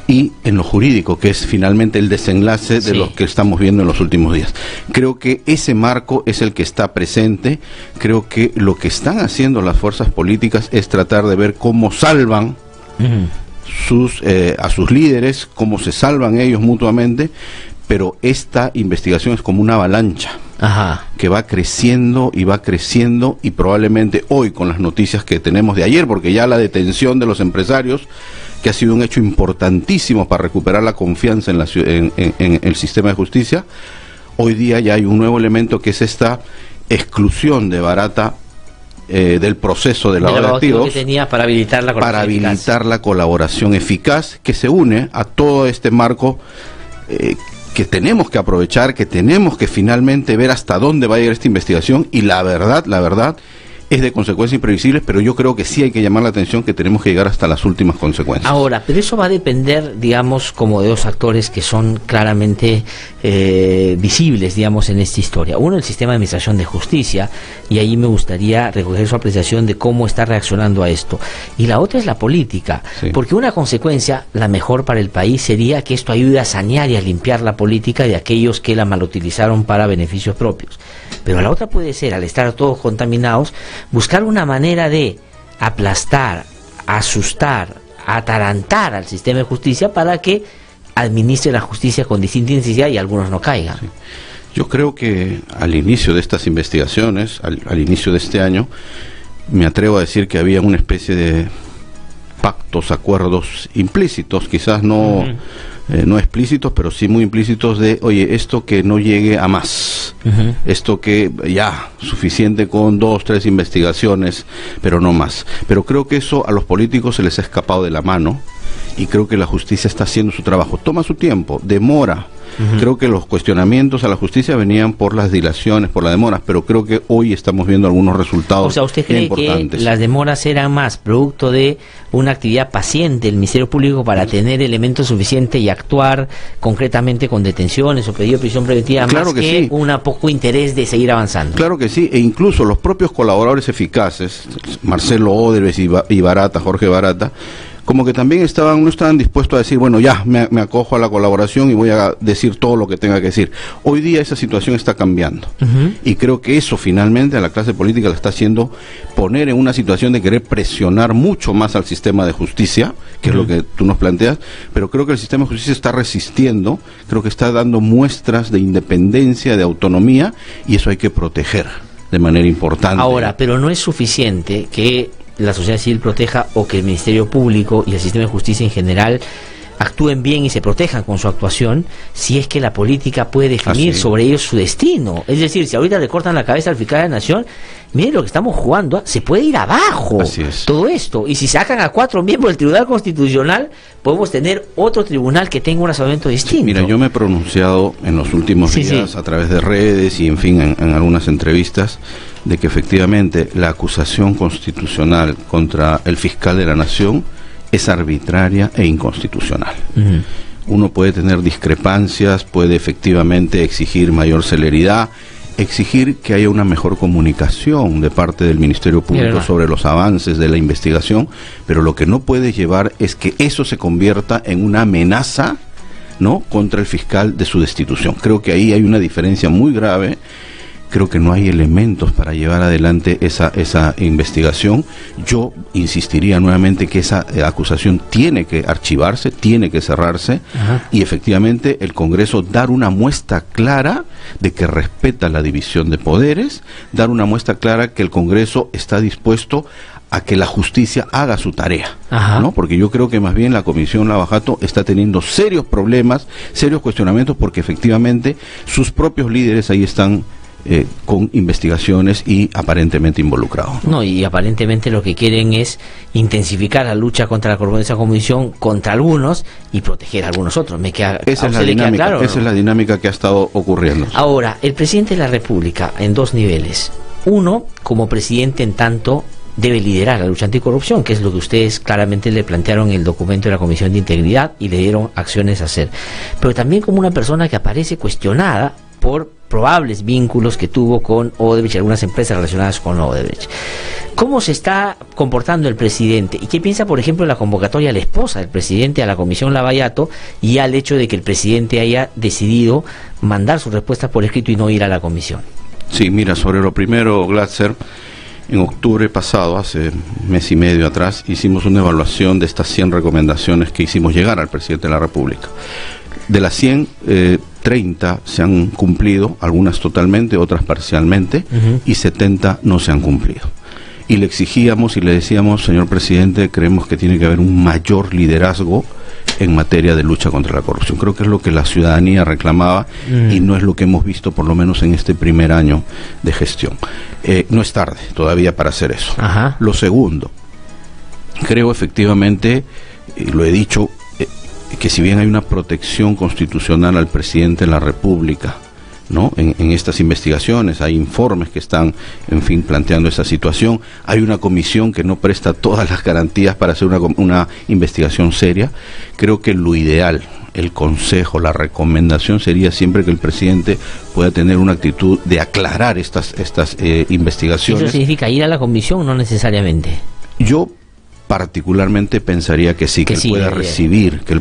y en lo jurídico, que es finalmente el desenlace de lo que estamos viendo en los últimos días. Creo que ese marco es el que está presente. Creo que lo que están haciendo las fuerzas políticas es tratar de ver cómo salvan a sus líderes, cómo se salvan ellos mutuamente, pero esta investigación es como una avalancha que va creciendo y va creciendo, y probablemente hoy, con las noticias que tenemos de ayer, porque ya la detención de los empresarios, que ha sido un hecho importantísimo para recuperar la confianza en el sistema de justicia, hoy día ya hay un nuevo elemento, que es esta exclusión de Barata del proceso de lavado de activos, que tenía para habilitar la colaboración eficaz, que se une a todo este marco que tenemos que aprovechar, que tenemos que finalmente ver hasta dónde va a llegar esta investigación. Y la verdad es de consecuencias imprevisibles, pero yo creo que sí hay que llamar la atención, que tenemos que llegar hasta las últimas consecuencias. Ahora, pero eso va a depender, digamos, como de dos actores que son claramente visibles, digamos, en esta historia. Uno, el sistema de administración de justicia, y ahí me gustaría recoger su apreciación de cómo está reaccionando a esto. Y la otra es la política, porque una consecuencia, la mejor para el país, sería que esto ayude a sanear y a limpiar la política de aquellos que la malutilizaron para beneficios propios. Pero la otra puede ser, al estar todos contaminados, buscar una manera de aplastar, asustar, atarantar al sistema de justicia para que administre la justicia con distinta intensidad y algunos no caigan. Yo creo que al inicio de estas investigaciones, al inicio de este año, me atrevo a decir que había una especie de pactos, acuerdos implícitos, quizás no explícitos, pero sí muy implícitos, de, oye, esto que no llegue a más, esto que ya, suficiente con 2, 3 investigaciones, pero no más. Pero creo que eso a los políticos se les ha escapado de la mano, y creo que la justicia está haciendo su trabajo. Toma su tiempo, demora. Creo que los cuestionamientos a la justicia venían por las dilaciones, por las demoras, pero creo que hoy estamos viendo algunos resultados. O sea, ¿usted cree importantes. Que las demoras eran más producto de una actividad paciente del Ministerio Público para tener elementos suficientes y actuar concretamente con detenciones o pedido de prisión preventiva, más que un poco interés de seguir avanzando? Claro que sí, e incluso los propios colaboradores eficaces, Marcelo Odebrecht y Barata, Jorge Barata, como que también no estaban dispuestos a decir, bueno, ya me acojo a la colaboración y voy a decir todo lo que tenga que decir. Hoy día esa situación está cambiando, y creo que eso finalmente a la clase política la está haciendo poner en una situación de querer presionar mucho más al sistema de justicia, que es lo que tú nos planteas, pero creo que el sistema de justicia está resistiendo, creo que está dando muestras de independencia, de autonomía, y eso hay que proteger de manera importante. Ahora, pero no es suficiente que la sociedad civil proteja, o que el Ministerio Público y el sistema de justicia en general actúen bien y se protejan con su actuación, si es que la política puede definir sobre ellos su destino. Es decir, si ahorita le cortan la cabeza al fiscal de la Nación, miren lo que estamos jugando, se puede ir abajo todo esto, y si sacan a 4 miembros del Tribunal Constitucional, podemos tener otro tribunal que tenga un razonamiento distinto. Mira, yo me he pronunciado en los últimos días a través de redes y en fin, en algunas entrevistas, de que efectivamente la acusación constitucional contra el fiscal de la Nación es arbitraria e inconstitucional. Uno puede tener discrepancias, puede efectivamente exigir mayor celeridad, exigir que haya una mejor comunicación de parte del Ministerio Público sobre los avances de la investigación, pero lo que no puede llevar es que eso se convierta en una amenaza, ¿no?, contra el fiscal de su destitución. Creo que ahí hay una diferencia muy grave. Creo que no hay elementos para llevar adelante esa investigación. Yo insistiría nuevamente que esa acusación tiene que archivarse, tiene que cerrarse. Ajá. Y efectivamente el Congreso dar una muestra clara de que respeta la división de poderes, dar una muestra clara que el Congreso está dispuesto a que la justicia haga su tarea, ¿no? Porque yo creo que más bien la Comisión Lavajato está teniendo serios problemas, serios cuestionamientos, porque efectivamente sus propios líderes ahí están con investigaciones y aparentemente involucrados. No, y aparentemente lo que quieren es intensificar la lucha contra la corrupción de esa comisión contra algunos y proteger a algunos otros. Esa es la dinámica, claro, ¿no? Esa es la dinámica que ha estado ocurriendo. Ahora, el presidente de la República en dos niveles. Uno, como presidente en tanto debe liderar la lucha anticorrupción, que es lo que ustedes claramente le plantearon en el documento de la Comisión de Integridad y le dieron acciones a hacer. Pero también como una persona que aparece cuestionada por probables vínculos que tuvo con Odebrecht y algunas empresas relacionadas con Odebrecht. ¿Cómo se está comportando el presidente? ¿Y qué piensa, por ejemplo, de la convocatoria a la esposa del presidente a la Comisión Lavallato y al hecho de que el presidente haya decidido mandar sus respuestas por escrito y no ir a la comisión? Sí, mira, sobre lo primero, Glatzer, en octubre pasado, hace mes y medio atrás, hicimos una evaluación de estas 100 recomendaciones que hicimos llegar al presidente de la República. De las 100, 30 se han cumplido, algunas totalmente, otras parcialmente, y 70 no se han cumplido. Y le exigíamos y le decíamos, señor presidente, creemos que tiene que haber un mayor liderazgo en materia de lucha contra la corrupción. Creo que es lo que la ciudadanía reclamaba y no es lo que hemos visto, por lo menos en este primer año de gestión. No es tarde todavía para hacer eso. Ajá. Lo segundo, creo efectivamente, lo he dicho, que si bien hay una protección constitucional al presidente de la República, ¿no?, en estas investigaciones, hay informes que están, en fin, planteando esa situación, hay una comisión que no presta todas las garantías para hacer una investigación seria. Creo que lo ideal, el consejo, la recomendación sería siempre que el presidente pueda tener una actitud de aclarar estas investigaciones. ¿Eso significa ir a la comisión? No necesariamente. Yo particularmente pensaría que sí, que él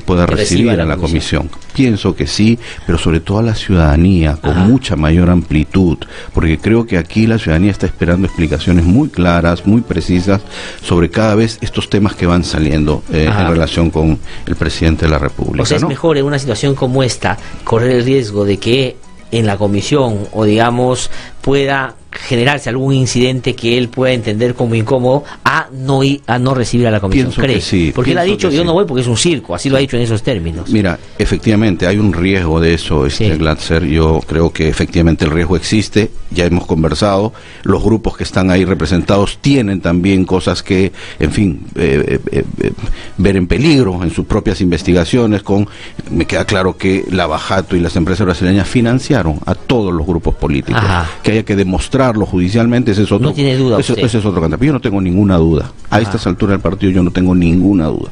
pueda recibir a la comisión. Pienso que sí, pero sobre todo a la ciudadanía, con mucha mayor amplitud, porque creo que aquí la ciudadanía está esperando explicaciones muy claras, muy precisas, sobre cada vez estos temas que van saliendo en relación con el presidente de la República. O sea, es mejor en una situación como esta correr el riesgo de que en la comisión, o digamos, pueda generarse algún incidente que él pueda entender como incómodo a no recibir a la comisión. Pienso que sí, porque él ha dicho, yo no voy porque es un circo, así lo ha dicho en esos términos. Mira, efectivamente hay un riesgo de eso, Glatzer. Yo creo que efectivamente el riesgo existe, ya hemos conversado, los grupos que están ahí representados tienen también cosas que, en fin, ver en peligro en sus propias investigaciones. Me queda claro que Lavajato y las empresas brasileñas financiaron a todos los grupos políticos. Que haya que demostrarlo judicialmente, ese es otro. No tiene duda. Ese es otro canto. Yo no tengo ninguna duda. A estas alturas del partido yo no tengo ninguna duda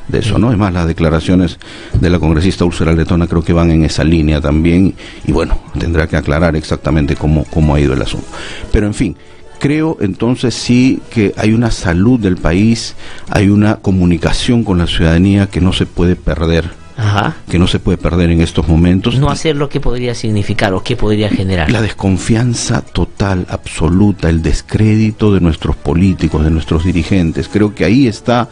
de eso, ¿no? Es más, las declaraciones de la congresista Úrsula Letona creo que van en esa línea también, y bueno, tendrá que aclarar exactamente cómo ha ido el asunto. Pero en fin, creo entonces sí que hay una salud del país, hay una comunicación con la ciudadanía que no se puede perder. Que no se puede perder en estos momentos. No hacer lo que podría significar o que podría generar. La desconfianza total, absoluta, el descrédito de nuestros políticos, de nuestros dirigentes. Creo que ahí está,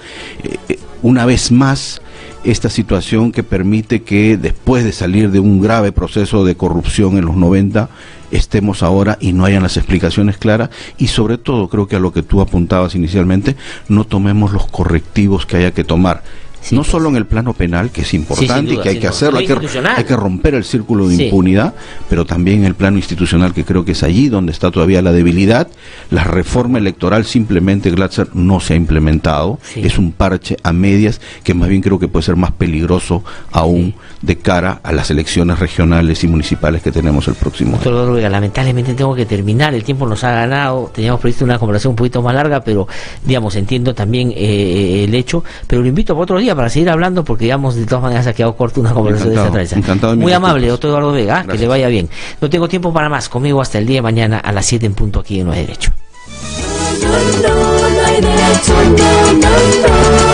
una vez más, esta situación que permite que después de salir de un grave proceso de corrupción en los 90, estemos ahora y no hayan las explicaciones claras, y sobre todo creo que a lo que tú apuntabas inicialmente, no tomemos los correctivos que haya que tomar. No solo en el plano penal, que es importante y que hay que hacerlo, hay que romper el círculo de impunidad, pero también en el plano institucional, que creo que es allí donde está todavía la debilidad. La reforma electoral simplemente, Glatzer, no se ha implementado, es un parche a medias que más bien creo que puede ser más peligroso aún de cara a las elecciones regionales y municipales que tenemos el próximo año. Doctor Dóruega, lamentablemente tengo que terminar, el tiempo nos ha ganado, teníamos previsto una conversación un poquito más larga, pero digamos, entiendo también el hecho, pero lo invito para otro día para seguir hablando, porque digamos, de todas maneras ha quedado corta una conversación de esta naturaleza. Encantado. Muy amable, doctor Eduardo Vega, que le vaya bien. No tengo tiempo para más, conmigo hasta el día de mañana a las 7 en punto aquí en No hay Derecho. No hay derecho, no.